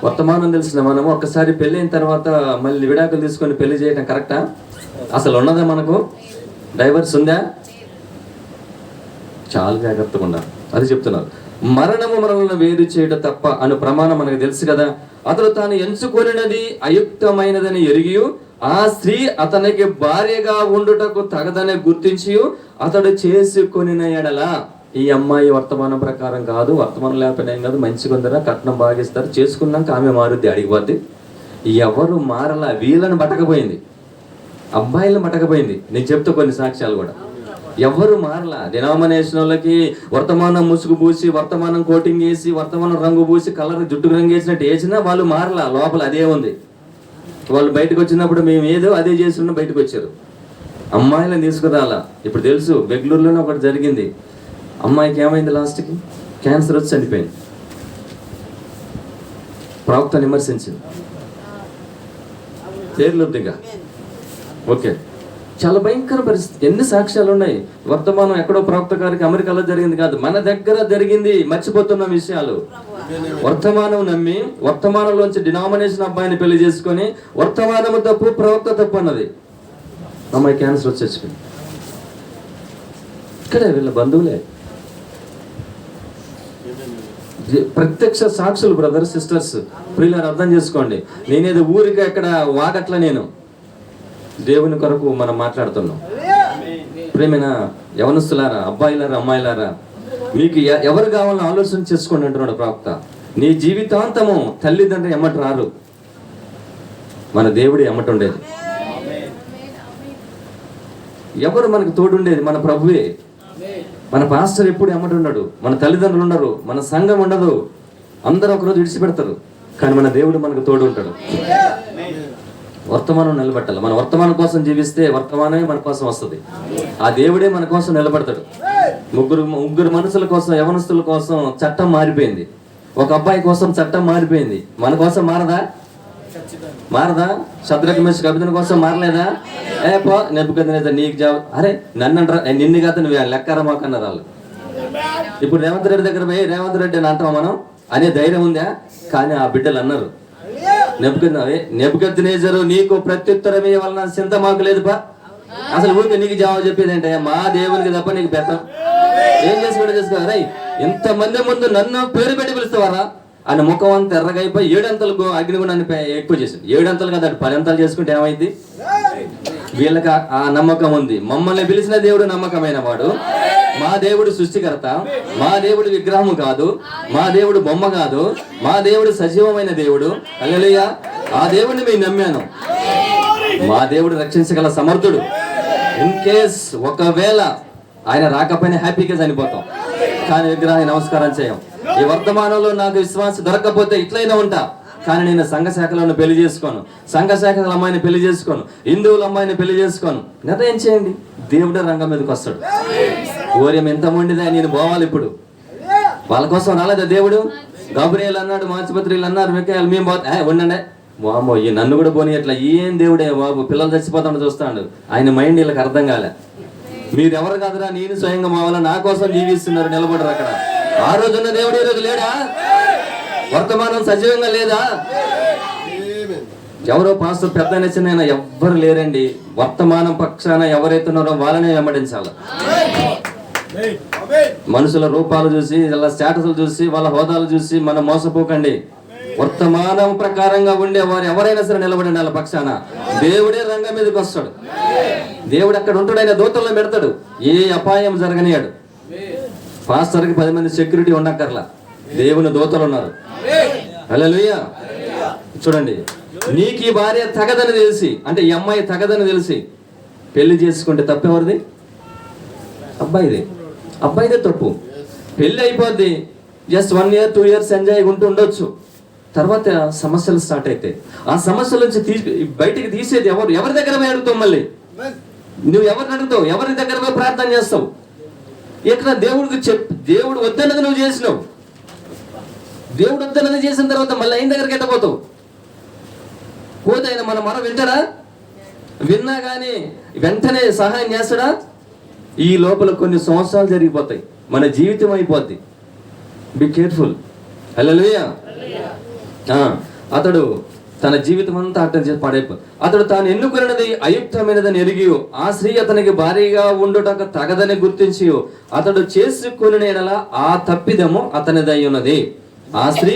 వర్తమానం తెలిసిన మనము ఒక్కసారి పెళ్ళి అయిన తర్వాత మళ్ళీ విడాకులు తీసుకొని పెళ్లి చేయడం కరెక్టా? అసలు ఉన్నదా మనకు? డైవర్స్ ఉందా? చాలా జాగ్రత్తగా ఉండాలి. అది చెప్తున్నారు. మరణము మనల్ని వేరు చేయడం తప్ప అను ప్రమాణం మనకు తెలుసు కదా. అతడు తాను ఎంచుకొనినది అయుక్తమైనదని ఎరిగి ఆ స్త్రీ అతనికి భార్యగా ఉండుటకు తగదని గుర్తించి అతడు చేసుకొనిన ఎడల, ఈ అమ్మాయి వర్తమానం ప్రకారం కాదు, వర్తమానం లేకపోయినా ఏం కాదు, మంచిగా ఉందరా, కట్నం బాగిస్తారు, చేసుకున్నాక ఆమె మారుద్ది, అడిగిపోద్ది. ఎవరు మారలా, వీళ్ళని పట్టకపోయింది, అబ్బాయిలను పట్టకపోయింది. నేను చెప్తా కొన్ని సాక్ష్యాలు కూడా. ఎవరు మారలా. డినామినేషన్ వాళ్ళకి వర్తమానం ముసుగు పూసి, వర్తమానం కోటింగ్ వేసి, వర్తమానం రంగు పూసి, కలర్ జుట్టుకు రంగు వేసినట్టు వేసినా వాళ్ళు మారలా. లోపల అదే ఉంది. వాళ్ళు బయటకు వచ్చినప్పుడు మేము ఏదో అదే చేస్తున్నా బయటకు వచ్చారు. అమ్మాయిలను తీసుకురాలా. ఇప్పుడు తెలుసు, బెంగళూరులోనే ఒకటి జరిగింది. అమ్మాయికి ఏమైంది? లాస్ట్కి క్యాన్సర్ వచ్చి చనిపోయింది. ప్రవక్తను విమర్శించింది. పేర్లొద్దిగా. ఓకే, చాలా భయంకర పరిస్థితి. ఎన్ని సాక్ష్యాలు ఉన్నాయి. వర్తమానం ఎక్కడో ప్రవక్త గారికి అమెరికాలో జరిగింది కాదు, మన దగ్గర జరిగింది. మర్చిపోతున్న విషయాలు. వర్తమానం నమ్మి వర్తమానంలోంచి డినామినేషన్ అబ్బాయిని పెళ్లి చేసుకొని వర్తమానము తప్పు, ప్రవక్త తప్పు అన్నది. అమ్మాయి క్యాన్సర్ వచ్చి చచ్చిపోయింది. ఇక్కడే వీళ్ళ బంధువులే, ప్రత్యక్ష సాక్షులు. బ్రదర్ సిస్టర్స్, ప్రియులారు అర్థం చేసుకోండి. నేనేదో ఊరిగా ఎక్కడ వాగట్ల, నేను దేవుని కొరకు మనం మాట్లాడుతున్నాం. ప్రేమైన యవనస్తులారా, అబ్బాయిలారా, అమ్మాయిలారా, మీకు ఎవరు కావాలని ఆలోచన చేసుకోండి అంటున్నాడు ప్రవక్త. నీ జీవితాంతము తల్లిదండ్రులు ఎమ్మటి రారు, మన దేవుడు ఎమ్మటి ఉండేది. ఎవరు మనకు తోడుండేది? మన ప్రభువే. మన పాస్టర్ ఎప్పుడు ఎమ్మటి ఉన్నాడు, మన తల్లిదండ్రులు ఉండరు, మన సంఘం ఉండదు. అందరూ ఒకరోజు విడిచిపెడతారు, కానీ మన దేవుడు మనకు తోడు ఉంటాడు. వర్తమానం నిలబెట్టాలి. మన వర్తమానం కోసం జీవిస్తే వర్తమానమే మన కోసం వస్తుంది. ఆ దేవుడే మన కోసం నిలబడతాడు. ముగ్గురు మనుషుల కోసం, యవనస్తుల కోసం చట్టం మారిపోయింది. ఒక అబ్బాయి కోసం చట్టం మారిపోయింది. మన కోసం మారదా? శద్రకు మేషకు అబేద్నెగో కోసం మారలేదా? పో నెబుకద్నెజర్ నీకు జాబ్. అరే నన్ను అంటారా? నిన్ను కాదు, నువ్వు లెక్కరా మాకు అన్నారు వాళ్ళు. ఇప్పుడు రేవంత్ రెడ్డి దగ్గర పోయి రేవంత్ రెడ్డి అని అంటాం మనం అనే ధైర్యం ఉందా? కానీ ఆ బిడ్డలు అన్నారు, నెబుకద్నెజరు నీకు ప్రత్యుత్తరం ఇవ్వాలన్న చింత మాకు లేదు పా. అసలు ఊరికి నీకు జవాబు చెప్పేది ఏంటయ్యా? మా దేవునికి తప్ప నీకు బెత్తం. ఏం చేసుకో? ఇంతమంది ముందు నన్ను పేరు పెట్టి పిలుస్తావారా అని ముఖం అంతా ఎర్రగైపోయి 7 అంతలు అగ్నిగుణాన్ని ఎక్కువ చేశాడు. 7 అంతలు కదా, 10 అంతలు చేసుకుంటే ఏమైంది? వీళ్ళకి ఆ నమ్మకం ఉంది. మమ్మల్ని పిలిచిన దేవుడు నమ్మకమైన వాడు. మా దేవుడు సృష్టికర్త, మా దేవుడు విగ్రహము కాదు, మా దేవుడు బొమ్మ కాదు, మా దేవుడు సజీవమైన దేవుడు. హల్లెలూయా. ఆ దేవుడిని మేము నమ్మాను. మా దేవుడు రక్షించగల సమర్థుడు. ఇన్ కేస్ ఒకవేళ ఆయన రాకపోయినా హ్యాపీగా చనిపోతాం, కానీ విగ్రహాన్ని నమస్కారం చేయం. ఈ వర్తమానంలో నాకు విశ్వాసం దొరకకపోతే ఇట్లయినా ఉంటా, కానీ నేను సంఘ శాఖలను పెళ్లి చేసుకోను, సంఘ శాఖల అమ్మాయిని పెళ్లి చేసుకోను, హిందువుల అమ్మాయిని పెళ్లి చేసుకోను. నిర్ణయం చేయండి, దేవుడే రంగం మీదకి వస్తాడు. ఓర్యం ఎంత మొండిదా, నేను పోవాలి. ఇప్పుడు వాళ్ళ కోసం రాలేదా దేవుడు? గబ్రియల్ అన్నాడు, మాచిపత్రులు అన్నారు, మిఖాయేలు మేము ఉండండి. వామో, ఈ నన్ను కూడా పోనీ అట్లా ఏం దేవుడే బాబు, పిల్లలు చచ్చిపోతాడు చూస్తాడు. ఆయన మైండ్ వీళ్ళకి అర్థం కాలే. మీరెవరు కాదురా, నేను స్వయంగా మా వల్ల నా కోసం జీవిస్తున్నారు, నిలబడరు అక్కడ. ఆ రోజున్న దేవుడు ఈ రోజు లేడా? వర్తమానం సజీవంగా లేదా? ఎవరో పాస్టర్ పెద్ద చిన్న ఎవ్వరు లేరండి. వర్తమానం పక్షాన ఎవరైతే ఉన్నారో వాళ్ళనే వెంబడించాలి. మనుషుల రూపాలు చూసి, వాళ్ళ స్టేటస్లు చూసి, వాళ్ళ హోదాలు చూసి మనం మోసపోకండి. వర్తమానం ప్రకారంగా ఉండే వారు ఎవరైనా సరే నిలబడండి వాళ్ళ పక్షాన. దేవుడే రంగం మీదకి వస్తాడు. దేవుడు అక్కడ ఉంటాడు, ఆయన దూతల్లో పెడతాడు. ఏ అపాయం జరగనియాడు. పాస్టర్కి 10 మంది సెక్యూరిటీ ఉండక్కర్లా, దేవుని దూతలు ఉన్నారు. హల్లెలూయా. చూడండి, నీకు ఈ భార్య తగదని తెలిసి, అంటే ఈ అమ్మాయి తగదని తెలిసి పెళ్లి చేసుకుంటే తప్పెవరిది? అబ్బాయిదే తప్పు. పెళ్ళి అయిపోద్ది, జస్ట్ 1 year 2 years ఎంజాయ్ ఉంటూ ఉండొచ్చు. తర్వాత సమస్యలు స్టార్ట్ అయితే ఆ సమస్యల నుంచి బయటికి తీసేది ఎవరు? ఎవరి దగ్గర పోయి అడుగుతావు? మళ్ళీ నువ్వు ఎవరిని అడుగుతావు? ఎవరి దగ్గర పోయి ప్రార్థన చేస్తావు? ఇక్కడ దేవుడు వద్దన్నది నువ్వు చేసినావు. దేవుడు వద్దన్నది చేసిన తర్వాత మళ్ళీ ఆయన దగ్గరికి ఎట్టపోతావు? పోతే ఆయన మన మొర వింటాడా? విన్నా కానీ వెంటనే సహాయం చేస్తాడా? ఈ లోపల కొన్ని సంవత్సరాలు జరిగిపోతాయి, మన జీవితం అయిపోద్ది. Be careful. హల్లెలూయా. అతడు తన జీవితం అంతా అర్థం చేసి పాడైపోయి, అతడు తాను ఎన్నుకున్నది అయుక్తమైనదని ఎరిగి ఆ స్త్రీ అతనికి భారీగా ఉండుటకు తగదని గుర్తించి అతడు చేసుకుని ఆ తప్పిదము అతనిదై ఉన్నది. ఆ స్త్రీ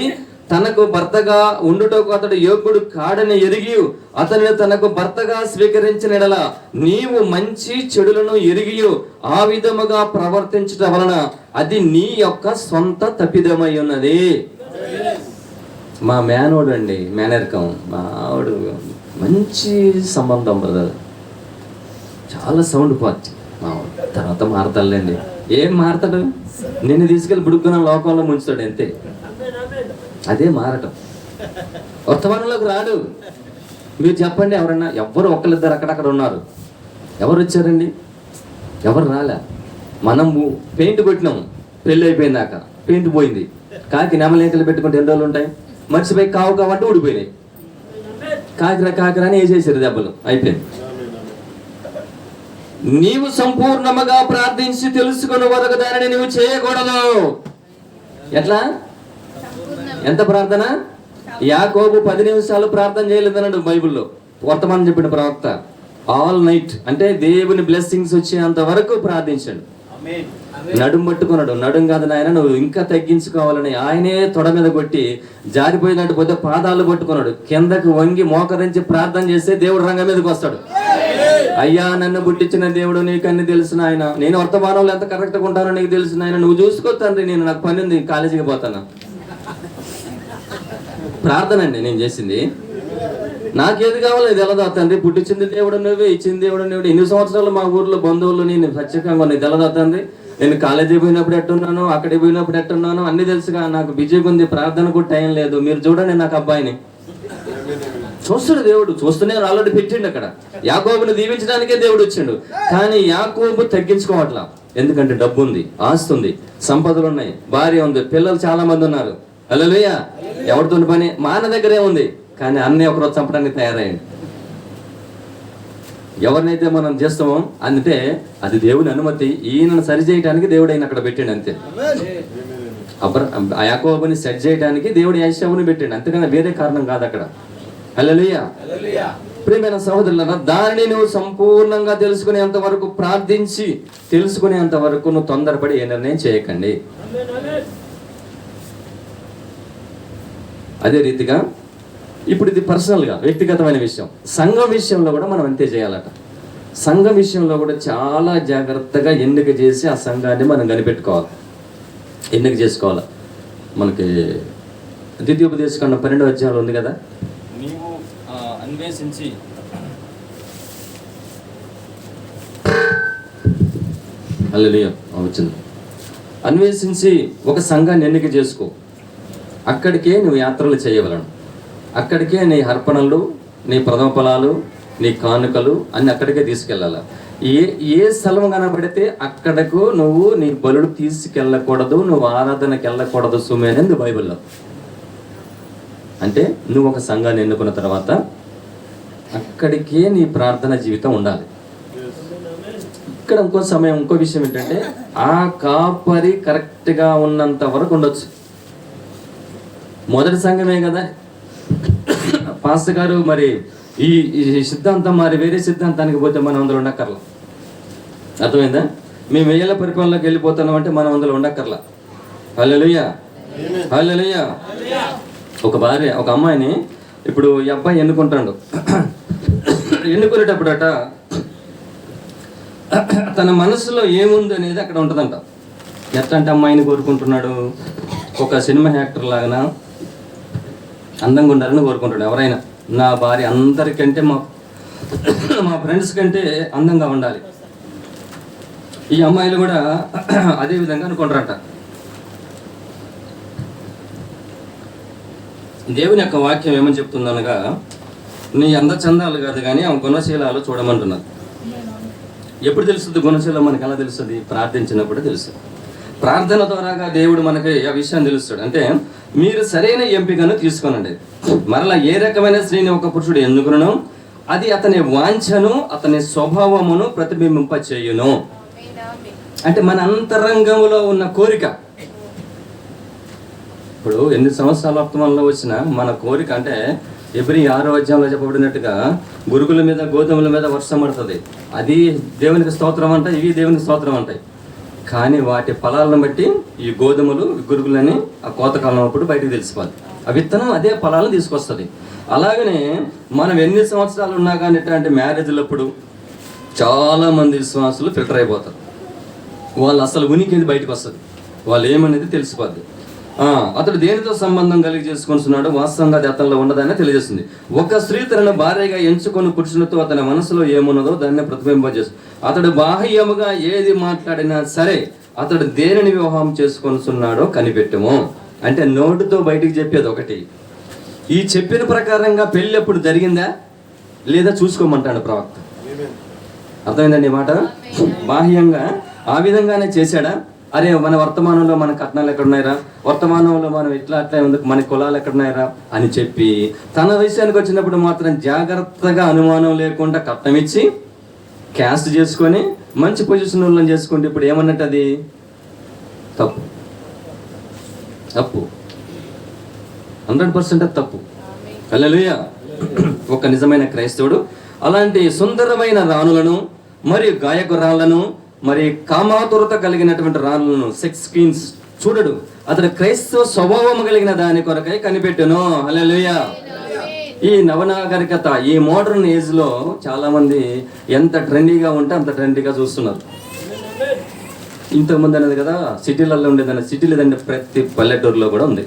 తనకు భర్తగా ఉండుటకు అతడు యోగ్యుడు కాడని ఎరిగి అతనిని తనకు భర్తగా స్వీకరించిన ఎడల నీవు మంచి చెడులను ఎరిగి ఆ విధముగా ప్రవర్తించటం వలన అది నీ యొక్క సొంత తప్పిదమై ఉన్నది. మా మేనోడు అండి, మేనరికం, మా ఆవిడ మంచి సంబంధం బ్రదర్, చాలా సౌండ్ పార్టీ. మా తర్వాత మారతాడులేండి. ఏం మారతాడు? నిన్ను తీసుకెళ్ళి బుడుక్కున్న లోకంలో ముంచుతాడు, అంతే. అదే మారటం. వర్తమానంలోకి రాడు. మీరు చెప్పండి, ఎవరన్నా? ఎవరు ఒకళ్ళిద్దరు అక్కడక్కడ ఉన్నారు. ఎవరు వచ్చారండి? ఎవరు రాలే. మనము పెయింట్ కొట్టినాము, పెళ్ళి అయిపోయిందాక పెయింట్ పోయింది. కాకి నెమలేకలు పెట్టుకుంటే ఎన్ని రోజులు ఉంటాయి? మర్చిపోయి కావు కాబట్టి ఊడిపోయినాయి. కాకిరా అని వేసేసారు దెబ్బలు, అయిపోయింది. నీవు సంపూర్ణముగా ప్రార్థించి తెలుసుకునే వరకు దానిని నువ్వు చేయకూడదు. ఎట్లా? ఎంత ప్రార్థన? యాకోబు 10 నిమిషాలు ప్రార్థన చేయలేదన్నాడు బైబిల్లో. వర్తమానం చెప్పిన ప్రవక్త ఆల్ నైట్, అంటే దేవుని బ్లెస్సింగ్స్ వచ్చేంత వరకు ప్రార్థించాడు. నడుం పట్టుకున్నాడు. నడుం కాదు నాయన, నువ్వు ఇంకా తగ్గించుకోవాలని ఆయనే తొడ మీద కొట్టి జారిపోయినట్టు పోతే పాదాలు పట్టుకున్నాడు. కిందకు వంగి మోకరించి ప్రార్థన చేస్తే దేవుడు రంగం మీదకి వస్తాడు. అయ్యా, నన్ను పుట్టించిన దేవుడు నీకు అన్ని తెలిసిన ఆయన, నేను వర్తమానంలో ఎంత కరెక్ట్గా ఉంటానో నీకు తెలిసిన ఆయన, నువ్వు చూసుకో తండ్రి, నేను నాకు పని ఉంది, కాలేజీకి పోతాను. ప్రార్థన అండి నేను చేసింది. నాకేది కావాలో ఇది తెలదా తండ్రి, పుట్టించింది దేవుడు నువ్వే, ఇచ్చింది దేవుడు నువ్వు. ఇన్ని సంవత్సరాలు మా ఊర్లో బంధువులు నేను ప్రత్యేకంగా నీకు తెలదా తండ్రి, నేను కాలేజీ పోయినప్పుడు ఎట్టున్నాను, అక్కడికి పోయినప్పుడు ఎట్టున్నాను, అన్ని తెలుసుగా. నాకు బిజీగా ఉంది, ప్రార్థన కూడా టైం లేదు. మీరు చూడండి నాకు అబ్బాయిని చూస్తాడు దేవుడు, చూస్తూనే ఆల్రెడీ పెట్టిండు అక్కడ. యాకోబుని దీవించడానికే దేవుడు వచ్చిండు. కానీ యాకోబు తగ్గించుకోవట్లా. ఎందుకంటే డబ్బు ఉంది, ఆస్తి ఉంది, సంపదలు ఉన్నాయి, భార్య ఉంది, పిల్లలు చాలా మంది ఉన్నారు. హల్లెలూయా. ఎవరితో పని? మా అన్న దగ్గరే ఉంది. కానీ అన్నయ్య ఒకరోజు చంపడానికి తయారయ్యండి. ఎవరినైతే మనం చేస్తామో అంటే అది దేవుని అనుమతి. ఈయనను సరి చేయడానికి దేవుడు ఆయన అక్కడ పెట్టిండు, అంతే. యాకోబుని సెట్ చేయడానికి దేవుడు ఏశావుని పెట్టిండు, అంతేగాని వేరే కారణం కాదు అక్కడ. హల్లెలూయా. ప్రియమైన సహోదరులారా, దానిని నువ్వు సంపూర్ణంగా తెలుసుకునేంత వరకు ప్రార్థించి తెలుసుకునేంత వరకు నువ్వు తొందరపడి ఏ నిర్ణయం చేయకండి. అదే రీతిగా ఇప్పుడు ఇది పర్సనల్గా వ్యక్తిగతమైన విషయం. సంఘం విషయంలో కూడా మనం అంతే చేయాలట. సంఘం విషయంలో కూడా చాలా జాగ్రత్తగా ఎన్నిక చేసి ఆ సంఘాన్ని మనం కనిపెట్టుకోవాలి, ఎన్నిక చేసుకోవాలి. మనకి ద్వితీయోపదేశకాండం 12వ అధ్యాయంలో ఉంది కదా, నీవు అన్వేషించి హల్లెలూయా వచ్చింది, అన్వేషించి ఒక సంఘాన్ని ఎన్నిక చేసుకో. అక్కడికే నువ్వు యాత్రలు చేయవలను, అక్కడికే నీ అర్పణలు, నీ ప్రథమ ఫలాలు, నీ కానుకలు అన్ని అక్కడికే తీసుకెళ్ళాలి. ఏ స్థలం కనబడితే అక్కడకు నువ్వు నీ బలుడు తీసుకెళ్ళకూడదు, నువ్వు ఆరాధనకి వెళ్ళకూడదు సుమే అనేది బైబిల్లో. అంటే నువ్వు ఒక సంఘాన్ని ఎన్నుకున్న తర్వాత అక్కడికే నీ ప్రార్థన జీవితం ఉండాలి. ఇక్కడ ఇంకో విషయం ఏంటంటే, ఆ కాపరి కరెక్ట్గా ఉన్నంత వరకు ఉండొచ్చు. మొదటి సంఘమే కదా పాస్టర్ గారు, మరి ఈ సిద్ధాంతం మరి వేరే సిద్ధాంతానికి పోతే మనం అందులో ఉండక్కర్లా. అర్థమైందా? మేము వేల పరిపాలనలోకి వెళ్ళిపోతున్నాం అంటే మనం అందులో ఉండక్కర్లా. హల్లెలూయా, హల్లెలూయా. ఒక అమ్మాయిని ఇప్పుడు ఈ అబ్బాయి ఎన్నుకుంటాడు. ఎన్నుకునేటప్పుడట తన మనసులో ఏముంది అనేది అక్కడ ఉంటుందంట. ఎట్లాంటి అమ్మాయిని కోరుకుంటున్నాడు? ఒక సినిమా యాక్టర్ లాగా అందంగా ఉండాలని కోరుకుంటాడు ఎవరైనా. నా భార్య అందరికంటే మా ఫ్రెండ్స్ కంటే అందంగా ఉండాలి. ఈ అమ్మాయిలు కూడా అదే విధంగా అనుకుంటారట. దేవుని యొక్క వాక్యం ఏమని చెప్తుందనగా, నీ అందచందాలు కాదు కానీ ఆ గుణశీలాలు చూడమంటున్నారు. ఎప్పుడు తెలుస్తుంది గుణశీలం? మనకి ఎలా తెలుస్తుంది? ప్రార్థించినప్పుడు తెలుస్తుంది. ప్రార్థన ద్వారాగా దేవుడు మనకి ఆ విషయాన్ని తెలుస్తాడు. అంటే మీరు సరైన ఎంపికను తీసుకోనండి. మరలా ఏ రకమైన స్త్రీని ఒక పురుషుడు ఎన్నుకును, అది అతని వాంఛను అతని స్వభావమును ప్రతిబింబింప చేయును. అంటే మన అంతరంగంలో ఉన్న కోరిక. ఇప్పుడు ఎన్ని సంవత్సరాల వర్తమానంలో వచ్చినా మన కోరిక, అంటే ఎబ్రీ 6వ అధ్యాయంలో చెప్పబడినట్టుగా గురుగుల మీద గోధుమల మీద వర్షం పడుతుంది. అది దేవునికి స్తోత్రం అంటాయి, ఇవి దేవునికి స్తోత్రం అంటాయి. కానీ వాటి ఫలాలను బట్టి ఈ గోధుమలు గురుగులని ఆ కోతకాలం అప్పుడు బయటకు తెలిసిపోద్ది. ఆ విత్తనం అదే ఫలాలను తీసుకొస్తుంది. అలాగనే మనం ఎన్ని సంవత్సరాలు ఉన్నా కానీ అంటే మ్యారేజ్లప్పుడు చాలామంది విశ్వాసులు ఫిల్టర్ అయిపోతారు. వాళ్ళు అసలు ఉనికి బయటకు వస్తుంది, వాళ్ళు ఏమనేది తెలిసిపోద్ది. అతడు దేనితో సంబంధం కలిగి చేసుకుంటున్నాడు, వాస్తవంగా అది అతనిలో ఉండదని తెలియజేస్తుంది. ఒక స్త్రీ తనను భార్యగా ఎంచుకొని పురుషునితో అతని మనసులో ఏమున్నదో దాన్ని ప్రతిబింబజేస్తుంది. అతడు బాహ్యముగా ఏది మాట్లాడినా సరే అతడు దేనిని వివాహం చేసుకొనిస్తున్నాడో కనిపెట్టము. అంటే నోటితో బయటికి చెప్పేది ఒకటి, ఈ చెప్పిన ప్రకారంగా పెళ్ళి ఎప్పుడు జరిగిందా లేదా చూసుకోమంటాడు ప్రవక్త. అర్థమైందండి ఈ మాట? బాహ్యంగా ఆ విధంగానే చేశాడా? అరే మన వర్తమానంలో మన కట్నాలు ఎక్కడున్నాయిరా, వర్తమానంలో మనం ఇట్లా అట్లా ఎందుకు, మన కులాలు ఎక్కడున్నాయిరా అని చెప్పి తన విషయానికి వచ్చినప్పుడు మాత్రం జాగ్రత్తగా అనుమానం లేకుండా కట్నం ఇచ్చి క్యాస్ట్ చేసుకొని మంచి పొజిషన్లో చేసుకుంటే ఇప్పుడు ఏమన్నట్టు? అది తప్పు. తప్పు 100% తప్పు. హల్లెలూయా. ఒక నిజమైన క్రైస్తవుడు అలాంటి సుందరమైన రాణులను మరియు గాయకురాళ్లను మరి కామాతురత కలిగినటువంటి రాళ్ళను, సెక్స్ క్వీన్స్ చూడడు. అతడు క్రైస్తవ స్వభావం కలిగిన దాని కొరకై కనిపెట్టును. హల్లెలూయా. ఈ నవనాగరికత, ఈ మోడర్న్ ఏజ్ లో చాలా మంది ఎంత ట్రెండీగా ఉంటే అంత ట్రెండీగా చూస్తున్నారు. ఇంతకుముందు అనేది కదా సిటీలలో ఉండేదాన్ని, సిటీ లేదండి ప్రతి పల్లెటూరులో కూడా ఉంది.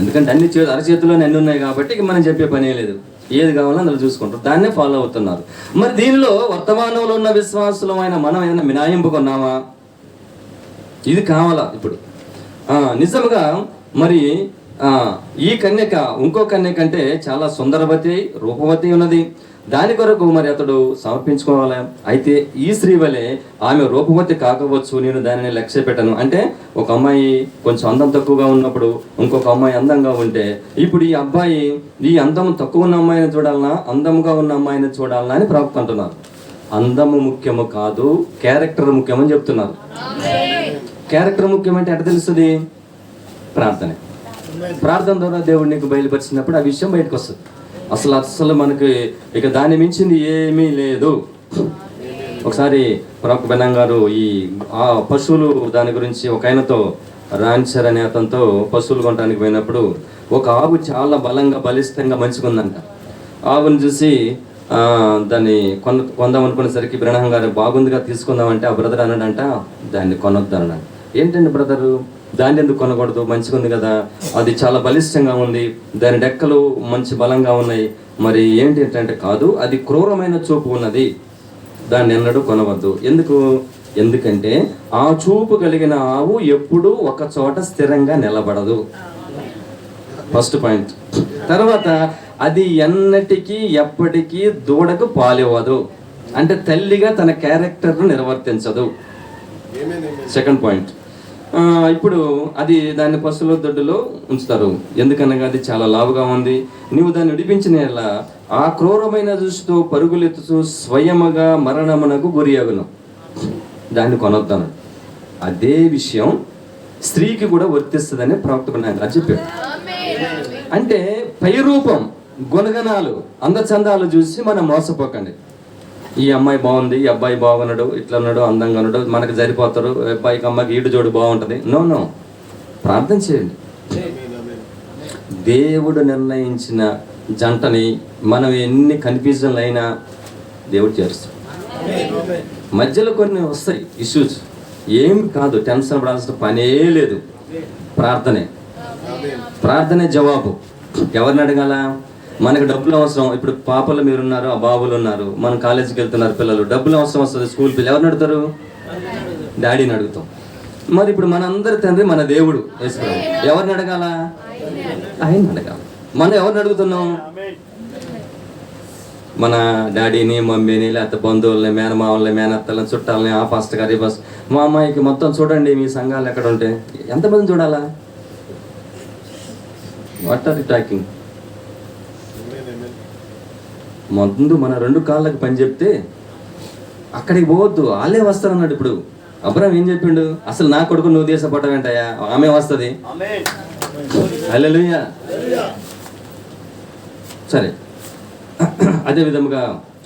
ఎందుకంటే అన్ని అరచేతుల్లోనే అన్ని ఉన్నాయి కాబట్టి మనం చెప్పే పనే లేదు. ఏది కావాలో అందులో చూసుకుంటారు, దాన్నే ఫాలో అవుతున్నారు. మరి దీనిలో వర్తమానంలో ఉన్న విశ్వాసులమైన మనం ఏదైనా మినాయింపుకున్నామా? ఇది కావాలా ఇప్పుడు? నిజంగా మరి ఈ కన్యక ఇంకో కన్యక అంటే చాలా సుందరవతి, రూపవతి ఉన్నది. దాని కొరకు మరి అతడు సమర్పించుకోవాలి. అయితే ఈ స్త్రీ వలె ఆమె రూపవతి కాకపోవచ్చు, నేను దానిని లక్ష్య పెట్టను. అంటే ఒక అమ్మాయి కొంచెం అందం తక్కువగా ఉన్నప్పుడు ఇంకొక అమ్మాయి అందంగా ఉంటే, ఇప్పుడు ఈ అబ్బాయి ఈ అందం తక్కువ ఉన్న అమ్మాయిని చూడాలన్నా అందముగా ఉన్న అమ్మాయిని చూడాలన్నా అని ప్రవక్త అంటున్నారు. అందము ముఖ్యము కాదు, క్యారెక్టర్ ముఖ్యమని చెప్తున్నారు. క్యారెక్టర్ ముఖ్యమంటే ఎట్లా తెలుస్తుంది? ప్రార్థన. ప్రార్థన ద్వారా దేవుడు నీకు బయలుపరిచినప్పుడు ఆ విషయం బయటకు వస్తుంది. అసలు మనకి ఇక దాన్ని మించింది ఏమీ లేదు. ఒకసారి ప్రవక్త బెన్నం గారు ఈ పశువులు దాని గురించి ఒక ఆయనతో, రాన్సర్ అనే అతనితో పశువులు కొనడానికి పోయినప్పుడు ఒక ఆవు చాలా బలంగా బలిష్టంగా మంచిగుందంట. ఆవును చూసి దాన్ని కొందాం అనుకునేసరికి బ్రహ్మం గారు బాగుందిగా తీసుకుందామంటే ఆ బ్రదర్ అన్నాడంట, దాన్ని కొనొద్దు అన్నాడు. ఏంటండి బ్రదరు, దాన్ని ఎందుకు కొనకూడదు, మంచిగా ఉంది కదా, అది చాలా బలిష్టంగా ఉంది, దాని డెక్కలు మంచి బలంగా ఉన్నాయి, మరి ఏంటంటే కాదు, అది క్రూరమైన చూపు ఉన్నది, దాన్ని ఎన్నడూ కొనవద్దు. ఎందుకంటే ఆ చూపు కలిగిన ఆవు ఎప్పుడూ ఒక చోట స్థిరంగా నిలబడదు. First point. తర్వాత అది ఎన్నటికీ ఎప్పటికీ దూడకు పాలివ్వదు, అంటే తల్లిగా తన క్యారెక్టర్ను నిర్వర్తించదు. Second point. ఇప్పుడు అది దాన్ని పశువుల దొడ్డులో ఉంచుతారు. ఎందుకనగా అది చాలా లావుగా ఉంది, నీవు దాన్ని విడిపించిన ఆ క్రూరమైన దృష్టితో పరుగులెత్తుతూ స్వయముగా మరణమునకు గురి అగును, దాన్ని కొనొద్దాను. అదే విషయం స్త్రీకి కూడా వర్తిస్తుందని ప్రవక్త బెన్నం చెప్పాడు. అంటే పై రూపం, గుణగణాలు, అందచందాలు చూసి మనం మోసపోకండి. ఈ అమ్మాయి బాగుంది, ఈ అబ్బాయి బాగున్నాడు, ఇట్లా ఉన్నాడు, అందంగా ఉన్నాడు, మనకు సరిపోతారు, అబ్బాయికి అమ్మాయికి ఈడు జోడు బాగుంటుంది. నో, ప్రార్థన చేయండి. దేవుడు నిర్ణయించిన జంటని మనం ఎన్ని కన్ఫ్యూజన్లు అయినా దేవుడు చేరుస్తాడు. మధ్యలో కొన్ని వస్తాయి ఇష్యూస్, ఏం కాదు, టెన్షన్ పడాల్సిన పనే లేదు. ప్రార్థనే జవాబు. ఎవరిని అడగాల? మనకు డబ్బులు అవసరం. ఇప్పుడు పాపలు మీరున్నారు, ఆ బాబులు ఉన్నారు, మనం కాలేజీకి వెళ్తున్నారు పిల్లలు, డబ్బులు అవసరం వస్తుంది. స్కూల్ పిల్లలు ఎవరిని అడుగుతారు? డాడీని అడుగుతాం. మరి ఇప్పుడు మన అందరి తండ్రి మన దేవుడు యేసుప్రభు. ఎవరిని అడగాల? ఆయన అడగాలి. మనం ఎవరిని అడుగుతున్నాం? మన డాడీని, మమ్మీని, లేకపోతే బంధువుల్ని, మేనమావుల్ని, మేనత్తల్ని, చుట్టాలని, ఆ పాస్టర్ గారి బస్ మా అమ్మాయికి మొత్తం చూడండి మీ సంఘాలు ఎక్కడ ఉంటే. ఎంతమంది చూడాలా? What are you talking? ముందు మన 2 కాళ్ళకి పని చెప్తే అక్కడికి పోవద్దు, వాళ్ళే వస్తారన్నాడు. ఇప్పుడు అబ్రాహాం ఏం చెప్పిండు? అసలు నా కొడుకు నువ్వు దేశపడమేంటయ్యా, ఆమె వస్తుంది. హల్లెలూయా. సరే, అదే విధముగా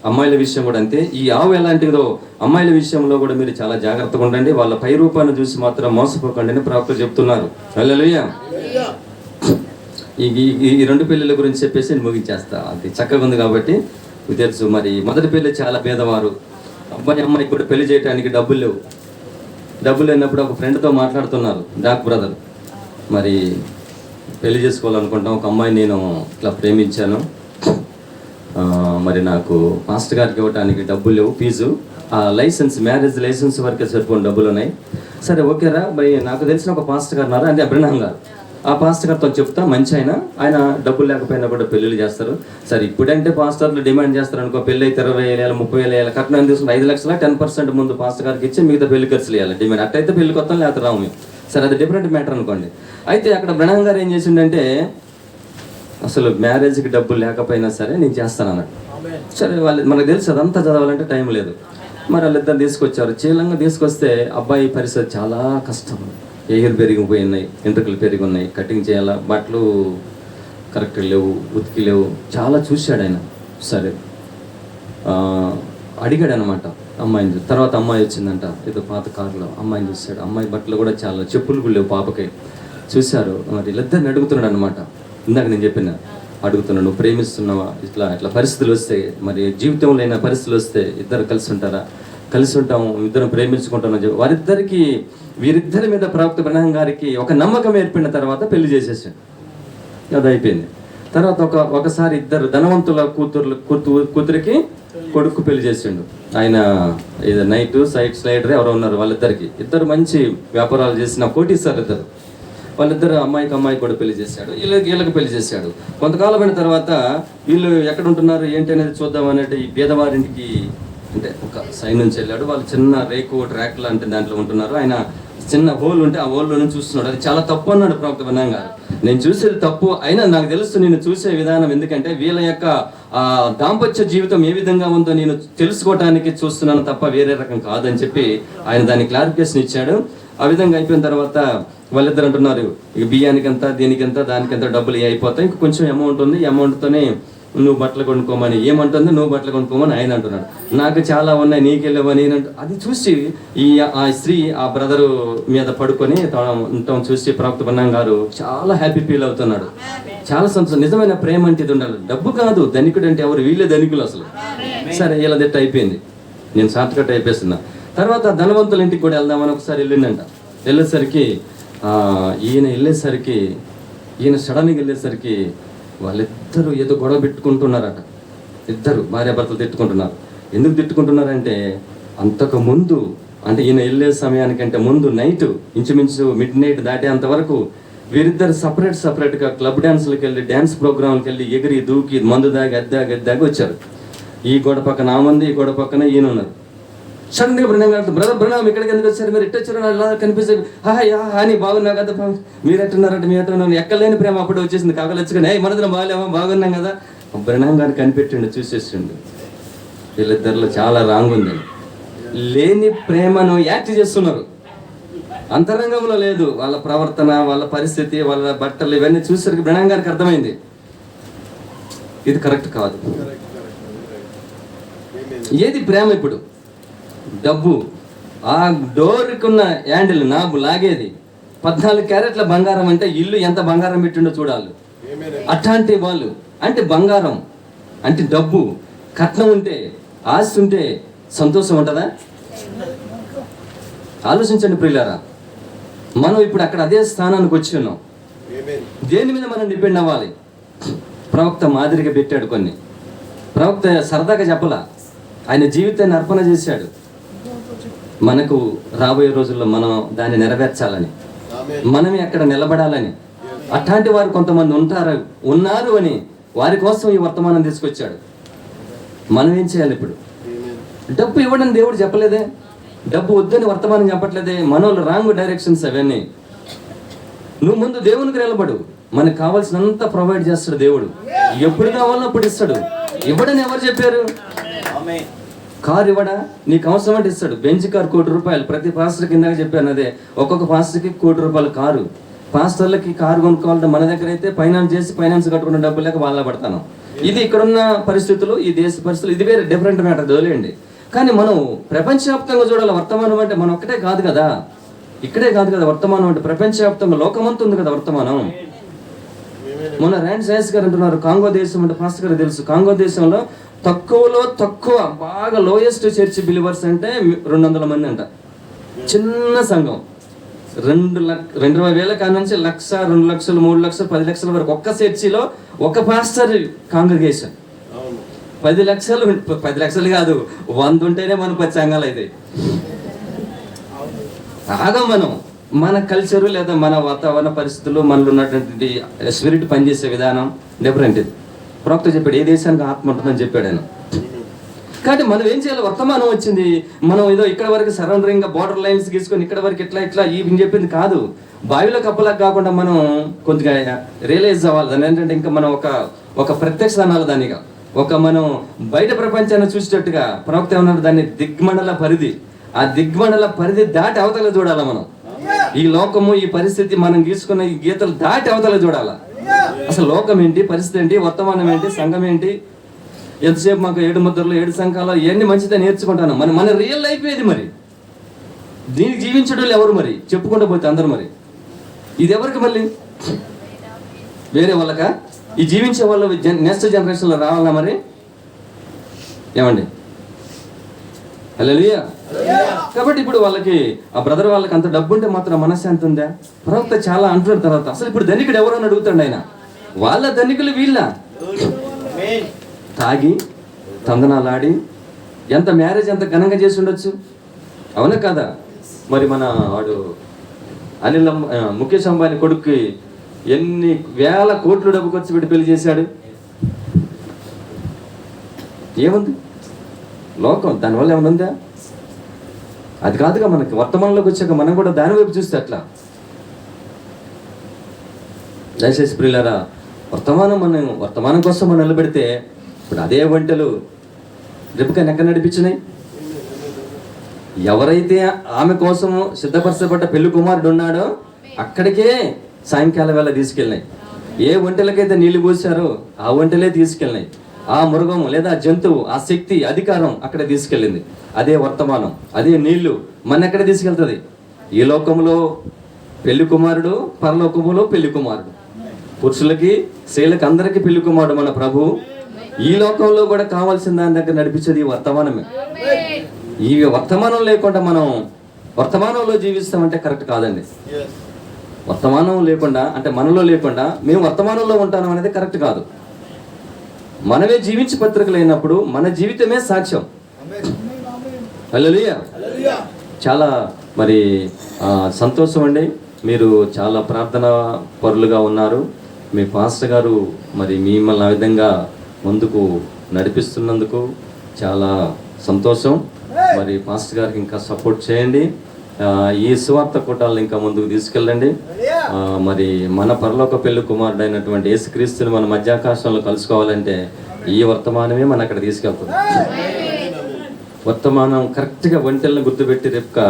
అమ్మాయిల విషయం కూడా అంతే. ఈ ఆవు ఎలాంటిదో అమ్మాయిల విషయంలో కూడా మీరు చాలా జాగ్రత్తగా ఉండండి. వాళ్ళ పై రూపాన్ని చూసి మాత్రం మోసపోకండి అని ప్రవక్త చెప్తున్నారు. హల్లెలూయా. ఈ 2 పెళ్ళిళ్ళ గురించి చెప్పేసి నేను ముగించేస్తా. అది చక్కగా ఉంది కాబట్టి మీకు తెలుసు. మరి మొదటి పెళ్ళి చాలా పేదవారు, అమ్మాయికి కూడా పెళ్లి చేయడానికి డబ్బులు లేవు. డబ్బులు లేనప్పుడు ఒక ఫ్రెండ్తో మాట్లాడుతున్నారు, డాక్ బ్రదర్, మరి పెళ్లి చేసుకోవాలనుకుంటాం, ఒక అమ్మాయిని నేను ఇట్లా ప్రేమించాను, మరి నాకు మాస్టర్ గారికి ఇవ్వడానికి డబ్బులు లేవు, ఫీజు, ఆ లైసెన్స్, మ్యారేజ్ లైసెన్స్ వరకే సరిపోయిన డబ్బులు ఉన్నాయి. సరే ఓకేరా, మరి నాకు తెలిసిన ఒక పాస్టర్ గారు ఉన్నారు, అంటే అబ్రహాం గారు. ఆ పాస్టర్ గారితో చెప్తా, మంచి ఆయన డబ్బులు లేకపోయినా కూడా పెళ్ళిళ్ళు చేస్తారు. సరే ఇప్పుడంటే పాస్టర్లు డిమాండ్ చేస్తారు అనుకో, పెళ్ళి అయితే 20,000 30,000 కట్నం తీసుకుని 5 లక్షల 10% ముందు పాస్టర్ గారికి ఇచ్చి మిగతా పెళ్లి ఖర్చులు వేయాలి డిమాండ్. అట్టయితే పెళ్లి కొత్త లేకపోతే రాము మేము. సరే అది డిఫరెంట్ మ్యాటర్ అనుకోండి. అయితే అక్కడ అబ్రహాం గారు ఏం చేసిండంటే, అసలు మ్యారేజ్కి డబ్బులు లేకపోయినా సరే నేను చేస్తాను అన్నాడు. సరే మనకు తెలుసు అదంతా చదవాలంటే టైం లేదు. మరి వాళ్ళిద్దరు తీసుకొచ్చారు. చీలంగా తీసుకొస్తే అబ్బాయి పరిస్థితి చాలా కష్టం. ఎయిర్ పెరిగిపోయినాయి, వెంట్రుకలు పెరిగి ఉన్నాయి, కటింగ్ చేయాలా, బట్టలు కరెక్ట్గా లేవు, ఉతికి లేవు, చాలా చూశాడు ఆయన. సరే అడిగాడు అనమాట అమ్మాయిని. తర్వాత అమ్మాయి వచ్చిందంట, ఏదో పాత కారులో అమ్మాయిని చూశాడు. అమ్మాయి బట్టలు కూడా చాలా, చెప్పులు కూడా లేవు పాపకి. చూశారు. మరి వీళ్ళిద్దరిని అడుగుతున్నాడు అనమాట. ఇందాక నేను చెప్పిన అడుగుతున్నాను, నువ్వు ప్రేమిస్తున్నావా? ఇట్లా పరిస్థితులు వస్తే, మరి జీవితంలో అయిన పరిస్థితులు వస్తే ఇద్దరు కలిసి ఉంటారా? కలిసి ఉంటాము, ఇద్దరం ప్రేమించుకుంటామని చెప్పి వీరిద్దరి మీద ప్రవక్త అబ్రహాం గారికి ఒక నమ్మకం ఏర్పడిన తర్వాత పెళ్లి చేసేసాడు. అది అయిపోయింది. తర్వాత ఒకసారి ఇద్దరు ధనవంతుల కూతురికి కొడుకు పెళ్లి చేసిండు. ఆయన ఏదో నైట్ సైడ్ స్లైడర్ ఎవరో ఉన్నారు, వాళ్ళిద్దరికి ఇద్దరు మంచి వ్యాపారాలు చేసిన కోటీశ్వరులు ఇద్దరు. వాళ్ళిద్దరు అమ్మాయి కూడా పెళ్లి చేశాడు, వీళ్ళకి పెళ్లి చేశాడు. కొంతకాలం అయిన తర్వాత వీళ్ళు ఎక్కడ ఉంటున్నారు ఏంటి అనేది చూద్దాం అన్నట్టు ఈ పేదవారింటికి, అంటే ఒక సైడ్ నుంచి వెళ్ళాడు. వాళ్ళు చిన్న రేకు ట్రాక్ లాంటి దాంట్లో ఉంటున్నారు. ఆయన చిన్న హోల్ ఉంటే ఆ హోల్లో నుంచి చూస్తున్నాడు. అది చాలా తప్పు అన్నాడు ప్రవక్త అబ్రహాం గారు. నేను చూసేది తప్పు, అయినా నాకు తెలుసు నేను చూసే విధానం, ఎందుకంటే వీళ్ళ యొక్క దాంపత్య జీవితం ఏ విధంగా ఉందో నేను తెలుసుకోవడానికి చూస్తున్నాను తప్ప వేరే రకం కాదని చెప్పి ఆయన దాన్ని క్లారిఫికేషన్ ఇచ్చాడు. ఆ విధంగా అయిపోయిన తర్వాత వాళ్ళిద్దరు అంటున్నారు, ఇక బియ్యానికంతా దీనికంతా దానికంతా డబ్బులు అయిపోతాయి, ఇంక కొంచెం అమౌంట్ ఉంది, ఈ అమౌంట్తోనే నువ్వు బట్టలు కొనుక్కోమని. ఏమంటుంది? నువ్వు బట్టలు కొనుక్కోమని ఆయన అంటున్నాడు. నాకు చాలా ఉన్నాయి, నీకెళ్ళవని. అది చూసి ఆ స్త్రీ ఆ బ్రదరు మీద పడుకొని ఉండటం చూసి ప్రవక్త అబ్రహాం గారు చాలా హ్యాపీ ఫీల్ అవుతున్నాడు. చాలా సంతోషం. నిజమైన ప్రేమ అంటే ఇది ఉండాలి, డబ్బు కాదు. ధనికుడు అంటే ఎవరు? వీళ్ళే ధనికులు అసలు. సరే ఇలా దిట్ట అయిపోయింది. నేను షార్ట్ కట్ అయిపోతున్నా. తర్వాత ధనవంతుల ఇంటికి కూడా వెళ్దామని ఒకసారి వెళ్ళిందంట. వెళ్ళేసరికి ఈయన సడన్గా వెళ్ళేసరికి వాళ్ళిద్దరూ ఏదో గొడవ పెట్టుకుంటున్నారట. ఇద్దరు భార్యాభర్తలు తిట్టుకుంటున్నారు. ఎందుకు తిట్టుకుంటున్నారంటే, అంతకు ముందు, అంటే ఈయన వెళ్ళే సమయానికంటే ముందు నైట్ ఇంచుమించు మిడ్ నైట్ దాటేంత వరకు వీరిద్దరు సపరేట్గా క్లబ్ డ్యాన్స్లకు వెళ్ళి, డ్యాన్స్ ప్రోగ్రాంలకు వెళ్ళి, ఎగిరి దూకి మందు దాగి అద్దాగి వచ్చారు. ఈ గోడ పక్కన ఆ మంది, ఈ గోడ పక్కన ఈయన ఉన్నారు. సడన్గా బ్రహ్మ ఇక్కడికి ఎందుకు వచ్చారు, మీరు ఎట్టొచ్చారు అలా కనిపిస్తే అని బాగున్నా కదా, మీరు ఎట్టున్నారంటే మీ ఎట్టున్నారు, ఎక్కలేని ప్రేమ అప్పుడు వచ్చేసింది. కాకలొచ్చుకొని మనదిన బాగాలేమో, బాగున్నాం కదా. బ్రహ్మ గారు కనిపెట్టిండు, చూసేసిండు. వీళ్ళిద్దరిలో చాలా రాంగ్ ఉంది. లేని ప్రేమను యాక్ట్ చేస్తున్నారు, అంతరంగంలో లేదు. వాళ్ళ ప్రవర్తన, వాళ్ళ పరిస్థితి, వాళ్ళ బట్టలు ఇవన్నీ చూసేసరికి బ్రహ్మ గారికి అర్థమైంది ఇది కరెక్ట్ కాదు. ఏది ప్రేమ? ఇప్పుడు డబ్బు. ఆ డోర్కున్న హ్యాండిల్ నాబు లాగేది 14 క్యారెట్ల బంగారం అంటే ఇల్లు ఎంత బంగారం పెట్టిండో చూడాలి. అట్లాంటి వాళ్ళు అంటే బంగారం అంటే డబ్బు, కట్నం ఉంటే, ఆస్తి ఉంటే సంతోషం ఉంటుందా? ఆలోచించండి ప్రియులారా. మనం ఇప్పుడు అక్కడ అదే స్థానానికి వచ్చి ఉన్నాం. దేని మీద మనం డిపెండ్ అవ్వాలి? ప్రవక్త మాదిరిగా పెట్టాడు కొన్ని. ప్రవక్త సరదాగా చెప్పలా, ఆయన జీవితాన్ని అర్పణ చేశాడు మనకు రాబోయే రోజుల్లో మనం దాన్ని నెరవేర్చాలని, మనమే అక్కడ నిలబడాలని. అట్లాంటి వారు కొంతమంది ఉన్నారు అని వారి కోసం ఈ వర్తమానం తీసుకొచ్చాడు. మనం ఏం చేయాలి ఇప్పుడు? డబ్బు ఇవ్వడం దేవుడు చెప్పలేదే, డబ్బు వద్దని వర్తమానం చెప్పట్లేదే. మనోళ్ళు రాంగ్ డైరెక్షన్స్ అవన్నీ. నువ్వు ముందు దేవునికి నిలబడు, మనకు కావాల్సినంత ప్రొవైడ్ చేస్తాడు దేవుడు. ఎప్పుడు కావాలో అప్పుడు ఇస్తాడు. ఇవ్వడని ఎవరు చెప్పారు? కారు ఇవ్వడా? నీకు అవసరం అంటే ఇస్తాడు. Bench car ₹1,00,00,000. ప్రతి పాస్టర్ కిందగా చెప్పాను అదే, ఒక్కొక్క పాస్టర్కి ₹1,00,00,000 కారు. పాస్టర్లకి కారు కొనుక్కోవాలంటే మన దగ్గర అయితే ఫైనాన్స్ చేసి ఫైనాన్స్ కట్టుకున్న డబ్బు లేక వాళ్ళ పడతాను. ఇది ఇక్కడున్న పరిస్థితులు, ఈ దేశ పరిస్థితులు, ఇది వేరే డిఫరెంట్ మ్యాటర్, వదిలేయండి. కానీ మనం ప్రపంచవ్యాప్తంగా చూడాలి. వర్తమానం అంటే మనం ఒక్కటే కాదు కదా, ఇక్కడే కాదు కదా వర్తమానం అంటే, ప్రపంచవ్యాప్తంగా లోకమంతా ఉంది కదా వర్తమానం. మొన్న ర్యాండ్ సైన్స్ గారు అంటున్నారు, కాంగో దేశం అంటే పాస్టర్ గారు తెలుసు, కాంగో దేశంలో తక్కువలో తక్కువ బాగా లోయెస్ట్ చర్చ్ బిలీవర్స్ అంటే 200 మంది అంట. చిన్న సంఘం, 20,000 కాడ నుంచి 1,00,000, 2,00,000, 3,00,000, 10,00,000 వరకు ఒక్క చర్చిలో ఒక పాస్టర్ కాంగ్రిగేషన్. 10 లక్షలు కాదు, 100 ఉంటేనే మన 10 సంఘాలు అయితే. బాగా మన కల్చరు లేదా మన వాతావరణ పరిస్థితులు, మనలో ఉన్నటువంటి స్పిరిట్ పనిచేసే విధానం డిఫరెంట్. ఇది ప్రవక్త చెప్పాడు, ఏ దేశానికి ఆత్మ ఉంటుందని చెప్పాడు ఆయన. కాబట్టి మనం ఏం చేయాలి? వర్తమానం వచ్చింది, మనం ఏదో ఇక్కడ వరకు సరౌండరింగ్ బార్డర్ లైన్స్ గీసుకొని ఇక్కడ వరకు ఇట్లా ఈ చెప్పింది కాదు. బావిలో కప్పలాగా కాకుండా మనం కొద్దిగా రియలైజ్ అవ్వాలి. దాని ఏంటంటే ఇంకా మనం ఒక ప్రత్యక్ష అనాలి దానిగా. మనం బయట ప్రపంచాన్ని చూసేటట్టుగా ప్రవక్త ఏమన్నాడు, దాన్ని దిగ్మండల పరిధి, ఆ దిగ్మండల పరిధి దాటి అవతల చూడాలా మనం. ఈ లోకము, ఈ పరిస్థితి మనం గీసుకున్న ఈ గీతలు దాటి అవతల చూడాలా. అసలు లోకం ఏంటి, పరిస్థితి ఏంటి, వర్తమానం ఏంటి, సంఘం ఏంటి. ఎంతసేపు మాకు 7 ముద్రలు 7 సంఘాలు ఇవన్నీ మంచిదే నేర్చుకుంటాను. మన రియల్ లైఫ్ ఏది మరి? దీనికి జీవించడం ఎవరు మరి? చెప్పుకుంటూ పోతే అందరు మరి. ఇది ఎవరికి మళ్ళీ? వేరే వాళ్ళకా? ఈ జీవించే వాళ్ళు నెక్స్ట్ జనరేషన్లో రావాలా మరి? ఏమండి? హల్లెలూయా. కాబట్టి ఇప్పుడు వాళ్ళకి, ఆ బ్రదర్ వాళ్ళకి అంత డబ్బు ఉంటే మాత్రం మనశ్శాంతి ఉందా? ప్రవక్త చాలా అంటున్న తర్వాత అసలు ఇప్పుడు ధనికుడు ఎవరు అని అడుగుతాడు ఆయన. వాళ్ళ ధనికులు వీళ్ళ తాగి తందనాలాడి ఎంత మ్యారేజ్ ఎంత ఘనంగా చేసి ఉండొచ్చు, అవునా కదా? మరి మన వాడు ముఖేష్ అంబానీ కొడుక్కి ఎన్ని వేల కోట్లు డబ్బు ఖర్చు పెట్టి పెళ్లి చేశాడు. ఏముంది లోకం? దానివల్ల ఏమైనా ఉందా? అది కాదుగా. మనకి వర్తమానంలోకి వచ్చాక మనం కూడా దాని వైపు చూస్తే అట్లా. దయచేసి ప్రియులారా, వర్తమానం కోసం మనం నిలబెడితే ఇప్పుడు అదే వంటలు రేపుగా నెక్క నడిపించినాయి. ఎవరైతే ఆమె కోసము సిద్ధపరచబడ్డ పెళ్లి కుమారుడు ఉన్నాడో అక్కడికే సాయంకాలం వేళ తీసుకెళ్ళినాయి. ఏ ఒంటెలకైతే నీళ్లు పోసారో ఆ ఒంటెలే తీసుకెళ్ళినాయి. ఆ మృగం లేదా జంతువు, ఆ శక్తి, అధికారం అక్కడ తీసుకెళ్ళింది. అదే వర్తమానం, అదే నీళ్లు మన ఎక్కడ తీసుకెళ్తుంది? ఈ లోకంలో పెళ్లి కుమారుడు, పరలోకములో పెళ్లి కుమారుడు. పురుషులకి స్త్రీలకు అందరికీ పెళ్లి కుమారుడు మన ప్రభు. ఈ లోకంలో కూడా కావాల్సిన దాని దగ్గర నడిపించేది ఈ వర్తమానమే. ఈ వర్తమానం లేకుండా మనం వర్తమానంలో జీవిస్తామంటే కరెక్ట్ కాదండి. వర్తమానం లేకుండా అంటే మనలో లేకుండా మేము వర్తమానంలో ఉంటాం అనేది కరెక్ట్ కాదు. మనమే జీవించి పత్రికలు అయినప్పుడు మన జీవితమే సాక్ష్యం. హల్లెలూయా. చాలా మరి సంతోషం అండి. మీరు చాలా ప్రార్థన పరులుగా ఉన్నారు. మీ పాస్టర్ గారు మరి మిమ్మల్ని ఆ విధంగా ముందుకు నడిపిస్తున్నందుకు చాలా సంతోషం. మరి పాస్టర్ గారికి ఇంకా సపోర్ట్ చేయండి. ఈ సువార్త కూటాలను ఇంకా ముందుకు తీసుకెళ్ళండి. మరి మన పరలోక పెళ్లి కుమారుడు అయినటువంటి యేసుక్రీస్తుని మన మధ్యాకాశంలో కలుసుకోవాలంటే ఈ వర్తమానమే మన అక్కడ తీసుకెళ్తుంది. వర్తమానం కరెక్ట్గా ఒంటెలను గుర్తుపెట్టి రేపుక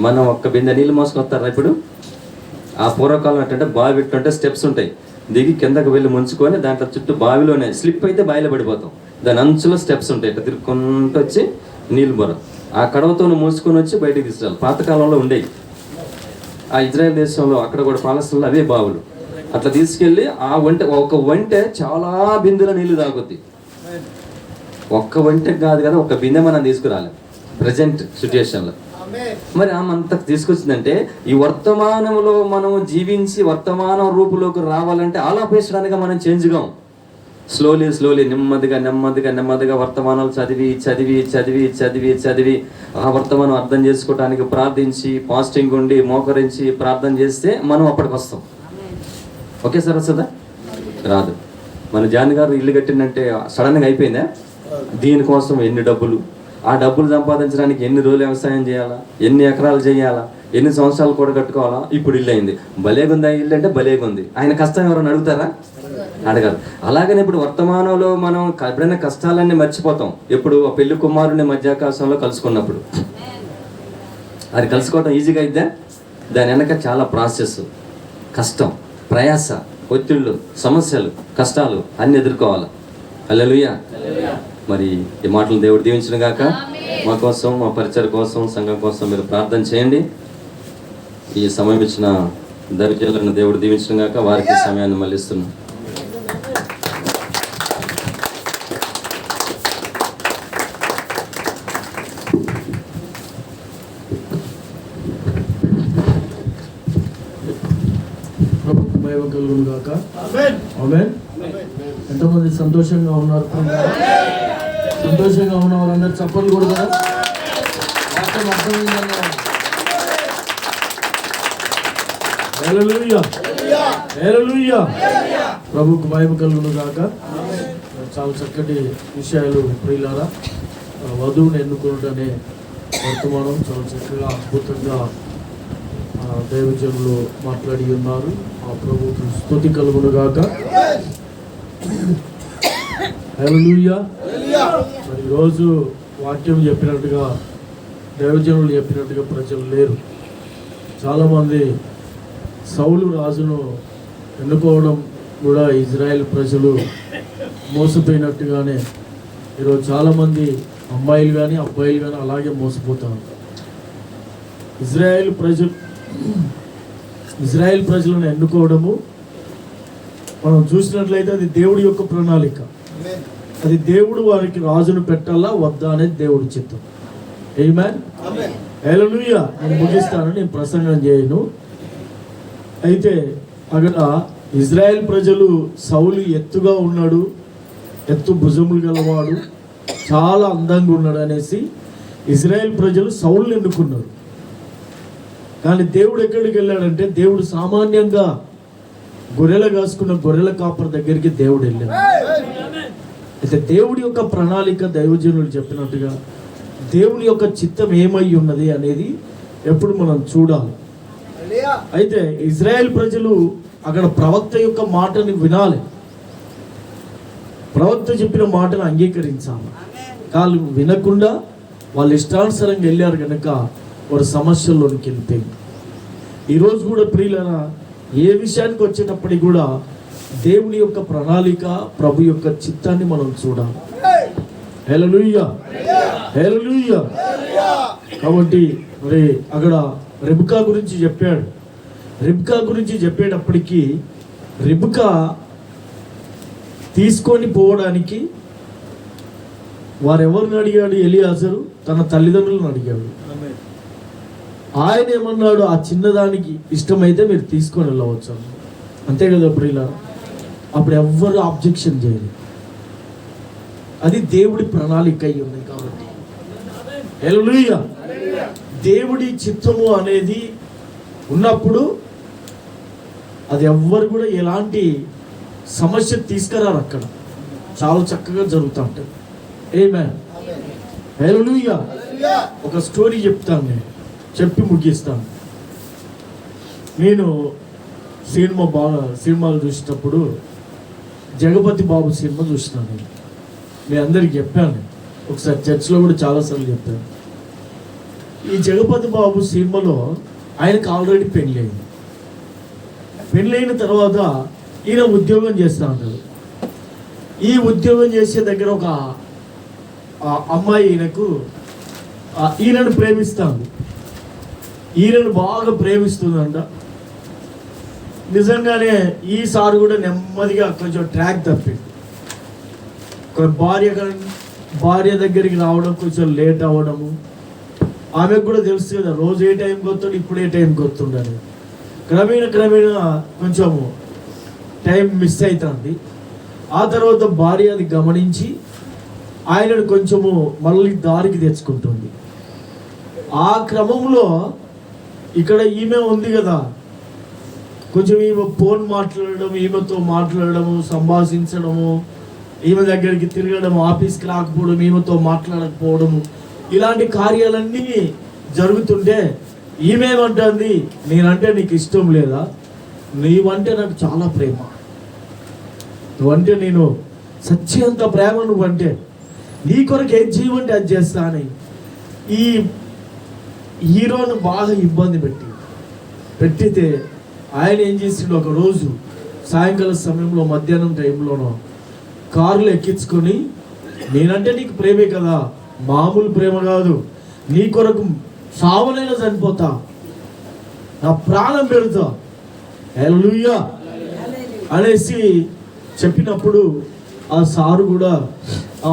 మనం ఒక్క బిందె నీళ్ళు మోసుకొస్తారా? ఇప్పుడు ఆ పూర్వకాలం ఏంటంటే బావి పెట్టుంటే స్టెప్స్ ఉంటాయి, దిగి కిందకు వెళ్ళి ముంచుకొని దాంట్లో చుట్టూ బావిలోనే స్లిప్ అయితే బావిలో పడిపోతాం. దాని అంచులో స్టెప్స్ ఉంటాయి, ఇట్లా తిరుక్కుంటూ వచ్చి నీళ్ళు బొరం ఆ కడవతో మూసుకొని వచ్చి బయటకు తీసుకురాలి. పాతకాలంలో ఉండేవి. ఆ ఇజ్రాయెల్ దేశంలో అక్కడ కూడా పాలస్తీనాలో అవే బావులు. అట్లా తీసుకెళ్ళి ఆ ఒక వంటె చాలా బిందెల నీళ్లు తాగుద్ది. ఒక్క వంటెకి కాదు కదా, ఒక బిందె మనం తీసుకురాలి ప్రజెంట్ సిచ్యుయేషన్లో. మరి ఆమె అంతకు తీసుకొచ్చిందంటే ఈ వర్తమానంలో మనం జీవించి వర్తమానం రూపులోకి రావాలంటే ఆలాపేసడానికి మనం చేంజ్గాం. స్లోలీ నెమ్మదిగా వర్తమానాలు చదివి ఆ వర్తమానం అర్థం చేసుకోవడానికి ప్రార్థించి ఫాస్టింగ్ ఉండి మోకరించి ప్రార్థన చేస్తే మనం అప్పటికి వస్తాం. ఒకేసారి వస్తుందా? రాదు. మన జాన్ గారు ఇల్లు కట్టిందంటే సడన్గా అయిపోయిందా? దీనికోసం ఎన్ని డబ్బులు, ఆ డబ్బులు సంపాదించడానికి ఎన్ని రోజులు వ్యవసాయం చేయాలా, ఎన్ని ఎకరాలు చేయాలా, ఎన్ని సంవత్సరాలు కూడా కట్టుకోవాలా. ఇప్పుడు ఇల్లు అయింది. భలేగుందా ఇల్లు అంటే భలేగుంది. ఆయన కష్టం ఎవరైనా అడుగుతారా? అడగారు. అలాగనే ఇప్పుడు వర్తమానంలో మనం ఎప్పుడైనా కష్టాలన్నీ మర్చిపోతాం. ఎప్పుడు ఆ పెళ్లి కుమారుని మధ్యాకాశంలో కలుసుకున్నప్పుడు. అది కలుసుకోవటం ఈజీగా అయిద్దా? దాని వెనక చాలా ప్రాసెస్, కష్టం, ప్రయాస, ఒత్తిళ్ళు, సమస్యలు, కష్టాలు అన్ని ఎదుర్కోవాలి. హల్లెలూయా. మరి ఈ మాటలు దేవుడు దీవించును గాక. మా కోసం, మా పరిచయం కోసం, సంఘం కోసం మీరు ప్రార్థన చేయండి. ఈ సమయం ఇచ్చిన దైవజనులను దేవుడు దీవించును గాక. వారికి సమయాన్ని మళ్ళీ ఇస్తున్నాం. ఎంతమంది సంతోషంగా ఉన్నారు? సంతోషంగా ఉన్న వాళ్ళందరూ చప్పట్లు కూడా కదా. ప్రభుకు మహిమ కలుగును గాక. చాలా చక్కటి విషయాలు ప్రియులారా. వధువుని ఎన్నుకున్నటనే వర్తమానం చాలా చక్కగా అద్భుతంగా దైవజనులు మాట్లాడి ఉన్నారు. ఆ ప్రభుకు స్తుతి కలుగును గాక. హల్లెలూయా. మరి ఈరోజు వాక్యం చెప్పినట్టుగా, దైవజనులు చెప్పినట్టుగా ప్రజలు లేరు. చాలామంది సౌలు రాజును ఎన్నుకోవడం కూడా ఇజ్రాయెల్ ప్రజలు మోసపోయినట్టుగానే ఈరోజు చాలామంది అమ్మాయిలు కానీ అబ్బాయిలు కానీ అలాగే మోసపోతారు. ఇజ్రాయెల్ ప్రజలను ఎన్నుకోవడము మనం చూసినట్లయితే అది దేవుడి యొక్క ప్రణాళిక. అది దేవుడు వారికి రాజును పెట్టాలా వద్దా అనేది దేవుడి చిత్తం. ఆమేన్. హల్లెలూయా. నేను ముగిస్తాను, నేను ప్రసంగం చేయను. అయితే అక్కడ ఇజ్రాయెల్ ప్రజలు సౌలు ఎత్తుగా ఉన్నాడు, ఎత్తు భుజములు గలవాడు, చాలా అందంగా ఉన్నాడు అనేసి ఇజ్రాయెల్ ప్రజలు సౌలుని ఎన్నుకున్నారు. కానీ దేవుడు ఎక్కడికి వెళ్ళాడంటే, దేవుడు సామాన్యంగా గొర్రెలు కాసుకున్న గొర్రెల కాపర్ దగ్గరికి దేవుడు వెళ్ళాడు. అయితే దేవుడి యొక్క ప్రణాళిక దైవజనులు చెప్పినట్టుగా దేవుని యొక్క చిత్తం ఏమై ఉన్నది అనేది ఎప్పుడు మనం చూడాలి. అయితే ఇజ్రాయెల్ ప్రజలు అక్కడ ప్రవక్త యొక్క మాటని వినాలి, ప్రవక్త చెప్పిన మాటను అంగీకరించాలి. వాళ్ళు వినకుండా వాళ్ళు ఇష్టానుసారంగా వెళ్ళారు కనుక వారు సమస్యల్లోనికి వెళ్ళిపోయింది. ఈరోజు కూడా ప్రియులరా, ఏ విషయానికి వచ్చేటప్పటికి కూడా దేవుని యొక్క ప్రణాళిక, ప్రభు యొక్క చిత్తాన్ని మనం చూడాలి. హల్లెలూయా, హల్లెలూయా. కాబట్టి మరి అక్కడ రెబెకా గురించి చెప్పాడు. రెబెకా గురించి చెప్పేటప్పటికి రెబెకా తీసుకొని పోవడానికి వారెవరిని అడిగాడు? ఎలియాజరు తన తల్లిదండ్రులను అడిగాడు. ఆయన ఏమన్నాడు? ఆ చిన్నదానికి ఇష్టమైతే మీరు తీసుకొని వెళ్ళవచ్చు. అంతే కదా అప్పుడు ఇలా. అప్పుడు ఎవ్వరు ఆబ్జెక్షన్ చేయలేదు. అది దేవుడి ప్రణాళిక అయి ఉంది. కాబట్టి హల్లెలూయా. దేవుడి చిత్తము అనేది ఉన్నప్పుడు అది ఎవ్వరు కూడా ఎలాంటి సమస్య తీసుకురారు. అక్కడ చాలా చక్కగా జరుగుతూ ఉంటుంది. ఆమేన్. హల్లెలూయా. ఒక స్టోరీ చెప్తాను, నేను చెప్పి ముగిస్తాను. నేను సినిమాలు చూసేటప్పుడు జగపతి బాబు సినిమా చూసినాను. నేను మీ అందరికి చెప్పాను, ఒకసారి చర్చిలో కూడా చాలాసార్లు చెప్పాను. ఈ జగపతి బాబు సినిమాలో ఆయనకు ఆల్రెడీ పెళ్ళయింది. పెళ్ళైన తర్వాత ఈయన ఉద్యోగం చేస్తూ ఉంటాడు. ఈ ఉద్యోగం చేసే దగ్గర ఒక అమ్మాయి ఈయనను ప్రేమిస్తాను. ఈయనను బాగా ప్రేమిస్తుందంట. నిజంగానే ఈసారి కూడా నెమ్మదిగా కొంచెం ట్రాక్ తప్పింది. భార్య దగ్గరికి రావడం కొంచెం లేట్ అవ్వడము, ఆమెకు కూడా తెలుసు కదా రోజు ఏ టైంకి వస్తాడు, ఇప్పుడు ఏ టైంకి వస్తుండని. క్రమేణా కొంచెము టైం మిస్ అవుతుంది. ఆ తర్వాత భార్య అది గమనించి ఆయనను కొంచెము మళ్ళీ దారికి తెచ్చుకుంటుంది. ఆ క్రమంలో ఇక్కడ ఈమె ఉంది కదా, కొంచెం ఈమె ఫోన్ మాట్లాడడం, ఈమెతో మాట్లాడము, సంభాషించడము, ఈమె దగ్గరికి తిరగడం, ఆఫీస్కి రాకపోవడం, ఈమెతో మాట్లాడకపోవడము, ఇలాంటి కార్యాలన్నీ జరుగుతుంటే ఈమెమంటుంది, నేనంటే నీకు ఇష్టం లేదా, నీవంటే నాకు చాలా ప్రేమ, నువ్వంటే నేను సత్యంత ప్రేమ, నువ్వంటే నీ కొరకు ఏం చేయమంటే అది చేస్తానని ఈ హీరోను బాగా ఇబ్బంది పెట్టితే ఆయన ఏం చేసిండు, ఒక రోజు సాయంకాల సమయంలో మధ్యాహ్నం టైంలోనో కారులో ఎక్కించుకొని, నేనంటే నీకు ప్రేమే కదా, మామూలు ప్రేమ కాదు, నీ కొరకు సావనైనా చనిపోతా, నా ప్రాణం పెడతా, హల్లెలూయా అనేసి చెప్పినప్పుడు ఆ సారు కూడా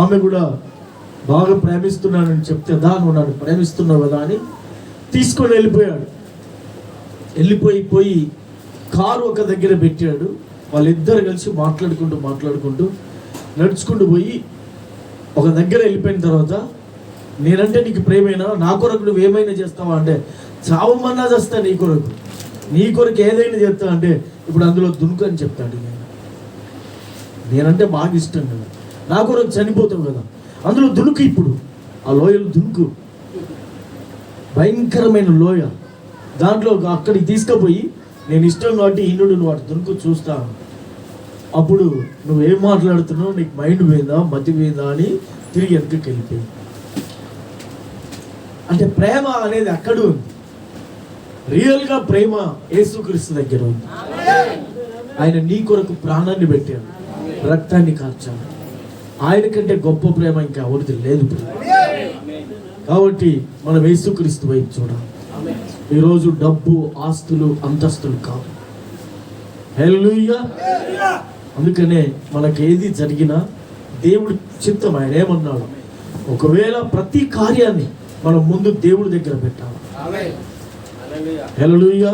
ఆమె కూడా బాగా ప్రేమిస్తున్నానని చెప్తే, నువ్వు నన్ను ప్రేమిస్తున్నావు కదా అని తీసుకొని వెళ్ళిపోయి కారు ఒక దగ్గర పెట్టాడు. వాళ్ళిద్దరు కలిసి మాట్లాడుకుంటూ నడుచుకుంటూ పోయి ఒక దగ్గర వెళ్ళిపోయిన తర్వాత, నేనంటే నీకు ప్రేమేనా, నా కొరకు నువ్వు ఏమైనా చేస్తావా అంటే, చావమన్నా చేస్తా నీ కొరకు ఏదైనా చేస్తా అంటే, ఇప్పుడు అందులో దునుకు అని చెప్తాడు. నేనంటే బాగా ఇష్టం కదా, నా కొరకు చనిపోతావు కదా, అందులో దునుకు, ఇప్పుడు ఆ లోయలు దునుకు, భయంకరమైన లోయ, దాంట్లో అక్కడికి తీసుకుపోయి, నేను ఇష్టం కాబట్టి ఈనుడు నువ్వు అటు దునుకు చూస్తాను, అప్పుడు నువ్వేం మాట్లాడుతున్నావు, నీకు మైండ్ పోయిందా, మతి పోయిందా అని తిరిగి వెనక్కి వెళ్ళిపోయింది. అంటే ప్రేమ అనేది అక్కడ ఉంది. రియల్గా ప్రేమ యేసుక్రీస్తు దగ్గర ఉంది. ఆయన నీ కొరకు ప్రాణాన్ని పెట్టాడు, రక్తాన్ని కార్చాడు. ఆయన కంటే గొప్ప ప్రేమ ఇంకా ఎవరిది లేదు. కాబట్టి మనం యేసుక్రీస్తు వైపు చూడాలి. ఈరోజు డబ్బు, ఆస్తులు, అంతస్తులు కాదు. హల్లెలూయా. అందుకనే మనకి ఏది జరిగినా దేవుడి చిత్తం. ఆయన ఏమన్నాడు, ఒకవేళ ప్రతి కార్యాన్ని మనం ముందు దేవుడి దగ్గర పెట్టాలి. హల్లెలూయా.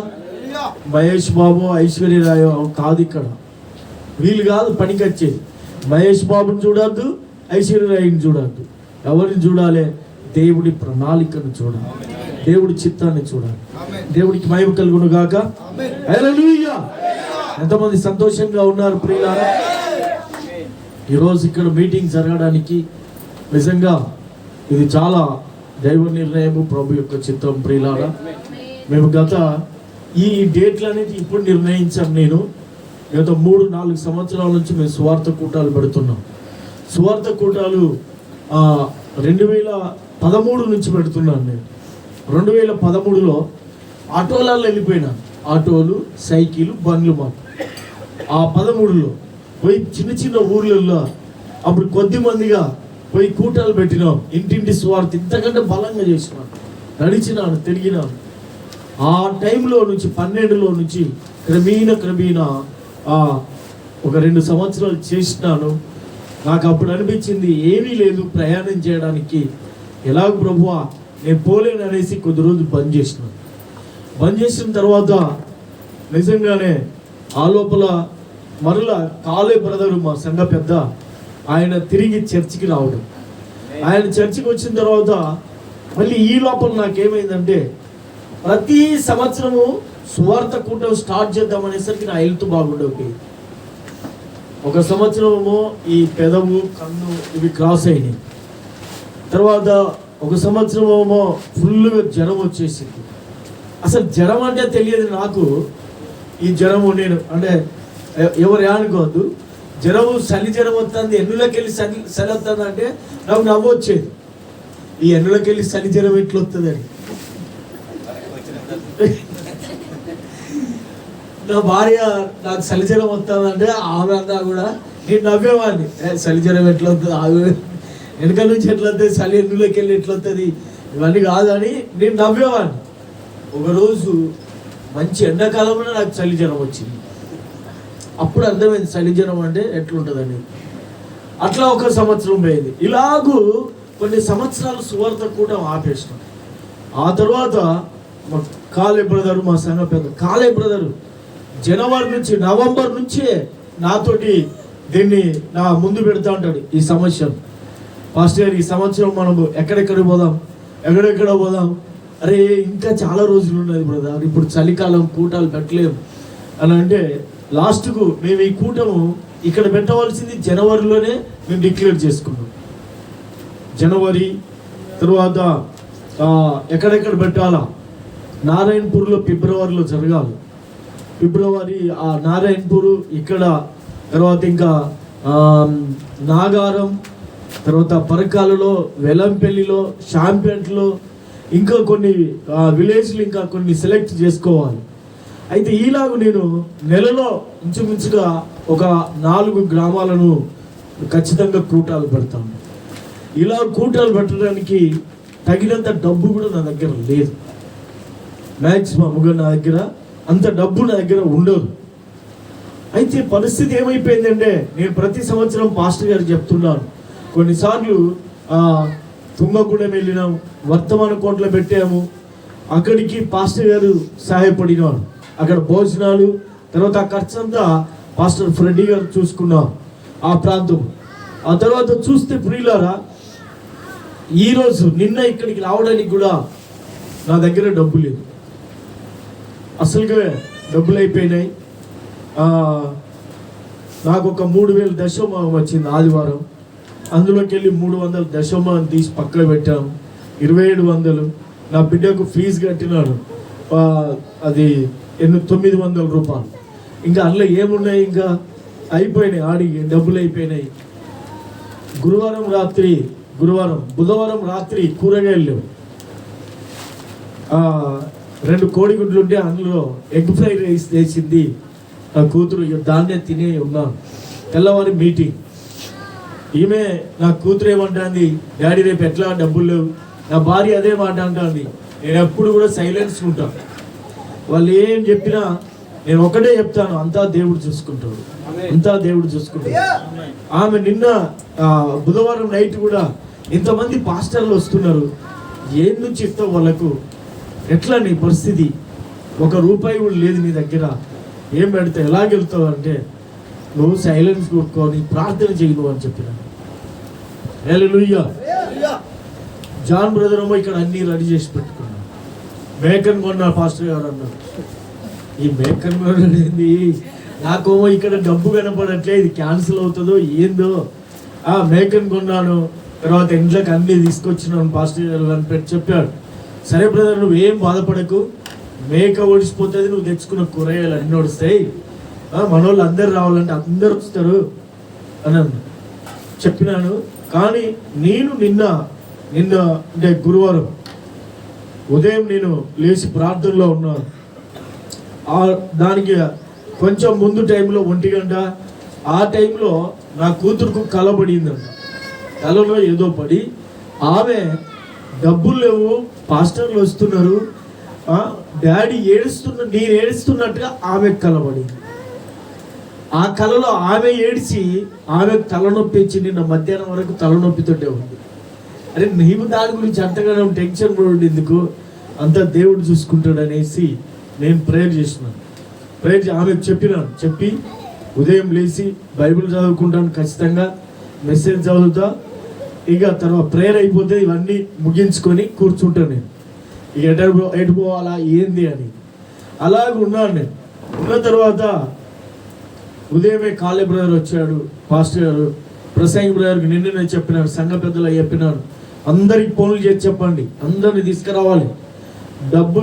మహేష్ బాబు, ఐశ్వర్యరాయ్ కాదు, ఇక్కడ వీళ్ళు కాదు పనికి వచ్చేది. మహేష్ బాబుని చూడద్దు, ఐశ్వర్యరాయ్ని చూడద్దు. ఎవరిని చూడాలి? దేవుడి ప్రణాళికను చూడాలి, దేవుడి చిత్తాన్ని చూడాలి. దేవుడికి మహిమ కలుగును గాక. హల్లెలూయా. ఎంతమంది సంతోషంగా ఉన్నారు ప్రియులారా? ఈరోజు ఇక్కడ మీటింగ్ జరగడానికి నిజంగా ఇది చాలా దైవ నిర్ణయము, ప్రభు యొక్క చిత్తం ప్రియులారా. మేము ఈ డేట్లు అనేది ఇప్పుడు నిర్ణయించాం. గత 3-4 సంవత్సరాల నుంచి మేము సువార్త కూటాలు పెడుతున్నాం. సువార్త కూటాలు 2013 నుంచి పెడుతున్నాను. నేను 2013లో ఆటోలలో వెళ్ళిపోయినా, ఆటోలు, సైకిల్, బండ్లు. మాకు ఆ 13లో పోయి చిన్న ఊర్లలో అప్పుడు కొద్ది మందిగా పోయి కూటాలు పెట్టినాం. ఇంటింటి సువార్త ఇంతకంటే బలంగా చేసినాను, నడిచినాను, తిరిగినాను. ఆ టైంలో నుంచి 12లో నుంచి క్రమేణా ఒక 2 సంవత్సరాలు చేసినాను. నాకు అప్పుడు అనిపించింది ఏమీ లేదు ప్రయాణం చేయడానికి, ఎలాగ ప్రభువా నేను పోలేను అనేసి కొద్ది రోజులు బంద్ చేసినాను. బంద్ చేసిన తర్వాత నిజంగానే ఆ లోపల మరలా కాలే బ్రదరు, మా సంఘ పెద్ద, ఆయన తిరిగి చర్చికి రావడం. ఆయన చర్చికి వచ్చిన తర్వాత మళ్ళీ ఈ లోపల నాకేమైందంటే, ప్రతి సంవత్సరము సువార్త కూటం స్టార్ట్ చేద్దాం అనేసరికి నా హెల్త్ బాగుండకపోయింది. ఒక సంవత్సరము ఈ పెదవు, కన్ను ఇవి క్రాస్ అయినాయి. తర్వాత ఒక సంవత్సరమేమో ఫుల్గా జ్వరం వచ్చేసింది. అసలు జ్వరం అంటే తెలియదు నాకు. ఈ జ్వరము నేను అంటే ఎవరు అనుకోవద్దు, జ్వరము చలి జ్వరం వస్తుంది, ఎన్నులకి వెళ్ళి చలి వస్తుంది అంటే నాకు నవ్వు వచ్చేది. ఈ ఎన్నులకి వెళ్ళి చలి జ్వరం ఎట్లా వస్తుందని. నా భార్య నాకు చలి జ్వరం వస్తుందంటే ఆమె అంతా కూడా నేను నవ్వేవాడిని, చలి జ్వరం ఎట్లా వస్తుంది, ఆమె వెనక నుంచి ఎట్లా వస్తుంది, చలి ఎన్నులకి వెళ్ళి ఎట్లా వస్తుంది, ఇవన్నీ కాదని నేను నవ్వేవాడిని. ఒకరోజు మంచి ఎండాకాలంలో నాకు చలి జ్వరం వచ్చింది. అప్పుడు అర్థమైంది చలి జ్వరం అంటే ఎట్లుంటుందని. అట్లా ఒక సంవత్సరం పోయింది. ఇలాగూ కొన్ని సంవత్సరాలు సువార్త కూడా ఆపేసినాం. ఆ తర్వాత మా కాలే బ్రదరు, మా సంఘ పెద్ద కాలే బ్రదరు నవంబర్ నుంచే నాతోటి దీన్ని నా ముందు పెడతా ఉంటాడు. ఈ సమస్యను, పాస్టర్ గారు ఈ సంవత్సరం మనము ఎక్కడెక్కడ పోదాం, అరే ఇంకా చాలా రోజులు ఉన్నది బ్రదర్, ఇప్పుడు చలికాలం కూటాలు పెట్టలేము అని అంటే, లాస్ట్కు మేము ఈ కూటము ఇక్కడ పెట్టవలసింది జనవరిలోనే మేము డిక్లేర్ చేసుకున్నాం. జనవరి తర్వాత ఎక్కడెక్కడ పెట్టాలా, నారాయణపూర్లో ఫిబ్రవరిలో జరగాలి. ఫిబ్రవరి ఆ నారాయణపూర్ ఇక్కడ, తర్వాత ఇంకా నాగారం, తర్వాత పరకాలలో, వెలంపల్లిలో, షాంపేటలో, ఇంకా కొన్ని విలేజ్లు ఇంకా కొన్ని సెలెక్ట్ చేసుకోవాలి. అయితే ఈలాగు నేను నెలలో ఇంచుమించుగా ఒక 4 గ్రామాలను ఖచ్చితంగా కూటాలు పెడతాను. ఇలా కూటాలు పెట్టడానికి తగినంత డబ్బు కూడా నా దగ్గర లేదు. మ్యాక్సిమమ్గా నా దగ్గర అంత డబ్బు నా దగ్గర ఉండదు. అయితే పరిస్థితి ఏమైపోయిందంటే, నేను ప్రతి సంవత్సరం పాస్టర్ గారు చెప్తున్నాను, కొన్నిసార్లు తుంగగూడెం వెళ్ళినాం, వర్తమాన కోటలో పెట్టాము, అక్కడికి పాస్టర్ గారు సహాయపడినారు. అక్కడ భోజనాలు, తర్వాత ఆ ఖర్చు అంతా పాస్టర్ ఫ్రెడ్డి గారు చూసుకున్నారు ఆ ప్రాంతం. ఆ తర్వాత చూస్తే ప్రియులారా, ఈరోజు నిన్న ఇక్కడికి రావడానికి కూడా నా దగ్గర డబ్బు లేదు, అసలుగా డబ్బులు అయిపోయినాయి. నాకు ఒక 3000 దశమం వచ్చింది ఆదివారం, అందులోకి వెళ్ళి 300 దశమం తీసి పక్కన పెట్టాము. 2700 నా బిడ్డకు ఫీజు కట్టినాడు, అది 900 రూపాయలు. ఇంకా అందులో ఏమున్నాయి, ఇంకా అయిపోయినాయి, ఆడికి డబ్బులు అయిపోయినాయి. బుధవారం రాత్రి కూరగాయలు లేవు, 2 కోడిగుడ్లు ఉంటే అందులో ఎగ్ ఫ్రైడ్ రైస్ చేసింది నా కూతురు, దాన్నే తినే ఉన్నాను. తెల్లవారి మీటింగ్, ఈమె నా కూతురు ఏమంటుంది, డాడీ రేపు ఎట్లా డబ్బులు లేవు. నా భార్య అదే మాట అంటుంది. నేను ఎప్పుడు కూడా సైలెన్స్ ఉంటాను, వాళ్ళు ఏం చెప్పినా నేను ఒకటే చెప్తాను, అంతా దేవుడు చూసుకుంటాడు. ఆమె నిన్న బుధవారం నైట్ కూడా ఇంతమంది పాస్టర్లు వస్తున్నారు, ఏం నుంచి ఇస్తావు వాళ్ళకు, ఎట్లా నీ పరిస్థితి, 1 రూపాయి కూడా లేదు నీ దగ్గర, ఏం పెడతావు, ఎలాగెళ్తావు అంటే, నువ్వు సైలెన్స్ కొట్టుకొని ప్రార్థన చేయను అని చెప్పినాను. హల్లెలూయా. జాన్ బ్రదర్ ఏమో ఇక్కడ అన్ని రెడీ చేసి పెట్టుకున్నాను. మేకన్ కొన్నా పాస్టర్ గారు అన్నారు. ఈ మేకన్ కొనేది నాకేమో ఇక్కడ డబ్బు కనపడట్లే, ఇది క్యాన్సిల్ అవుతుందో ఏందో. మేకన్ కొన్నాను, తర్వాత ఇంట్లోకి అన్ని తీసుకొచ్చినాను పాస్టర్ గారు అని చెప్పాడు. సరే బ్రదర్, నువ్వు ఏం బాధపడకు, మేక ఓడిసిపోతుంది, నువ్వు తెచ్చుకున్న కూరగాయలు అన్నీ ఓడిస్తాయి, మన వాళ్ళు అందరు రావాలంటే అందరు వస్తారు అని చెప్పినాను. కానీ నేను నిన్న అంటే గురువారం ఉదయం నేను లేచి ప్రార్థనలో ఉన్నాను. దానికి కొంచెం ముందు టైంలో 1 గంట ఆ టైంలో నా కూతురుకు కలబడిందంట. కలలో ఏదో పడి ఆమె డబ్బులు లేవు, పాస్టర్లు వస్తున్నారు, డాడీ నేను ఏడుస్తున్నట్టుగా ఆమె కలబడింది. ఆ కలలో ఆమె ఏడిచి ఆమె తలనొప్పి ఇచ్చి నిన్న మధ్యాహ్నం వరకు తలనొప్పితోటే ఉంది. అరే నీవు దాని గురించి అంతగానో టెన్షన్ పడి ఎందుకు, అంతా దేవుడు చూసుకుంటాడు అనేసి నేను ప్రేయర్ చేసినాను. ఆమెకు చెప్పి ఉదయం లేచి బైబిల్ చదువుకుంటాను, ఖచ్చితంగా మెసేజ్ చదువుతా. ఇక తర్వాత ప్రేయర్ అయిపోతే ఇవన్నీ ముగించుకొని కూర్చుంటాను నేను. ఇక ఎటు పోవాలా ఏంది అని అలాగే ఉన్నాను నేను. ఉన్న తర్వాత ఉదయమే కాళీ బ్రదర్ వచ్చాడు, పాస్టర్ గారు ప్రసంగి బ్రదర్కి నిన్న చెప్పినాను, సంఘ పెద్దలు చెప్పినాను, అందరికి ఫోన్లు చేసి చెప్పండి, అందరిని తీసుకురావాలి, డబ్బు